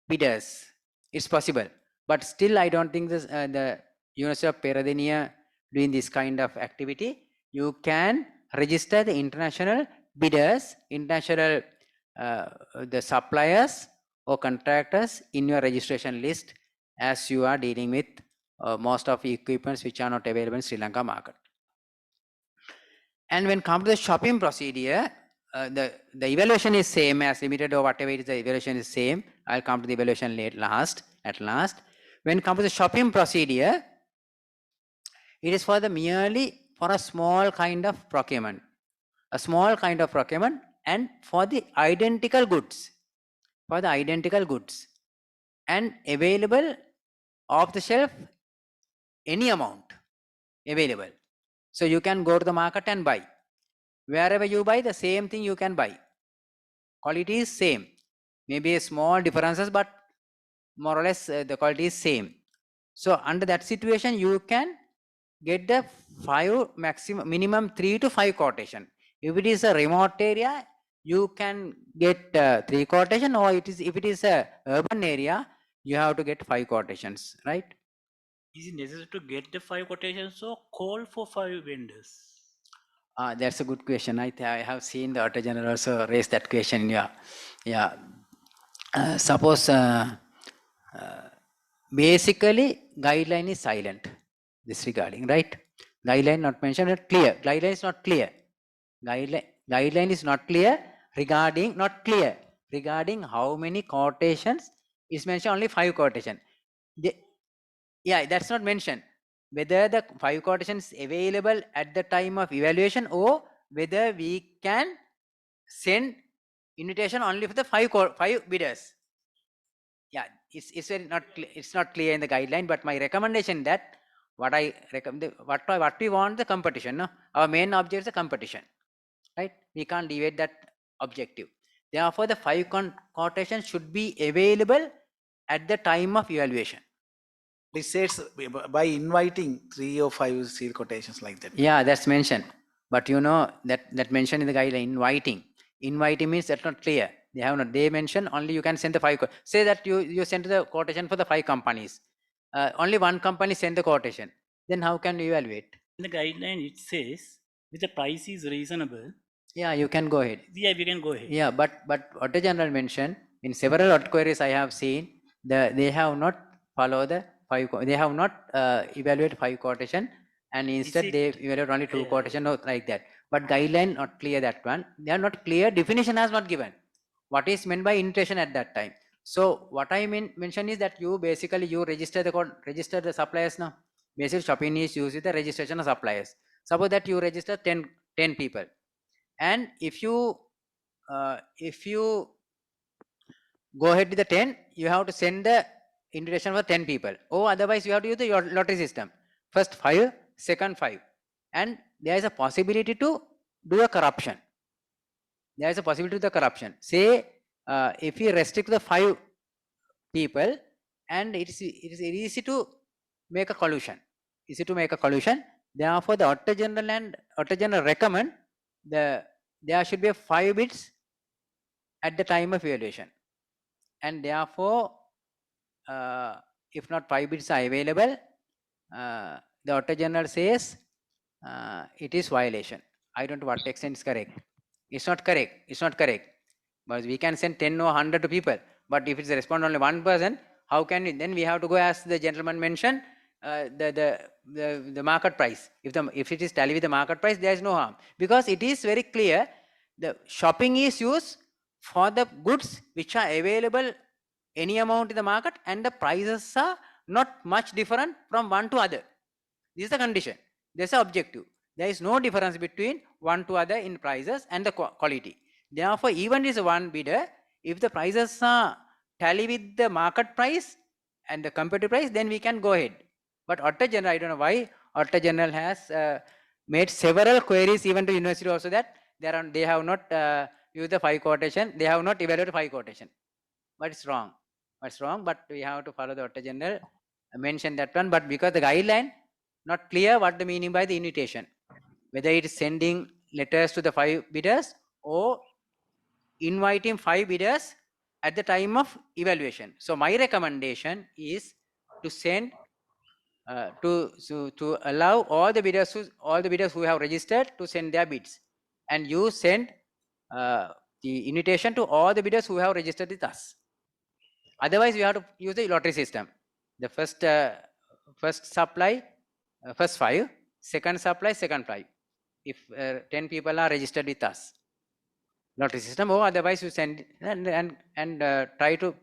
bidders. It's possible, but still I don't think this, the University of Peradeniya doing this kind of activity. You can register the international bidders, international the suppliers or contractors in your registration list, as you are dealing with most of the equipments which are not available in Sri Lanka market. And when come to the shopping procedure, the evaluation is same as limited or whatever it is, the evaluation is same. I'll come to the evaluation at last. When come to the shopping procedure, it is for the merely for a small kind of procurement, and for the identical goods, and available off the shelf, any amount available. So you can go to the market and buy. Wherever you buy, the same thing you can buy. Quality is same. Maybe small differences, but more or less the quality is same. So under that situation, you can get the minimum 3 to 5 quotation. If it is a remote area, you can get 3 quotation, or if it is a urban area, you have to get 5 quotations, right? Is it necessary to get the 5 quotations or call for 5 vendors? That's a good question. I have seen the Auditor General also raise that question. Yeah. Suppose basically guideline is silent disregarding, right? Guideline not mentioned, clear. Guideline is not clear. Guideline is not clear regarding how many quotations is mentioned. Only 5 quotation. Yeah, that's not mentioned. Whether the 5 quotations available at the time of evaluation, or whether we can send invitation only for the 5 bidders. Yeah, it's very it's not clear in the guideline, but my recommendation that what I recommend, what we want the competition. No? Our main objective is the competition, right? We can't deviate that objective. Therefore, the 5 quotations should be available at the time of evaluation. It says by inviting 3 or 5 seal quotations like that. Yeah, that's mentioned. But you know that mentioned in the guideline, inviting means that's not clear. They mention only you can send the 5. Say that you send the quotation for the 5 companies. Only one company send the quotation. Then how can you evaluate? In the guideline, it says if the price is reasonable. Yeah, you can go ahead. Yeah, we can go ahead. Yeah, but Auditor General mentioned in several audit queries I have seen they have not follow the 5. They have not evaluate 5 quotation, and instead they evaluate only 2 quotation or like that. But guideline not clear that one. They are not clear. Definition has not given. what is meant by invitation at that time. So what I mention is that you basically you register the suppliers now. Basically Shopin is used with the registration of suppliers. Suppose that you register 10 people, and if you go ahead with the 10, you have to send the invitation for 10 people. Or otherwise you have to use the lottery system. First 5, second 5. And there is a possibility to do a corruption. There is a possibility of the corruption. Say, if you restrict the 5 people, and it is easy to make a collusion. Easy to make a collusion. Therefore, the Auditor General recommend there should be 5 bids at the time of evaluation. And therefore, if not 5 bids are available, the Auditor General says it is violation. I don't know what extent is correct. It's not correct. It's not correct. But we can send 10 or 100 people. But if it's respond only one person, how can we? Then we have to go, as the gentleman mentioned, the market price. If it is tally with the market price, there is no harm, because it is very clear. The shopping is used for the goods which are available any amount in the market, and the prices are not much different from one to other. This is the condition. This is the objective. There is no difference between one to other in prices and the quality. Therefore, even is one bidder, if the prices are tally with the market price and the competitive price, then we can go ahead. But Auditor General, I don't know why Auditor General has made several queries even to university also, that they have not used the 5 quotation. They have not evaluated 5 quotation. But it's wrong. It's wrong. But we have to follow the Auditor General mention that one. But because the guideline not clear what the meaning by the invitation, whether it is sending letters to the 5 bidders or inviting 5 bidders at the time of evaluation. So my recommendation is to send to allow all the bidders who have registered to send their bids, and you send the invitation to all the bidders who have registered with us. Otherwise, we have to use the lottery system. The first supply, first 5, second supply, second 5. If 10 people are registered with us, lottery system, or otherwise you send and try to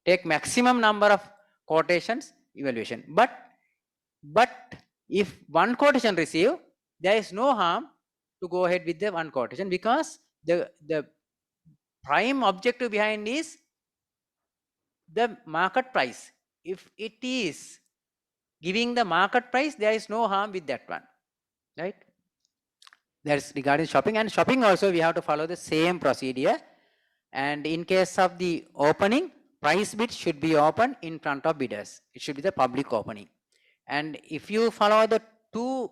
take maximum number of quotations evaluation. But if one quotation received, there is no harm to go ahead with the one quotation, because the prime objective behind is the market price. If it is giving the market price, there is no harm with that one, right? That's regarding shopping. And shopping also, we have to follow the same procedure. And in case of the opening, price bid should be open in front of bidders. It should be the public opening. And if you follow the 2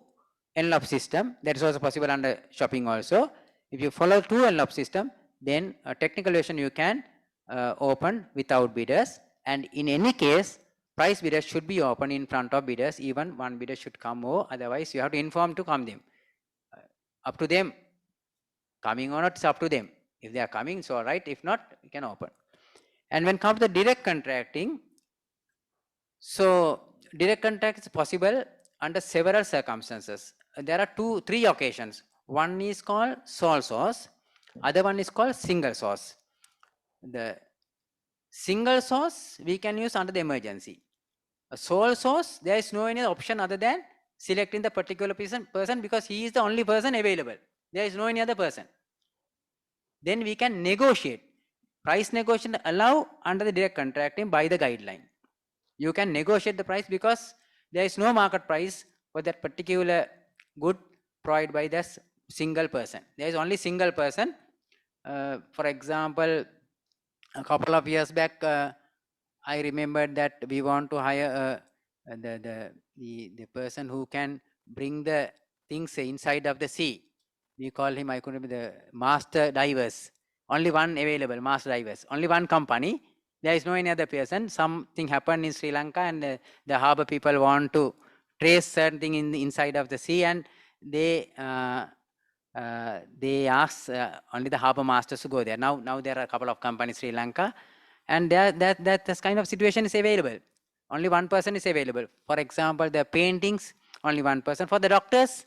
envelope system, that is also possible under shopping also. If you follow 2 envelope system, then a technical version you can open without bidders. And in any case, price bidders should be open in front of bidders. Even one bidder should come, or otherwise you have to inform to come them. Up to them. Coming or not, it's up to them. If they are coming, it's all right. If not, we can open. And when comes to the direct contracting, so direct contract is possible under several circumstances. There are 3 occasions. One is called sole source. Other one is called single source. The single source we can use under the emergency. A sole source, there is no any option other than selecting the particular person, because he is the only person available. There is no any other person. Then we can negotiate. Price negotiation allow under the direct contracting by the guideline. You can negotiate the price because there is no market price for that particular good provided by this single person. There is only single person. For example, a couple of years back, I remembered that we want to hire the person who can bring the things inside of the sea. We call him, I couldn't remember, the master divers. Only one available, master divers. Only one company. There is no any other person. Something happened in Sri Lanka, and the harbor people want to trace certain thing in the inside of the sea, and they ask only the harbor masters to go there. Now there are a couple of companies in Sri Lanka, and that kind of situation is available. Only one person is available. For example, the paintings, only one person. For the doctors,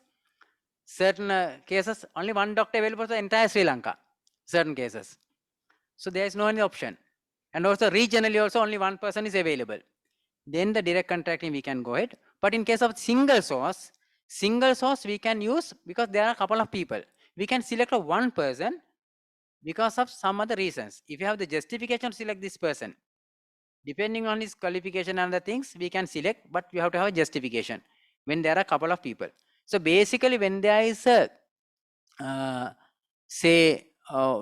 certain cases, only one doctor available for the entire Sri Lanka. Certain cases. So there is no any option. And also regionally also only one person is available. Then the direct contracting we can go ahead. But in case of single source we can use because there are a couple of people. We can select a one person because of some other reasons. If you have the justification to select this person, depending on his qualification and the things, we can select, but you have to have a justification when there are a couple of people. So basically when there is a,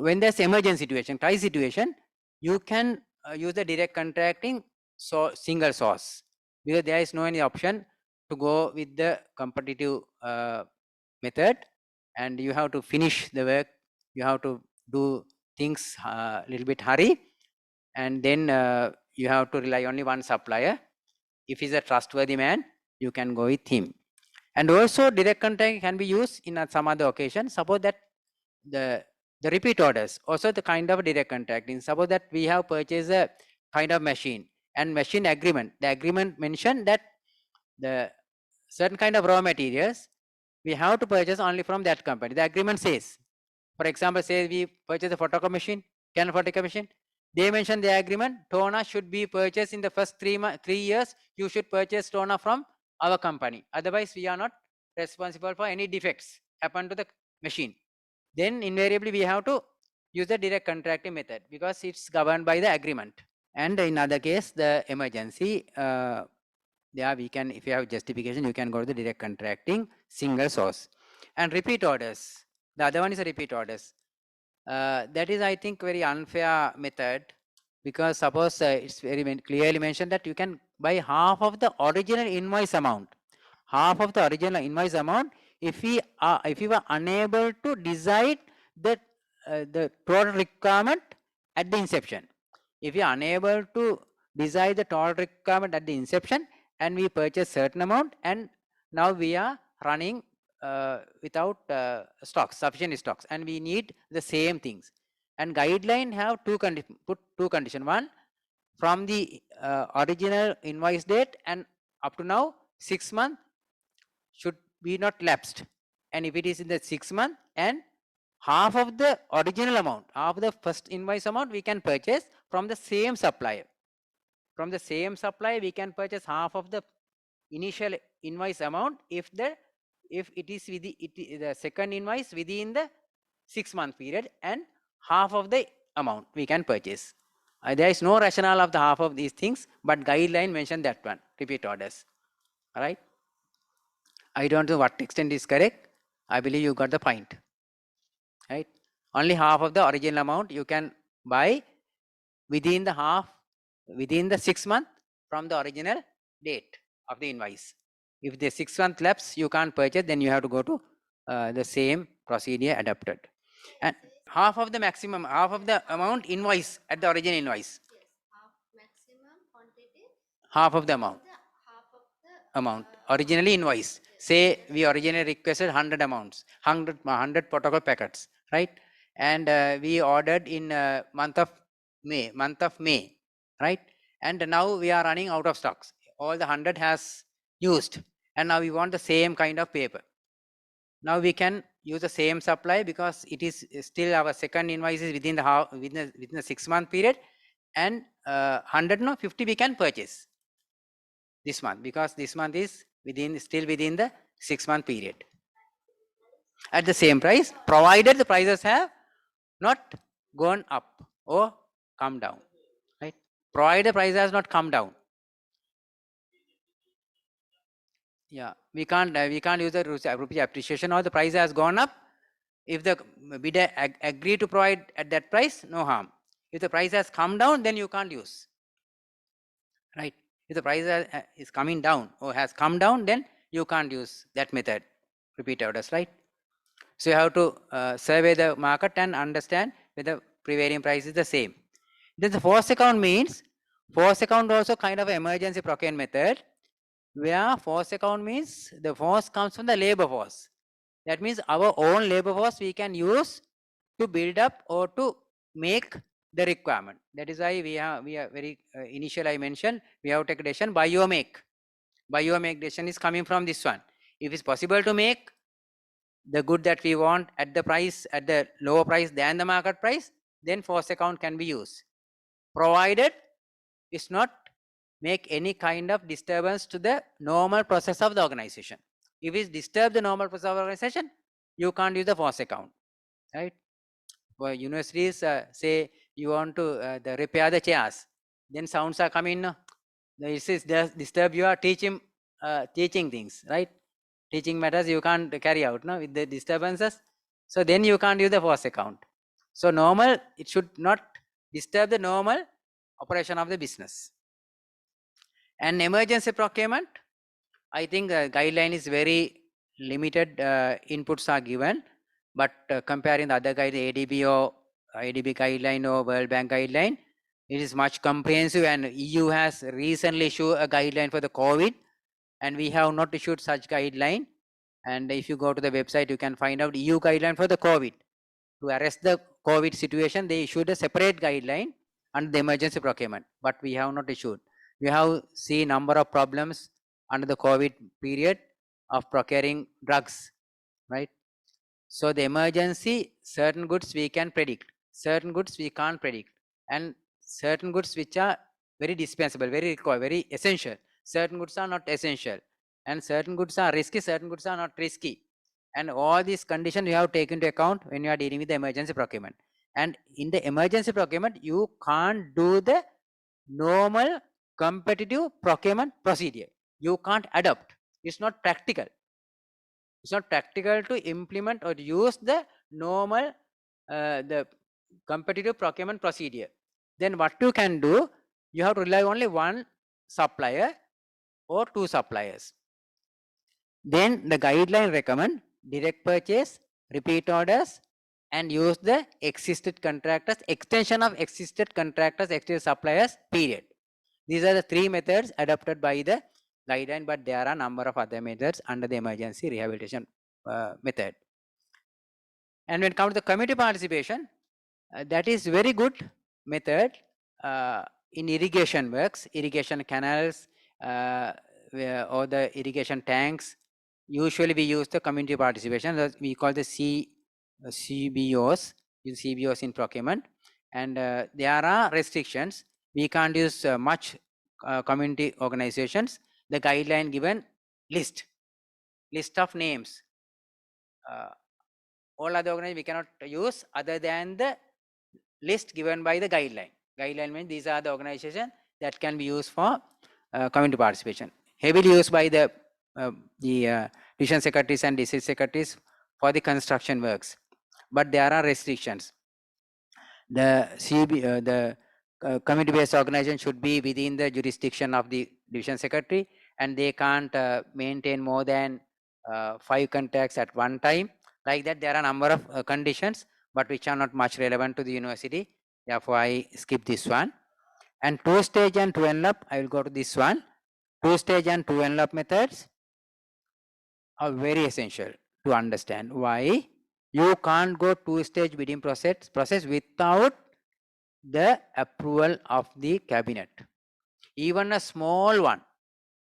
when there's emergency situation, crisis situation, you can use the direct contracting single source because there is no any option to go with the competitive method, and you have to finish the work, you have to do things a little bit hurry, and then you have to rely only one supplier. If he's a trustworthy man, you can go with him. And also direct contract can be used in some other occasion. Suppose that the repeat orders, also the kind of direct contracting. Suppose that we have purchased a kind of machine and machine agreement. The agreement mentioned that the certain kind of raw materials we have to purchase only from that company. The agreement says, for example, say we purchase a photocopy machine, Canon photocopy machine. They mention the agreement, toner should be purchased in the first 3 years. You should purchase toner from our company. Otherwise, we are not responsible for any defects happen to the machine. Then invariably we have to use the direct contracting method because it's governed by the agreement. And in other case, the emergency, there we can, if you have justification, you can go to the direct contracting single source. And repeat orders. The other one is a repeat orders. That is, I think, very unfair method because suppose it's very clearly mentioned that you can buy half of the original invoice amount. Half of the original invoice amount if we were unable to decide the total requirement at the inception. If we are unable to decide the total requirement at the inception and we purchase certain amount and now we are running without stocks, sufficient stocks, and we need the same things. And guideline have put two conditions. One, from the original invoice date and up to now 6 months should be not lapsed. And if it is in the 6 month and half of the original amount, half of the first invoice amount we can purchase from the same supplier. From the same supplier we can purchase half of the initial invoice amount if it is with the second invoice within the 6 month period, and half of the amount we can purchase. There is no rationale of the half of these things, but guideline mentioned that one, repeat orders. All right. I don't know what extent is correct. I believe you got the point. Right. Only half of the original amount you can buy within the 6 month from the original date of the invoice. If the 6 month lapse you can't purchase, then you have to go to the same procedure adopted. And half of the maximum, half of the amount invoice at the original invoice. Yes, half maximum quantity. Half of the amount. Originally invoice. Say we originally requested 100 amounts, 100 protocol packets, right? And we ordered in month of May, right? And now we are running out of stocks. All the 100 has used, and now we want the same kind of paper. Now we can use the same supply because it is still our second invoice is within the 6 month period, and 100 no 50 we can purchase this month because this month is still within the 6 month period at the same price, provided the prices have not gone up or come down, right? Provided the price has not come down. Yeah, we can't use the rupee appreciation or the price has gone up. If the bidder agree to provide at that price, no harm. If the price has come down, then you can't use, right? If the price is coming down or has come down, then you can't use that method, repeat orders, right? So you have to survey the market and understand whether prevailing price is the same. Then the force account means, force account also kind of emergency procurement method, where force account means the force comes from the labor force. That means our own labor force we can use to build up or to make the requirement. That is why we are very initial I mentioned we have to take a decision buy or make. Buy or make decision is coming from this one. If it's possible to make the good that we want at the price, at the lower price than the market price, then force account can be used, provided it's not make any kind of disturbance to the normal process of the organization. If it disturb the normal process of organization, you can't use the force account, right? For universities, say you want to repair the chairs, then sounds are coming. No? This is just disturb your teaching things, right? Teaching matters you can't carry out, no, with the disturbances. So then you can't use the force account. So normal, it should not disturb the normal operation of the business. And emergency procurement, I think the guideline is very limited. Inputs are given, but comparing the other guide, ADB or ADB guideline or World Bank guideline, it is much comprehensive. And EU has recently issued a guideline for the COVID, and we have not issued such guideline. And if you go to the website, you can find out EU guideline for the COVID. To arrest the COVID situation, they issued a separate guideline under the emergency procurement, but we have not issued. We have seen number of problems under the COVID period of procuring drugs, right? So the emergency, certain goods we can predict, certain goods we can't predict, and certain goods which are very dispensable, very required, very essential. Certain goods are not essential, and certain goods are risky, certain goods are not risky. And all these conditions you have taken into account when you are dealing with the emergency procurement. And in the emergency procurement, you can't do the normal competitive procurement procedure. You can't adopt. It's not practical. It's not practical to implement or use the normal the competitive procurement procedure. Then what you can do, you have to rely only one supplier or two suppliers. Then the guideline recommend direct purchase, repeat orders, and use the existed contractors, extension of existed contractors, existing suppliers, period. These are the three methods adopted by the guideline, but there are a number of other methods under the emergency rehabilitation method. And when it comes to the community participation, that is very good method in irrigation works, irrigation canals, or the irrigation tanks. Usually we use the community participation that we call the CBOs, use CBOs in procurement. And there are restrictions. We can't use much community organizations. The guideline given list of names. All other organizations we cannot use other than the list given by the guideline. Guideline means these are the organizations that can be used for community participation. Heavily used by the division secretaries and district secretaries for the construction works. But there are restrictions. The community-based organization should be within the jurisdiction of the division secretary, and they can't maintain more than 5 contacts at one time. Like that, there are a number of conditions, but which are not much relevant to the university. Therefore, I skip this one. And two-stage and two-envelope, I will go to this one. Two-stage and two-envelope methods are very essential to understand. Why? You can't go two-stage bidding process without the approval of the cabinet. Even a small one,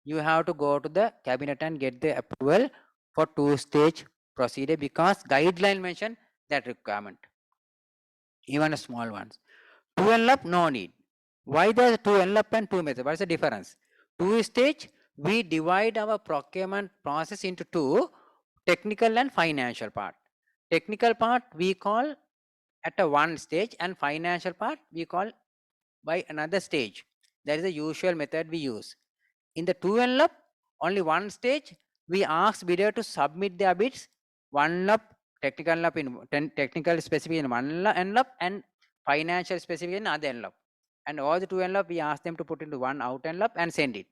you have to go to the cabinet and get the approval for two-stage procedure, because guideline mention that requirement. Even a small ones. Two envelope, no need. Why there is two envelope and two method? What is the difference? Two-stage, we divide our procurement process into two, technical and financial part. Technical part we call at a one stage, and financial part we call by another stage. That is the usual method we use. In the two envelope, only one stage, we ask bidder to submit their bids, one envelope, technical envelope in technical specific in one envelope, and financial specific in other envelope. And all the two envelope, we ask them to put into one out envelope and send it.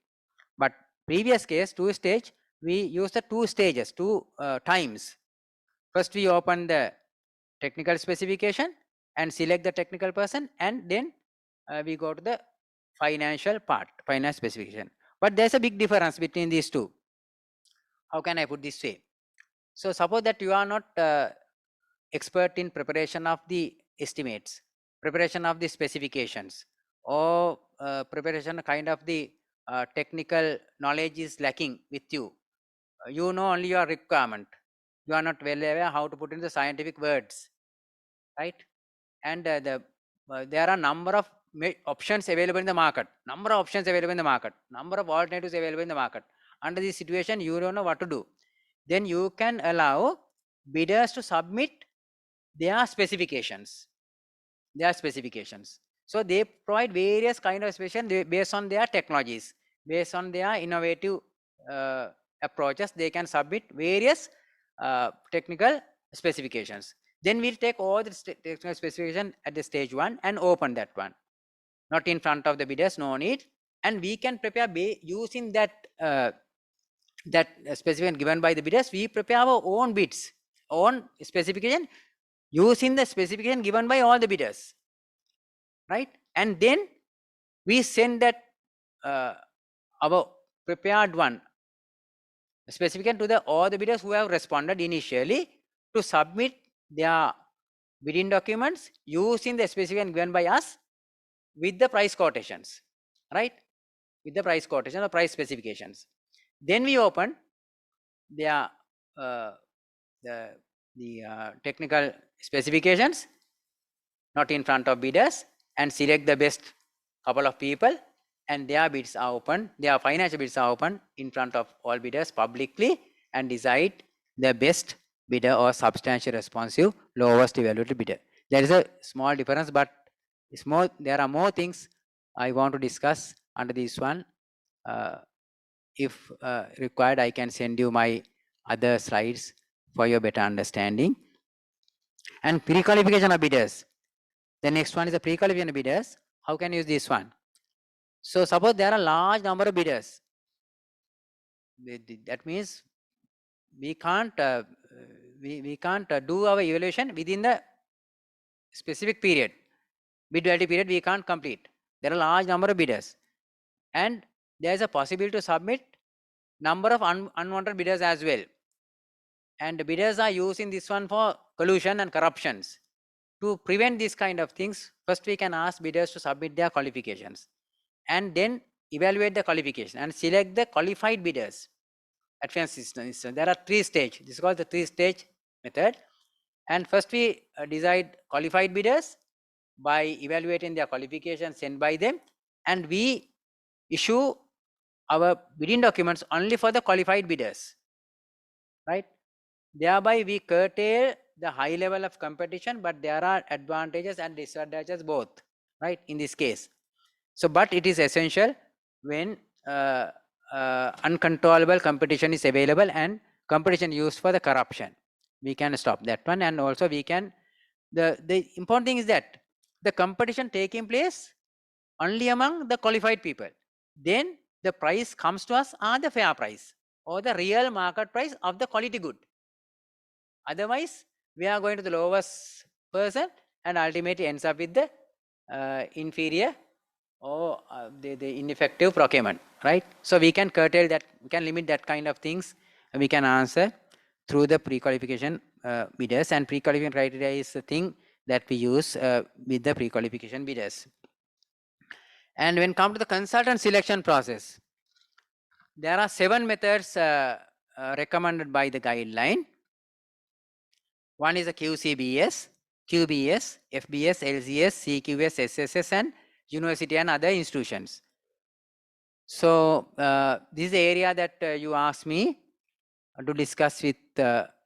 But previous case, two stage, we use the two stages, two times. First, we open the technical specification and select the technical person, and then we go to the financial part, finance specification. But there's a big difference between these two. How can I put this way? So suppose that you are not expert in preparation of the estimates, preparation of the specifications, or preparation kind of the technical knowledge is lacking with you. You know only your requirement. You are not well aware how to put in the scientific words, right? And the there are number of options available in the market, number of alternatives available in the market. Under this situation, you don't know what to do. Then you can allow bidders to submit their specifications. So they provide various kind of specifications based on their technologies, based on their innovative approaches. They can submit various technical specifications. Then we'll take all the technical specification at the stage 1 and open that one. Not in front of the bidders, no need. And we can prepare using that specification given by the bidders. We prepare our own bids, own specification using the specification given by all the bidders, right? And then we send that our prepared one specification to all the bidders who have responded initially to submit their bidding documents using the specification given by us with the price quotations, right? With the price quotation or price specifications. Then we open their the technical specifications, not in front of bidders, and select the best couple of people, and their bids are open, their financial bids are open in front of all bidders publicly, and decide the best bidder or substantial responsive lowest evaluated bidder. There is a small difference, but there are more things I want to discuss under this one. If required, I can send you my other slides for your better understanding. And pre-qualification of bidders. The next one is the pre-qualification of bidders. How can you use this one? So suppose there are a large number of bidders. That means we can't do our evaluation within the specific period. Bid validity period we can't complete. There are a large number of bidders, and there is a possibility to submit number of unwanted bidders as well. And the bidders are using this one for collusion and corruptions. To prevent these kind of things, first we can ask bidders to submit their qualifications and then evaluate the qualification and select the qualified bidders. Advanced instance. There are 3 stages. This is called the 3-stage method. And first we decide qualified bidders by evaluating their qualifications sent by them, and we issue our bidding documents only for the qualified bidders, right? Thereby we curtail the high level of competition, but there are advantages and disadvantages both, right, in this case. So but it is essential when uncontrollable competition is available and competition used for the corruption. We can stop that one. And also we can, the important thing is that the competition taking place only among the qualified people. Then the price comes to us are the fair price or the real market price of the quality good. Otherwise, we are going to the lowest person and ultimately ends up with the inferior or the ineffective procurement, right? So we can curtail that, we can limit that kind of things, and we can answer through the pre-qualification bidders. And pre-qualification criteria is the thing that we use with the pre-qualification bidders. And when come to the consultant selection process, there are 7 methods recommended by the guideline. One is the QCBS, QBS, FBS, LGS, CQS, SSS, and university and other institutions. So this is the area that you asked me to discuss with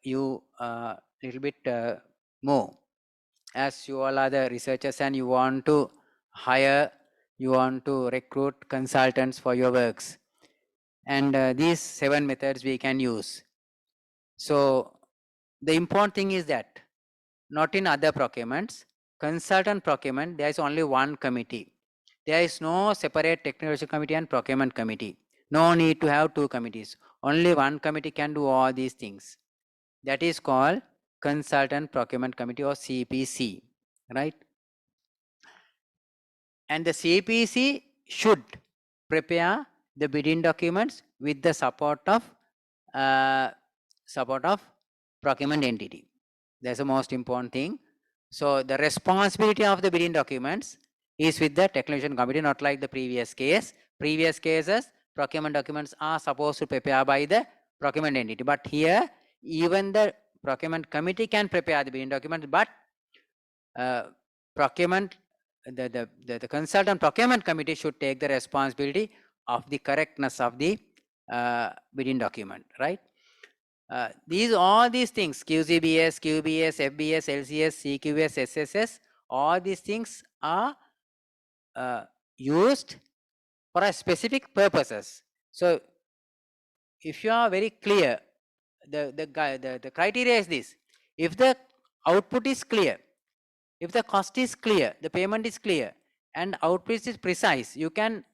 you a little bit more. As you all are the researchers and you want to hire, you want to recruit consultants for your works. And these 7 methods we can use. So the important thing is that not in other procurements, consultant procurement, there is only one committee. There is no separate technical committee and procurement committee. No need to have 2 committees. Only one committee can do all these things. That is called Consultant Procurement Committee or CPC, right? And the CPC should prepare the bidding documents with the support of procurement entity. That's the most important thing. So the responsibility of the bidding documents is with the technician committee, not like the previous case. Previous cases, procurement documents are supposed to prepare by the procurement entity. But here, even the procurement committee can prepare the bidding document, but procurement the consultant procurement committee should take the responsibility of the correctness of the bidding document, right? All these things, QCBS, QBS, FBS, LCS, CQS, SSS, all these things are used for a specific purposes. So if you are very clear, the criteria is this: if the output is clear, if the cost is clear, the payment is clear, and output is precise, you can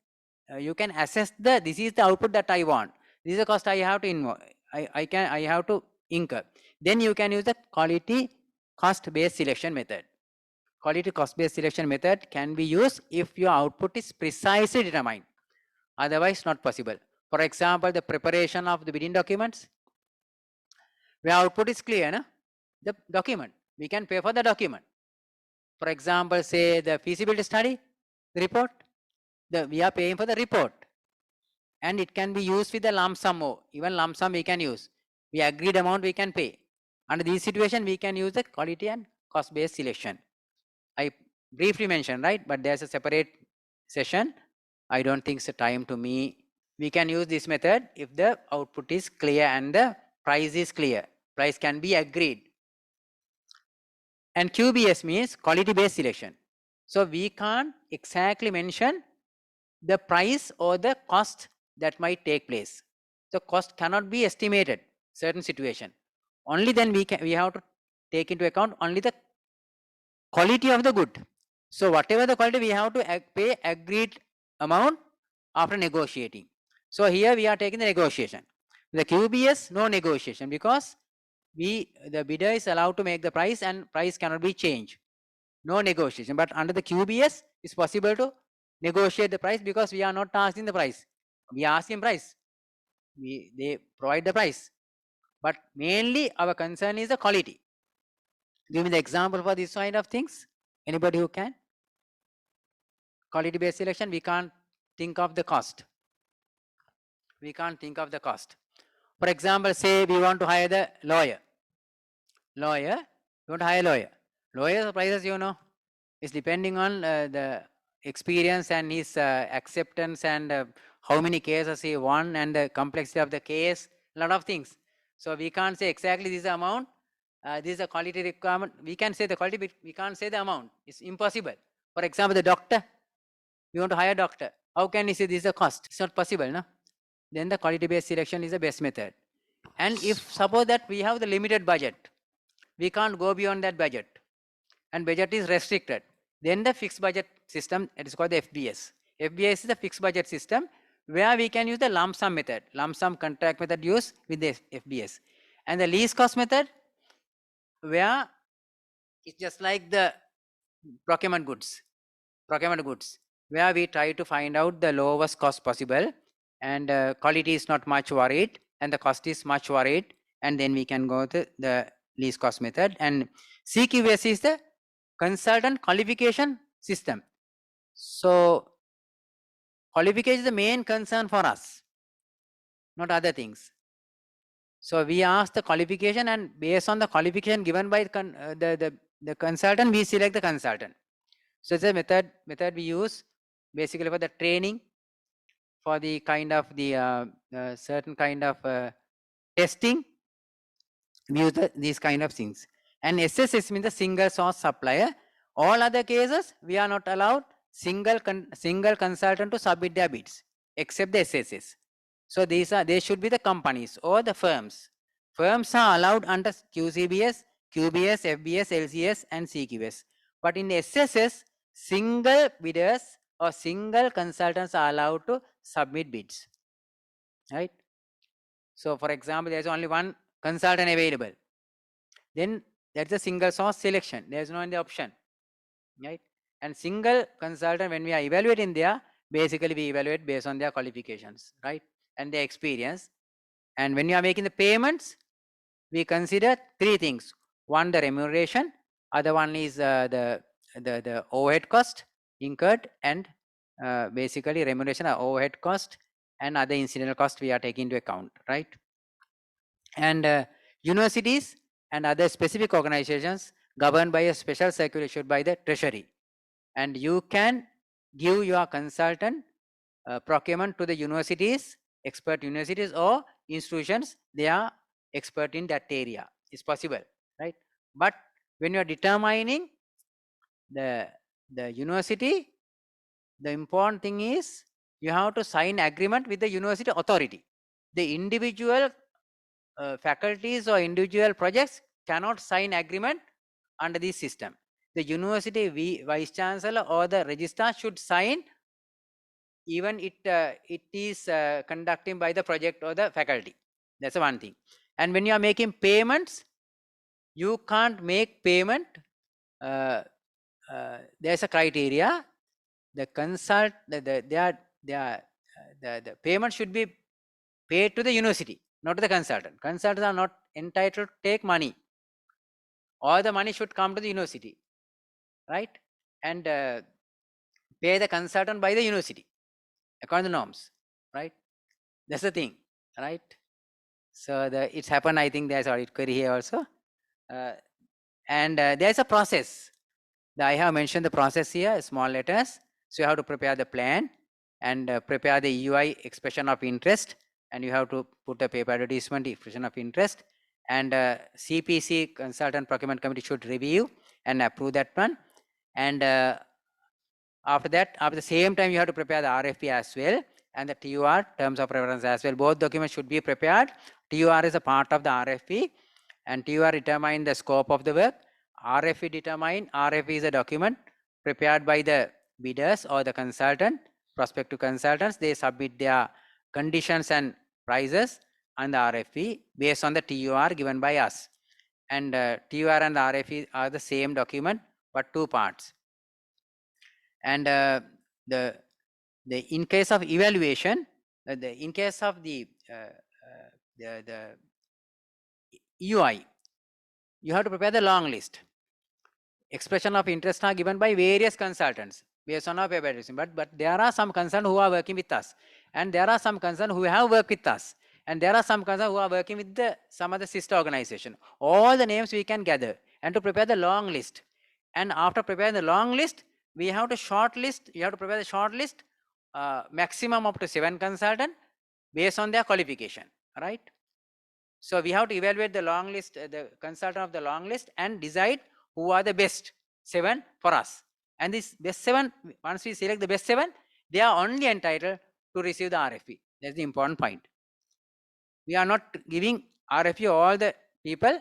assess this is the output that I want. This is the cost I have to I have to incur. Then you can use the quality cost based selection method. Quality cost based selection method can be used if your output is precisely determined. Otherwise, not possible. For example, the preparation of the bidding documents, where output is clear, na? The document, we can pay for the document. For example, say the feasibility study, the report, we are paying for the report, and it can be used with a lump sum or even lump sum we can use. We agreed amount we can pay. Under this situation, we can use the quality and cost based selection. I briefly mentioned, right? But there's a separate session. I don't think it's a time to me. We can use this method if the output is clear and the price is clear. Price can be agreed. And QBS means quality based selection. So we can't exactly mention the price or the cost that might take place. The cost cannot be estimated, certain situation. Only then we have to take into account only the quality of the good. So whatever the quality, we have to pay agreed amount after negotiating. So here we are taking the negotiation. The QBS, no negotiation, because the bidder is allowed to make the price and price cannot be changed. No negotiation. But under the QBS, it's possible to negotiate the price because we are not asking the price. We are asking price. They provide the price. But mainly our concern is the quality. Give me the example for this kind of things. Anybody who can? Quality based selection, we can't think of the cost. We can't think of the cost. For example, say we want to hire the lawyer. We want to hire a lawyer. Lawyer's prices, is depending on the experience and his acceptance and how many cases he won and the complexity of the case, a lot of things. So we can't say exactly this amount, this is a quality requirement. We can say the quality, but we can't say the amount. It's impossible. For example, the doctor, we want to hire a doctor. How can he say this is a cost? It's not possible, no? Then the quality based selection is the best method. And if suppose that we have the limited budget, we can't go beyond that budget, and budget is restricted, then the fixed budget system, it is called the FBS. FBS is the fixed budget system where we can use the lump sum method, lump sum contract method used with the FBS. And the least cost method, where it's just like the procurement goods, where we try to find out the lowest cost possible, and quality is not much worried and the cost is much worried, and then we can go to the least cost method. And CQS is the consultant qualification system. So qualification is the main concern for us, not other things. So we ask the qualification, and based on the qualification given by the consultant, we select the consultant. So it's a method we use basically for the training, for the kind of the certain kind of testing. We use these kind of things. And SSS means the single source supplier. All other cases, we are not allowed single consultant to submit their bids, except the SSS. So they should be the companies or the firms. Firms are allowed under QCBS, QBS, FBS, LCS, and CQS. But in SSS, single bidders or single consultants are allowed to submit bids, right? So for example, there's only one consultant available. Then that's a single source selection. There's no any option, right? And single consultant, when we are evaluating there, basically we evaluate based on their qualifications, right? And their experience. And when you are making the payments, we consider three things. One, the remuneration. Other one is the overhead cost incurred, and basically remuneration or overhead cost and other incidental cost we are taking into account, right? And universities and other specific organizations governed by a special circular issued by the Treasury. and you can give your consultant procurement to the universities, expert universities or institutions, they are expert in that area. It's possible, right? But when you are determining the university, the important thing is you have to sign agreement with the university authority. The individual faculties or individual projects cannot sign agreement under this system. The university vice chancellor or the registrar should sign, even it is conducting by the project or the faculty. That's one thing. And when you are making payments, you can't make payment. There's a criteria. The payment should be paid to the university, not to the consultant. Consultants are not entitled to take money. All the money should come to the university, right? And pay the consultant by the university according to norms, right? That's the thing, right? So it's happened. I think there's audit query here also, and there's a process. I have mentioned the process here, small letters. So you have to prepare the plan and prepare the EUI expression of interest, and you have to put a paper advertisement expression of interest, and CPC consultant procurement committee should review and approve that one. And after that, at the same time, you have to prepare the RFP as well and the TUR, terms of reference as well. Both documents should be prepared. TUR is a part of the RFP, and TUR determine the scope of the work. RFP is a document prepared by the bidders or the consultant, prospective consultants. They submit their conditions and prices on the RFP based on the TUR given by us. And TUR and the RFP are the same document, but two parts. And in case of evaluation, in case of the EUI, you have to prepare the long list. Expression of interest are given by various consultants based on our paper. But there are some consultants who are working with us, and there are some consultants who have worked with us, and there are some consultants who are working with some other sister organization. All the names we can gather and to prepare the long list. And after preparing the long list, we have to shortlist. You have to prepare the short list, maximum up to 7 consultants based on their qualification, right? So we have to evaluate the long list, the consultant of the long list, and decide who are the best 7 for us. And this best 7, once we select the best 7, they are only entitled to receive the RFP. That's the important point. We are not giving RFP all the people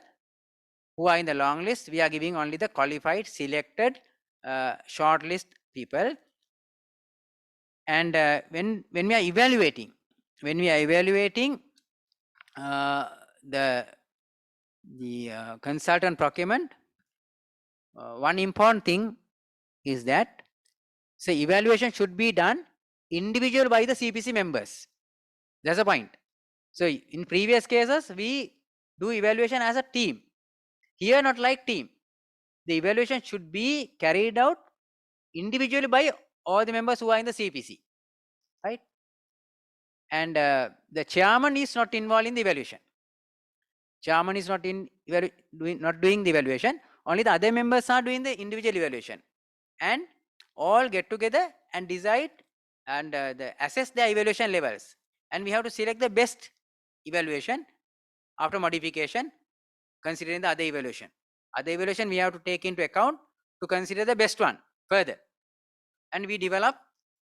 who are in the long list. We are giving only the qualified, selected, short list people. And when we are evaluating, the consultant procurement, one important thing is that evaluation should be done individual by the CPC members. That's the point. So in previous cases, we do evaluation as a team. Here, not like team. The evaluation should be carried out individually by all the members who are in the CPC, right? And the chairman is not involved in the evaluation. Chairman is not doing the evaluation. Only the other members are doing the individual evaluation, and all get together and decide and assess the evaluation levels. And we have to select the best evaluation after modification, considering the other evaluation. Other evaluation we have to take into account to consider the best one further. And we develop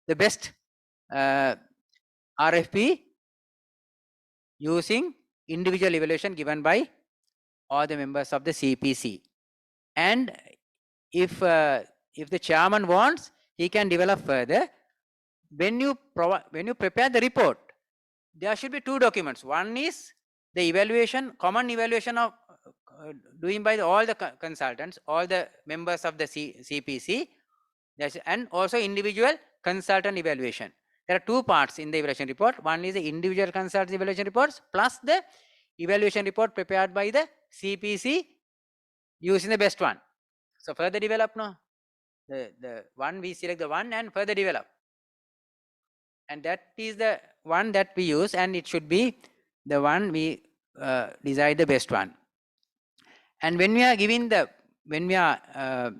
the best RFP using individual evaluation given by all the members of the CPC. And if the chairman wants, he can develop further. When you prepare the report, there should be 2 documents. One is the evaluation, common evaluation of doing by all the consultants, all the members of the CPC, and also individual consultant evaluation. There are 2 parts in the evaluation report. One is the individual consultant evaluation reports plus the evaluation report prepared by the CPC using the best one. So further develop now. The one we select the one and further develop. And that is the one that we use, and it should be the one we decide the best one. And when we are giving the, when we are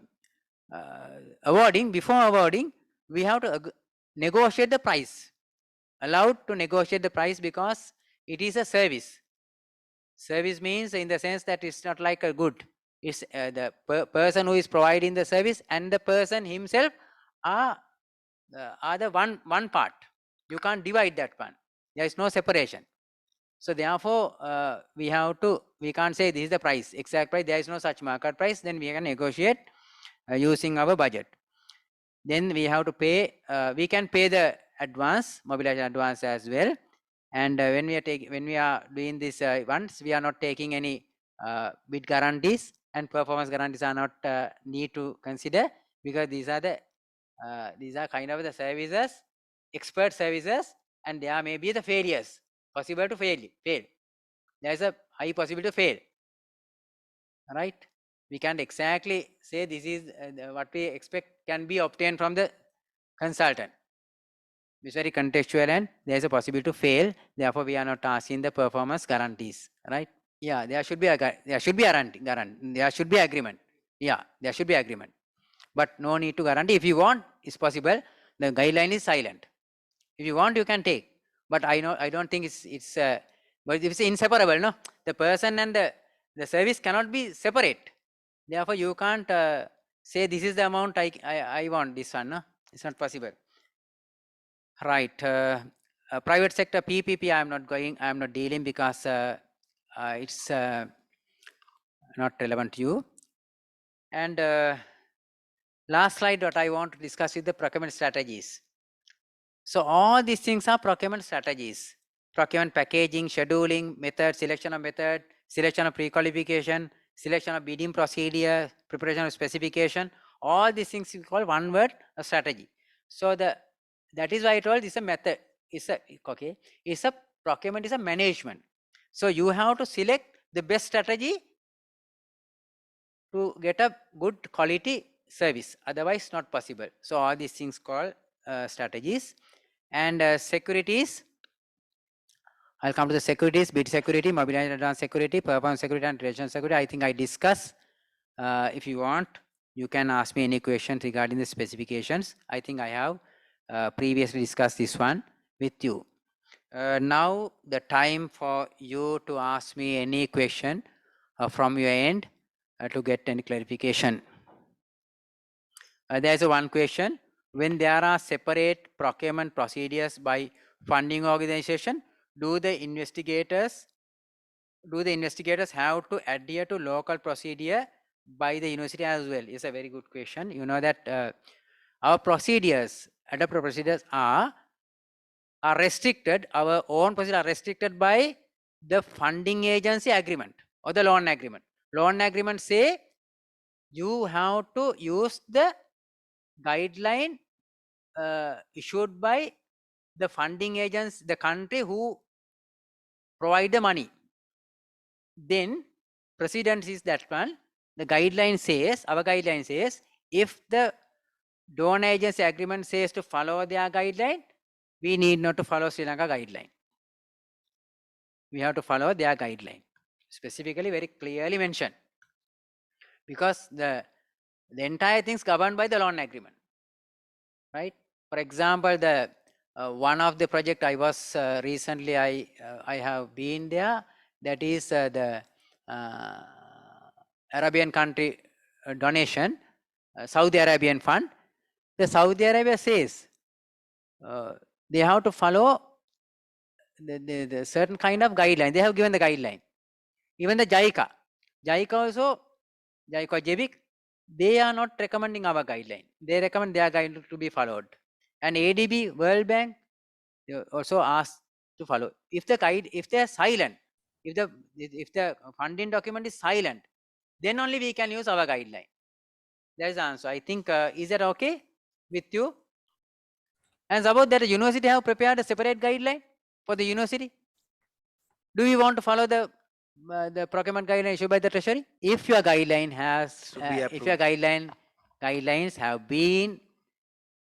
awarding, before awarding, we have to negotiate the price. Allowed to negotiate the price because it is a service. Service means in the sense that it's not like a good. It's the person who is providing the service and the person himself are the one part. You can't divide that one. There is no separation. So therefore, we can't say this is the price, exact price. There is no such market price. Then we can negotiate using our budget. Then we have to pay. We can pay the advance, mobilization advance as well. And when we are doing this once, we are not taking any bid guarantees, and performance guarantees are not need to consider, because these are kind of the services, expert services, and there may be the failures possible to fail. There is a high possibility to fail. Right? We can't exactly say this is what we expect can be obtained from the consultant. It's very contextual and there is a possibility to fail. Therefore, we are not asking the performance guarantees. Right? Yeah, there should be there should be agreement. Yeah, there should be agreement. But no need to guarantee. If you want, it's possible. The guideline is silent. If you want, you can take. But I don't think it's but it's inseparable, no? The person and the service cannot be separate. Therefore, you can't say this is the amount I want this one, no? It's not possible. Right. Private sector PPP, I am not dealing because it's not relevant to you. And last slide, what I want to discuss is the procurement strategies. So all these things are procurement strategies. Procurement packaging, scheduling, method, selection of pre-qualification, selection of bidding procedure, preparation of specification. All these things we call one word a strategy. So that is why I told it's a method. It's a procurement is a management. So you have to select the best strategy to get a good quality service. Otherwise, not possible. So all these things called strategies. And securities, I'll come to the securities: bid security, mobilization advance security, performance security, and relation security. I think I discussed. If you want, you can ask me any questions regarding the specifications. I think I have previously discussed this one with you. Now the time for you to ask me any question from your end to get any clarification. There's one question. When there are separate procurement procedures by funding organization, do the investigators have to adhere to local procedure by the university as well? It's a very good question. You know that our procedures, adopted procedures are restricted, our own procedures are restricted by the funding agency agreement or the loan agreement. Loan agreement say you have to use the guideline issued by the funding agents, the country who provide the money. Then precedence is that one. The guideline says, our guideline says, if the donor agency agreement says to follow their guideline, we need not to follow Sri Lanka guideline. We have to follow their guideline. Specifically, very clearly mentioned. Because the entire thing is governed by the loan agreement. Right? For example, the one of the project I was recently, I have been there. That is the Arabian country donation, Saudi Arabian fund. The Saudi Arabia says they have to follow the certain kind of guideline. They have given the guideline. Even the JICA also, JICA JEBIC, they are not recommending our guideline. They recommend their guideline to be followed. And ADB, World Bank, they also asked to follow. If they are silent, if the funding document is silent, then only we can use our guideline. That is the answer. I think, is that okay with you? And suppose that the university have prepared a separate guideline for the university. Do you want to follow the procurement guideline issued by the Treasury? If your guideline has, if your guidelines have been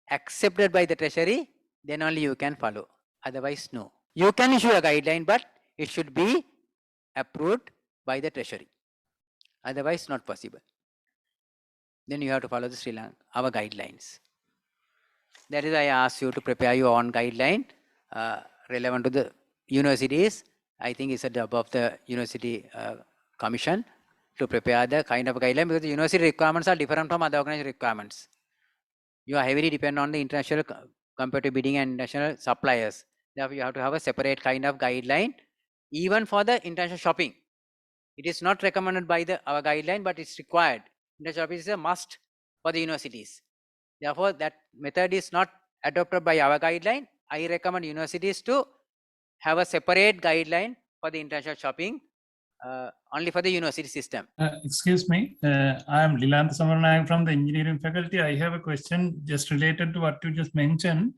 accepted by the Treasury, then only you can follow. Otherwise, no. You can issue a guideline, but it should be approved by the Treasury. Otherwise, not possible. then you have to follow the Sri Lanka, our guidelines. That is why I asked you to prepare your own guideline relevant to the universities. I think it's a job of the university commission to prepare the kind of guideline, because the university requirements are different from other organization requirements. You are heavily dependent on the international competitive bidding and international suppliers. Therefore, you have to have a separate kind of guideline, even for the international shopping. It is not recommended by our guideline, but it's required. International shopping is a must for the universities. Therefore, that method is not adopted by our guideline. I recommend universities to have a separate guideline for the international shopping, only for the university system. Excuse me, I am Lilant Samaranayak from the engineering faculty. I have a question just related to what you just mentioned.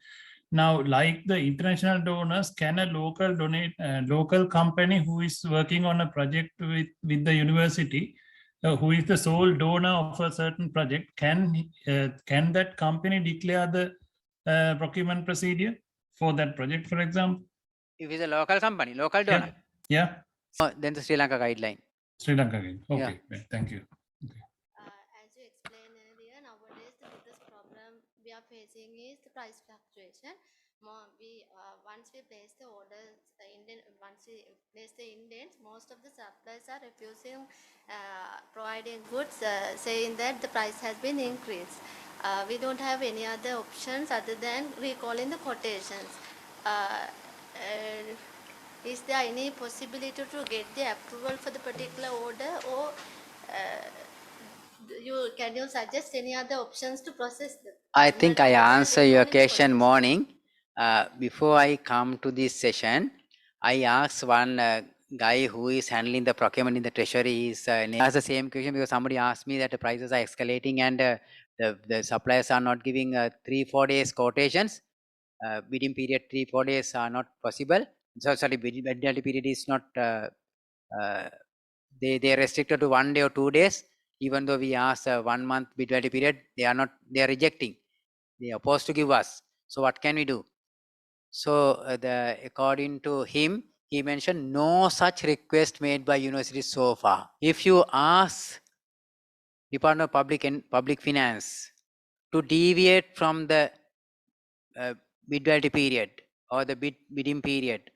Now, like the international donors, can a local company who is working on a project with the university, who is the sole donor of a certain project, can that company declare the procurement procedure for that project, for example? If it's a local company, local donor, Yeah. then the Sri Lanka guideline. Sri Lanka again. Okay, yeah. Thank you. As you explained earlier, nowadays the biggest problem we are facing is the price fluctuation. Once we place the orders, once we place the indents, most of the suppliers are refusing providing goods, saying that the price has been increased. We don't have any other options other than recalling the quotations. Is there any possibility to get the approval for the particular order, or can you suggest any other options to process them? I think I answer your question morning. Before I come to this session, I asked one guy who is handling the procurement in the treasury. He asked the same question because somebody asked me that the prices are escalating and the suppliers are not giving 3-4 days quotations. Bidding period 3-4 days are not possible. So sorry, bidding period is not. They are restricted to 1 day or 2 days. Even though we ask 1 month bid value period, they are rejecting. They are opposed to give us. So what can we do? So according to him, he mentioned no such request made by universities so far. If you ask Department of Public Finance to deviate from the bid value period or the bidding period,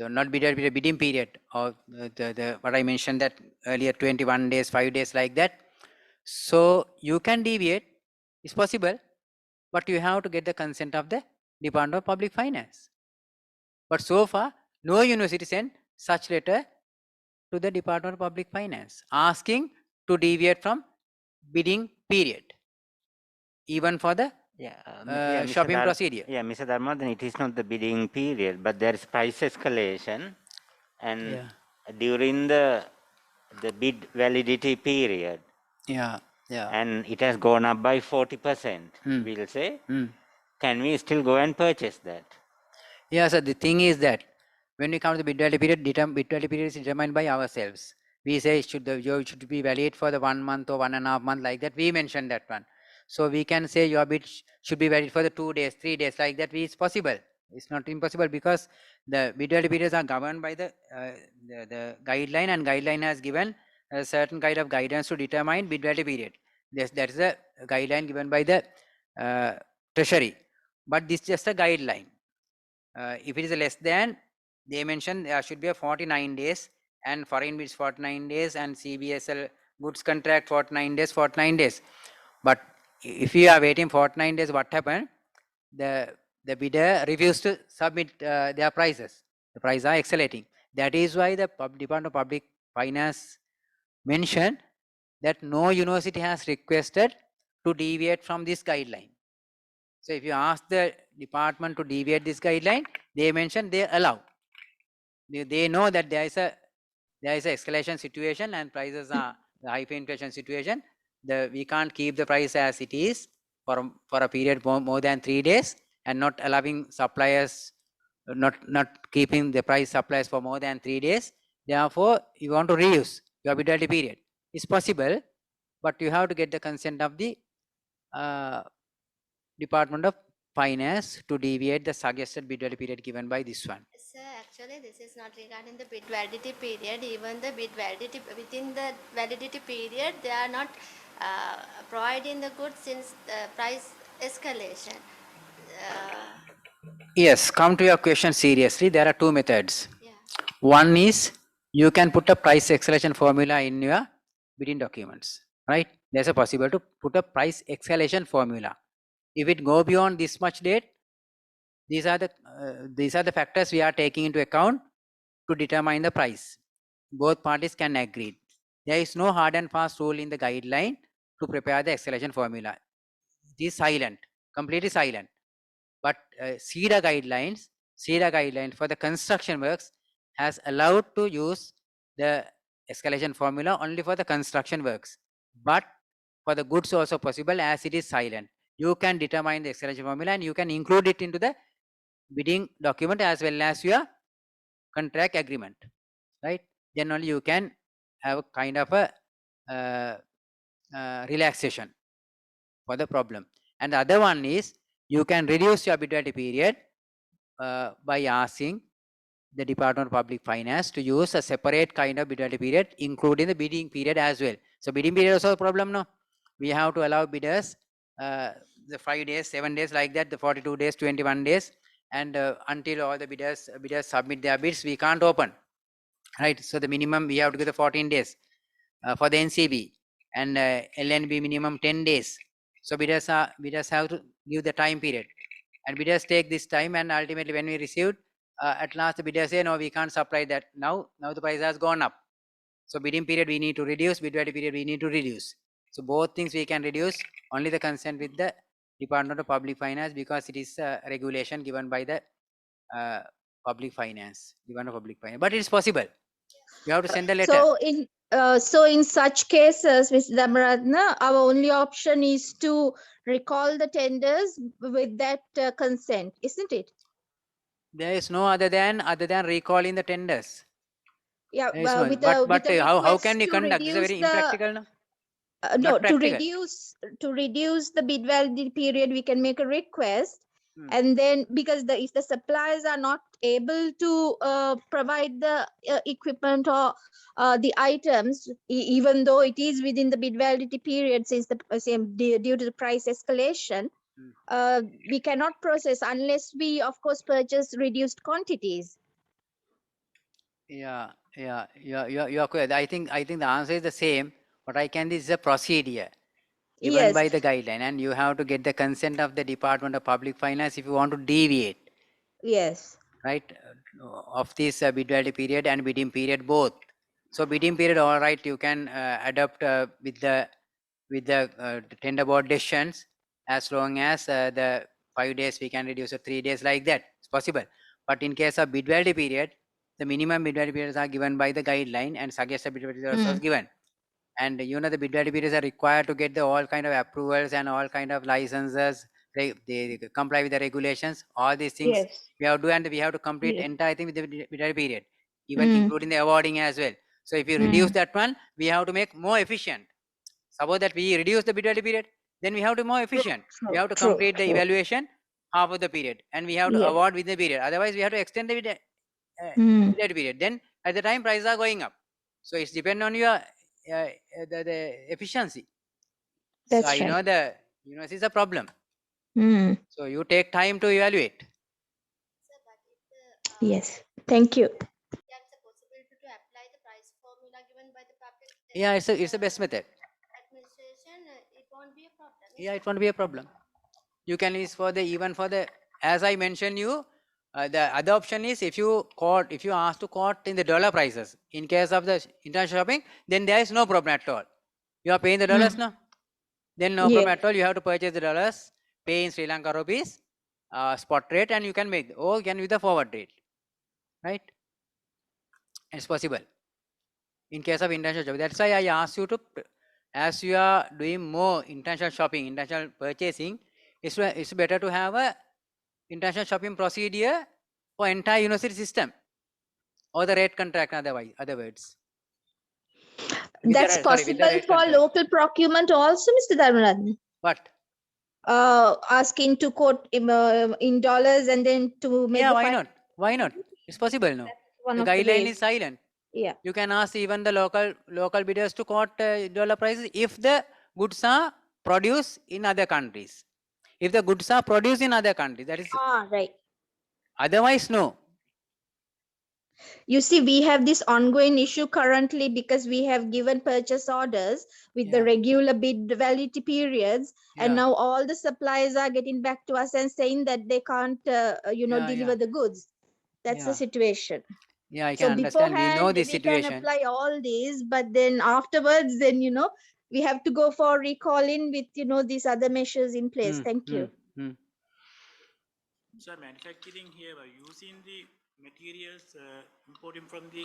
not bid value period, bidding period, or the what I mentioned that earlier, 21 days, 5 days, like that. So you can deviate, it's possible, but you have to get the consent of the Department of Public Finance. But so far, no university sent such letter to the Department of Public Finance asking to deviate from bidding period, even for the shopping procedure. Yeah, Mr. Dharmadhan, it is not the bidding period, but there is price escalation, and during the bid validity period, and it has gone up by 40%, we'll say. Can we still go and purchase that? Yeah, so the thing is that when we come to the bid value period, bid value period is determined by ourselves. We say it should be valid for the 1 month or 1.5 months, like that. We mentioned that one. So we can say your bid should be valid for the 2 days, 3 days, like that. It's possible. It's not impossible, because the bid value periods are governed by the guideline, and guideline has given a certain kind of guidance to determine bid value period. That is a guideline given by the treasury. But this is just a guideline. If it is less than, they mentioned there should be a 49 days, and foreign bids 49 days, and CBSL goods contract 49 days. But if you are waiting 49 days, what happened? The bidder refused to submit their prices. The prices are escalating. That is why the Department of Public Finance mentioned that no university has requested to deviate from this guideline. So if you ask the department to deviate this guideline, they mention they allow. They know that there is a escalation situation and prices are the hyperinflation situation. We can't keep the price as it is for a period more than 3 days, and not allowing suppliers, not keeping the price suppliers for more than 3 days. Therefore, you want to reuse your bid value period. It's possible, but you have to get the consent of the Department of Finance to deviate the suggested bid value period given by this one. Sir, actually this is not regarding the bid validity period. Even the bid validity, within the validity period, they are not providing the goods since the price escalation. Yes, come to your question seriously. There are two methods. Yeah. One is you can put a price escalation formula in your bidding documents, right? There's a possibility to put a price escalation formula. If it go beyond this much date, these are the factors we are taking into account to determine the price. Both parties can agree. There is no hard and fast rule in the guideline to prepare the escalation formula. It is silent, completely silent. But CEDA guidelines for the construction works has allowed to use the escalation formula only for the construction works. But for the goods also possible, as it is silent. You can determine the escalation formula and you can include it into the bidding document as well as your contract agreement, right? Then only you can have a kind of a relaxation for the problem. And the other one is you can reduce your bid period by asking the Department of Public Finance to use a separate kind of bid period, including the bidding period as well. So bidding period also a problem, no? We have to allow bidders the 5 days, 7 days like that, the 42 days, 21 days, and until all the bidders submit their bids, we can't open, right? So the minimum we have to give the 14 days for the NCB, and LNB minimum 10 days. So bidders have to give the time period, and bidders take this time, and ultimately when we received, at last the bidders say, no, we can't supply that now the price has gone up. So bidding period we need to reduce, bid period we need to reduce. So both things we can reduce, only the consent with the Department of Public Finance, because it is a regulation given by the public finance, Department of Public Finance. But it is possible. You have to send a letter. So in such cases, Mr. Dhammaratna, our only option is to recall the tenders with that consent, isn't it? There is no other than recalling the tenders. Yeah, There is no, with but a how can request we to conduct? This is reduce very the impractical, no? no, Not practical. to reduce the bid validity period, we can make a request. And then because if the suppliers are not able to provide the equipment or the items, even though it is within the bid validity period, since the due to the price escalation, we cannot process unless we, of course, purchase reduced quantities. Yeah, you are correct. I think the answer is the same. What I can, this is a procedure given by the guideline, and you have to get the consent of the Department of Public Finance if you want to deviate. Yes. Right, of this bid validity period and bidding period both. So bidding period, all right, you can adopt with the tender board decisions, as long as the 5 days we can reduce to 3 days like that. It's possible. But in case of bid validity period, the minimum bid validity periods are given by the guideline, and suggested bid validity also is given. And you know the bid validity periods are required to get the all kind of approvals and all kind of licenses. They comply with the regulations. All these things we have to do, and we have to complete entire thing with the bid validity period, even including the awarding as well. So if you reduce that one, we have to make more efficient. Suppose that we reduce the bid validity period, then we have to more efficient. We have to complete the evaluation half of the period, and we have to award within the period. Otherwise, we have to extend the bid validity period. Then at the time prices are going up. So it's depend on your the efficiency. That's so I know the this is a problem. So you take time to evaluate. Yes, thank you. That's a possibility to apply the price formula given by the public. Yeah, it's the best method. Administration, it won't be a problem. Yeah, it won't be a problem. You can use for the even for the, as I mentioned you, the other option is if you ask to quote in the dollar prices in case of the international shopping, then there is no problem at all. You are paying the dollars now, then no problem at all. You have to purchase the dollars, pay in Sri Lanka rupees, spot rate, and you can make, or you can with the forward rate, right? It's possible in case of international shopping. That's why I asked you to, as you are doing more international shopping, international purchasing, it's better to have a international shopping procedure for entire university system, or the rate contract, other words. That's possible for local procurement also, Mr. Dharmarathan. What? Asking to quote in dollars and then to make. Yeah, why not? Why not? It's possible, no? The guideline is silent. Yeah. You can ask even the local bidders to quote dollar prices if the goods are produced in other countries. If the goods are produced in other countries, that is, Right. otherwise no. You see, we have this ongoing issue currently because we have given purchase orders with the Yeah. regular bid validity periods, and Yeah. now all the suppliers are getting back to us and saying that they can't, Yeah, deliver yeah. the goods. That's the Yeah. situation. Yeah, I So can understand. We know beforehand, this we can situation. apply all these, but then afterwards, then, we have to go for recalling with, these other measures in place. Thank you. So manufacturing here by using the materials importing from the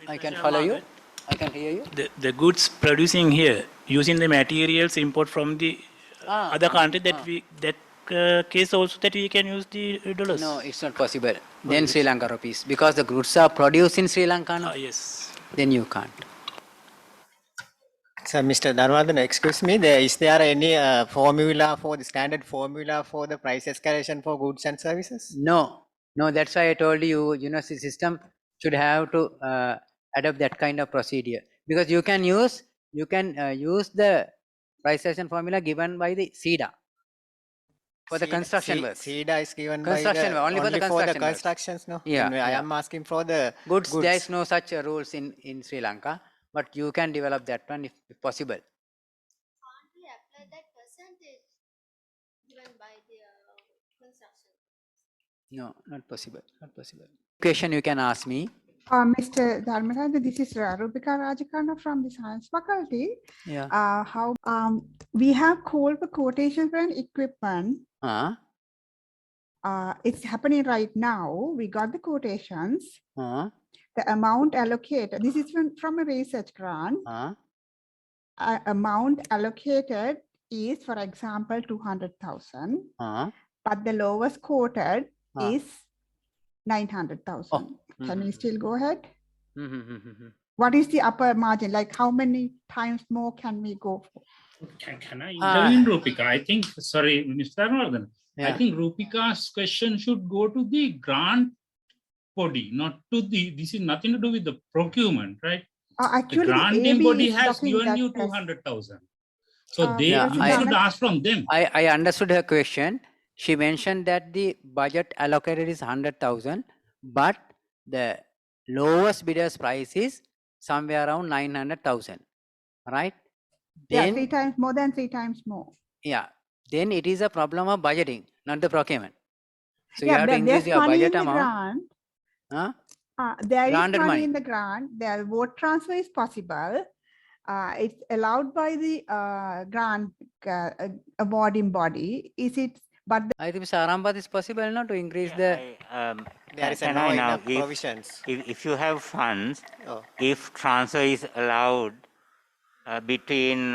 I can international follow you. market. I can hear you. The goods producing here using the materials import from the other country that case also that we can use the dollars. No, it's not possible. Then Sri Lanka rupees, because the goods are produced in Sri Lanka. No? Yes. Then you can't. So, Mr. Dharmadhan, excuse me, is there any formula for the standard formula for the price escalation for goods and services? No, that's why I told you, the system should have to adopt that kind of procedure, because you can use the price escalation formula given by the CEDA for the construction works. CEDA is given Construction by only for the construction works. constructions, no? Yeah, Then I yeah. am asking for the goods. There is no such rules in Sri Lanka, but you can develop that one if possible. Can't we apply that percentage given by the construction? No, not possible. Not possible. Question you can ask me. Mr. Dharmadhan, this is Rubika Rajakarna from the Science Faculty. Yeah. How we have called for quotation for an equipment. It's happening right now. We got the quotations. The amount allocated. This is from a research grant. Amount allocated is, for example, 200,000. But the lowest quoted is 900,000. Can we still go ahead? What is the upper margin? Like how many times more can we go for? Can I intervene, Rupika? I think, sorry, Mr. Dharmadhan. Yeah. I think Rupika's question should go to the grant body, not to this is nothing to do with the procurement, right? Actually, the granting AB body is has talking given that you as- 200,000. So Yeah, you should ask from them. I understood her question. She mentioned that the budget allocated is 100,000, but the lowest bidder's price is somewhere around 900,000, right? Yeah, Then, 3 times more than 3 times more. yeah, then it is a problem of budgeting, not the procurement. So you Yeah, have to increase there's your money budget in the amount. grant. There is Granted money money. in the grant. The vote transfer is possible. It's allowed by the grant awarding body. Is it? But I think Mr. Arambat is possible not to increase the. There is can no I now, enough provisions. if you have funds, if transfer is allowed between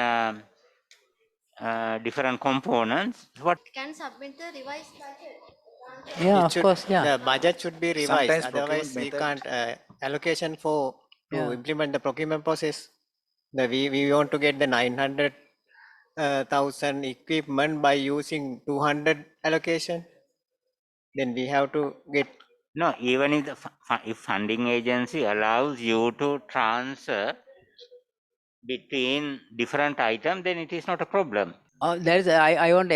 different components, what Can submit the revised budget. Yeah, It of should, course, yeah. the budget should be revised. Sometimes Otherwise, procurement we method- can't allocation to Yeah. implement the procurement process. We want to get the 900,000 equipment by using 200 allocation. Then we have to get. no, even if the if funding agency allows you to transfer between different items, then it is not a problem. There is I want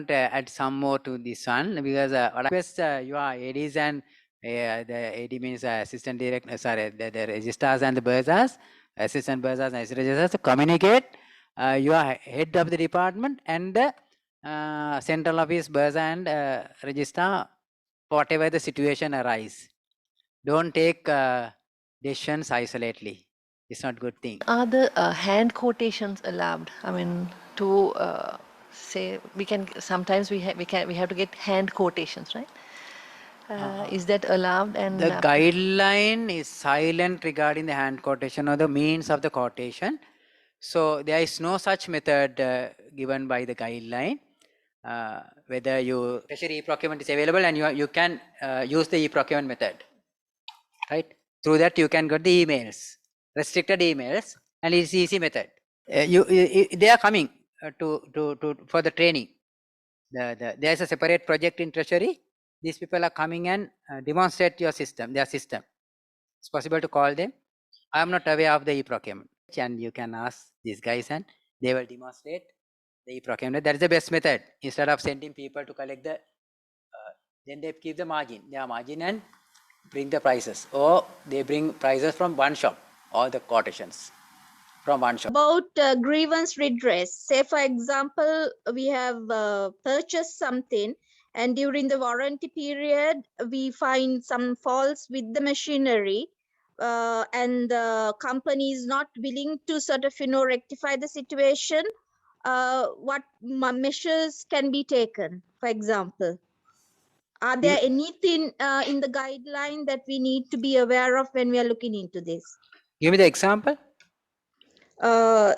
to add some more to this one, because what I request your ADs and the AD means assistant director, sorry, the registrars and the bursars, assistant bursars and assistant registrars to communicate your head of the department and the central office bursar and registrar, whatever the situation arise. Don't take decisions isolately. It's not good thing. Are the hand quotations allowed? I mean, to say we can sometimes we have to get hand quotations, right? Is that allowed? And The guideline is silent regarding the hand quotation or the means of the quotation. So there is no such method given by the guideline. Whether you treasury e-procurement is available and you can use the e-procurement method, right? Through that you can get the emails, restricted emails, and it's easy method. They are coming for the training. There's a separate project in treasury. These people are coming and demonstrate their system. It's possible to call them. I am not aware of the e-procurement, and you can ask these guys and they will demonstrate the procurement. That is the best method. Instead of sending people to collect the, then they keep the margin, their margin, and bring the prices, or they bring prices from one shop, or the quotations from one shop. About grievance redress, say for example, we have purchased something and during the warranty period, we find some faults with the machinery, and the company is not willing to sort of, rectify the situation. What measures can be taken, for example? Are there anything in the guideline that we need to be aware of when we are looking into this? Give me the example.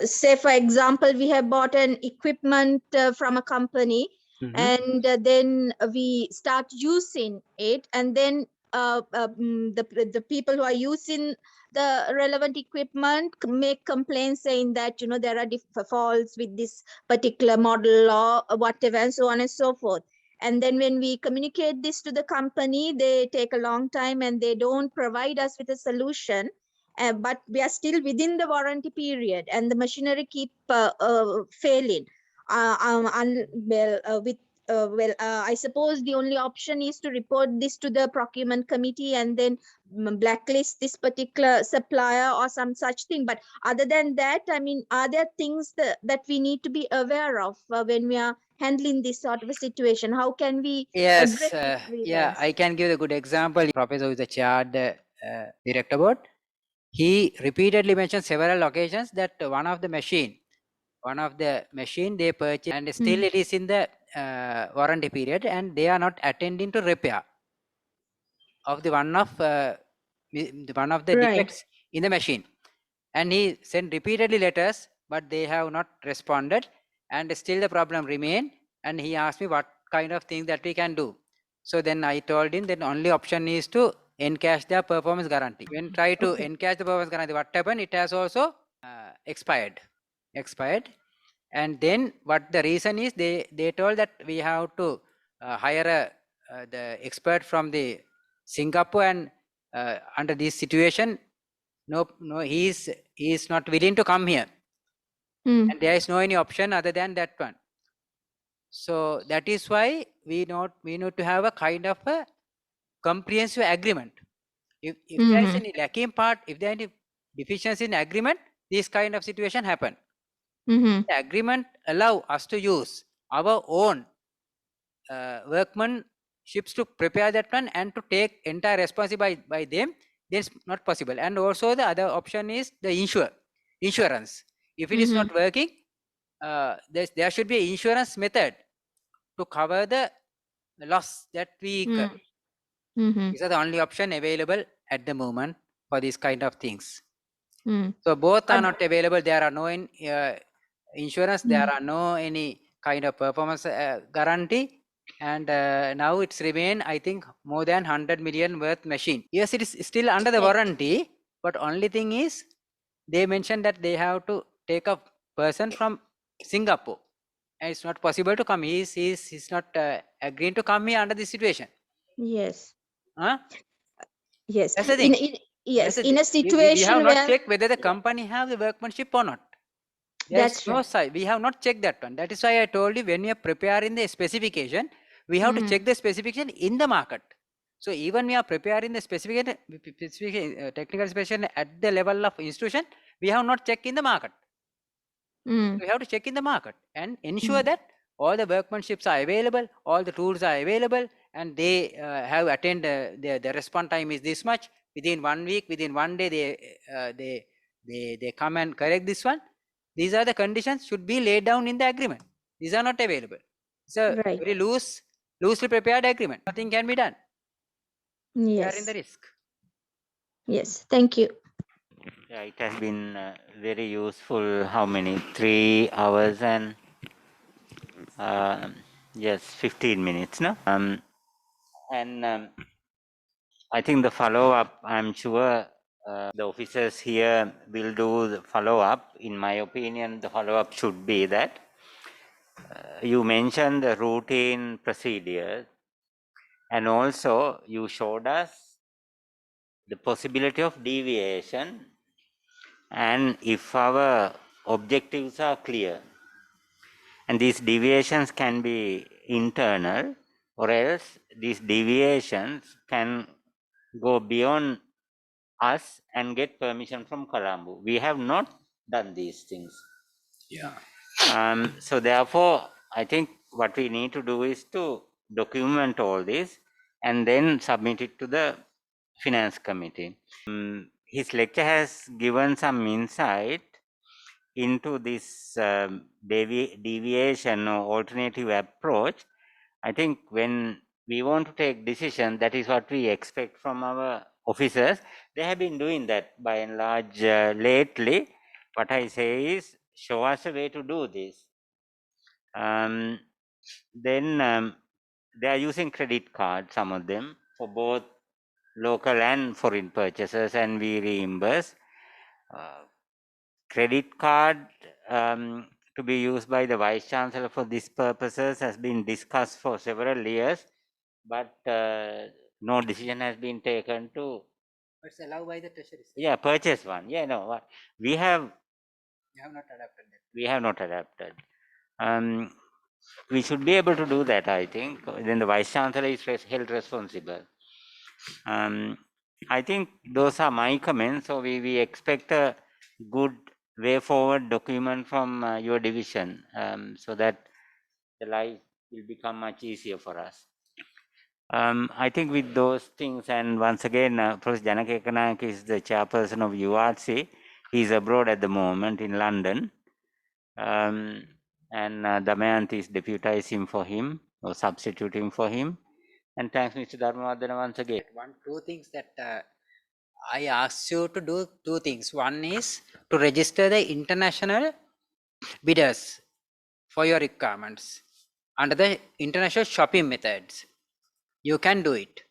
Say for example, we have bought an equipment from a company, and then we start using it, and then the people who are using the relevant equipment make complaints saying that there are faults with this particular model or whatever, and so on and so forth. And then when we communicate this to the company, they take a long time and they don't provide us with a solution. But we are still within the warranty period, and the machinery keep failing. I suppose the only option is to report this to the procurement committee and then blacklist this particular supplier or some such thing. But other than that, I mean, are there things that we need to be aware of when we are handling this sort of a situation? How can we Yes, address this yeah, I can give a good example. Professor who is the chaired director board, he repeatedly mentioned several occasions that one of the machine they purchased, and still it is in the warranty period, and they are not attending to repair of the one of the defects in the machine. And he sent repeatedly letters, but they have not responded, and still the problem remain. And he asked me what kind of things that we can do. So then I told him that only option is to encash their performance guarantee. When try to encash the performance guarantee, what happened? It has also expired. And then what the reason is, they told that we have to hire the expert from the Singapore, and under this situation, no, he is not willing to come here, and there is no any option other than that one. So that is why we need to have a kind of a comprehensive agreement. If there is any lacking part, if there is any deficiency in agreement, this kind of situation happen. The agreement allow us to use our own workmanships to prepare that one and to take entire responsibility by them. That's not possible. And also the other option is the insurance. If it is not working, there should be an insurance method to cover the loss that we incur. These are the only option available at the moment for these kind of things. So both are not available. There are no insurance. There are no any kind of performance guarantee. And now it's remain, I think, more than 100 million worth machine. Yes, it is still under the warranty, but only thing is, they mentioned that they have to take a person from Singapore, and it's not possible to come. He's not agreeing to come here under this situation. Yes. Huh? Yes. That's the thing. In a we situation have not where checked whether the company have the workmanship or not. That's no side. We have not checked that one. That is why I told you, when we are preparing the specification, we have to check the specification in the market. So even we are preparing the specification, technical specification at the level of institution, we have not checked in the market. We have to check in the market and ensure that all the workmanships are available, all the tools are available, and they have attained the response time is this much. Within 1 week, within 1 day, they come and correct this one. These are the conditions should be laid down in the agreement. These are not available. It's a very loosely prepared agreement. Nothing can be done. They are in the risk. Yes, thank you. Yeah, it has been very useful. How many? 3 hours and yes, 15 minutes, no? And I think the follow-up, I'm sure the officers here will do the follow-up. In my opinion, the follow-up should be that you mentioned the routine procedure, and also you showed us the possibility of deviation. And if our objectives are clear. And these deviations can be internal, or else these deviations can go beyond us and get permission from Colombo. We have not done these things. So therefore, I think what we need to do is to document all this and then submit it to the Finance Committee. His lecture has given some insight into this deviation or alternative approach. I think when we want to take decision, that is what we expect from our officers. They have been doing that by and large lately. What I say is, show us a way to do this. Then they are using credit card, some of them, for both local and foreign purchases, and we reimburse. Credit card to be used by the Vice Chancellor for these purposes has been discussed for several years, but no decision has been taken to. It's allowed by the treasury. Yeah, purchase one. Yeah, no, we have. You have not adapted that. We have not adapted. We should be able to do that, I think. Then the Vice Chancellor is held responsible. I think those are my comments. So we expect a good way forward document from your division, so that the life will become much easier for us. I think with those things, and once again, Professor Janaka Ekanayak is the chairperson of URC. He's abroad at the moment in London. And Damayanti is deputizing for him or substituting for him. And thanks, Mr. Dharmavardhana, once again. Two things that I asked you to do two things. One is to register the international bidders for your requirements under the international shopping methods. You can do it.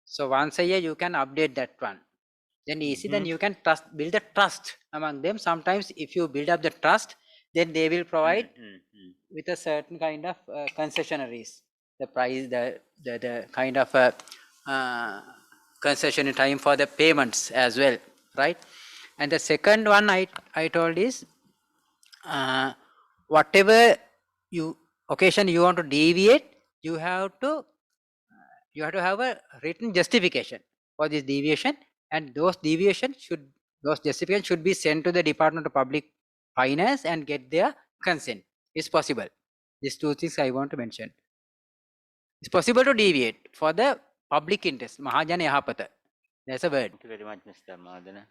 So once a year you can update that one. Then easy, then you can build a trust among them. Sometimes if you build up the trust, then they will provide with a certain kind of concessionaries. The price, the kind of concession time for the payments as well, right? And the second one I told is whatever occasion you want to deviate, you have to have a written justification for this deviation, and those justifications should be sent to the Department of Public Finance and get their consent. It's possible. These two things I want to mention. It's possible to deviate for the public interest. Mahajana Yahapata. That's a word. Thank you very much, Mr. Dharmavardhana.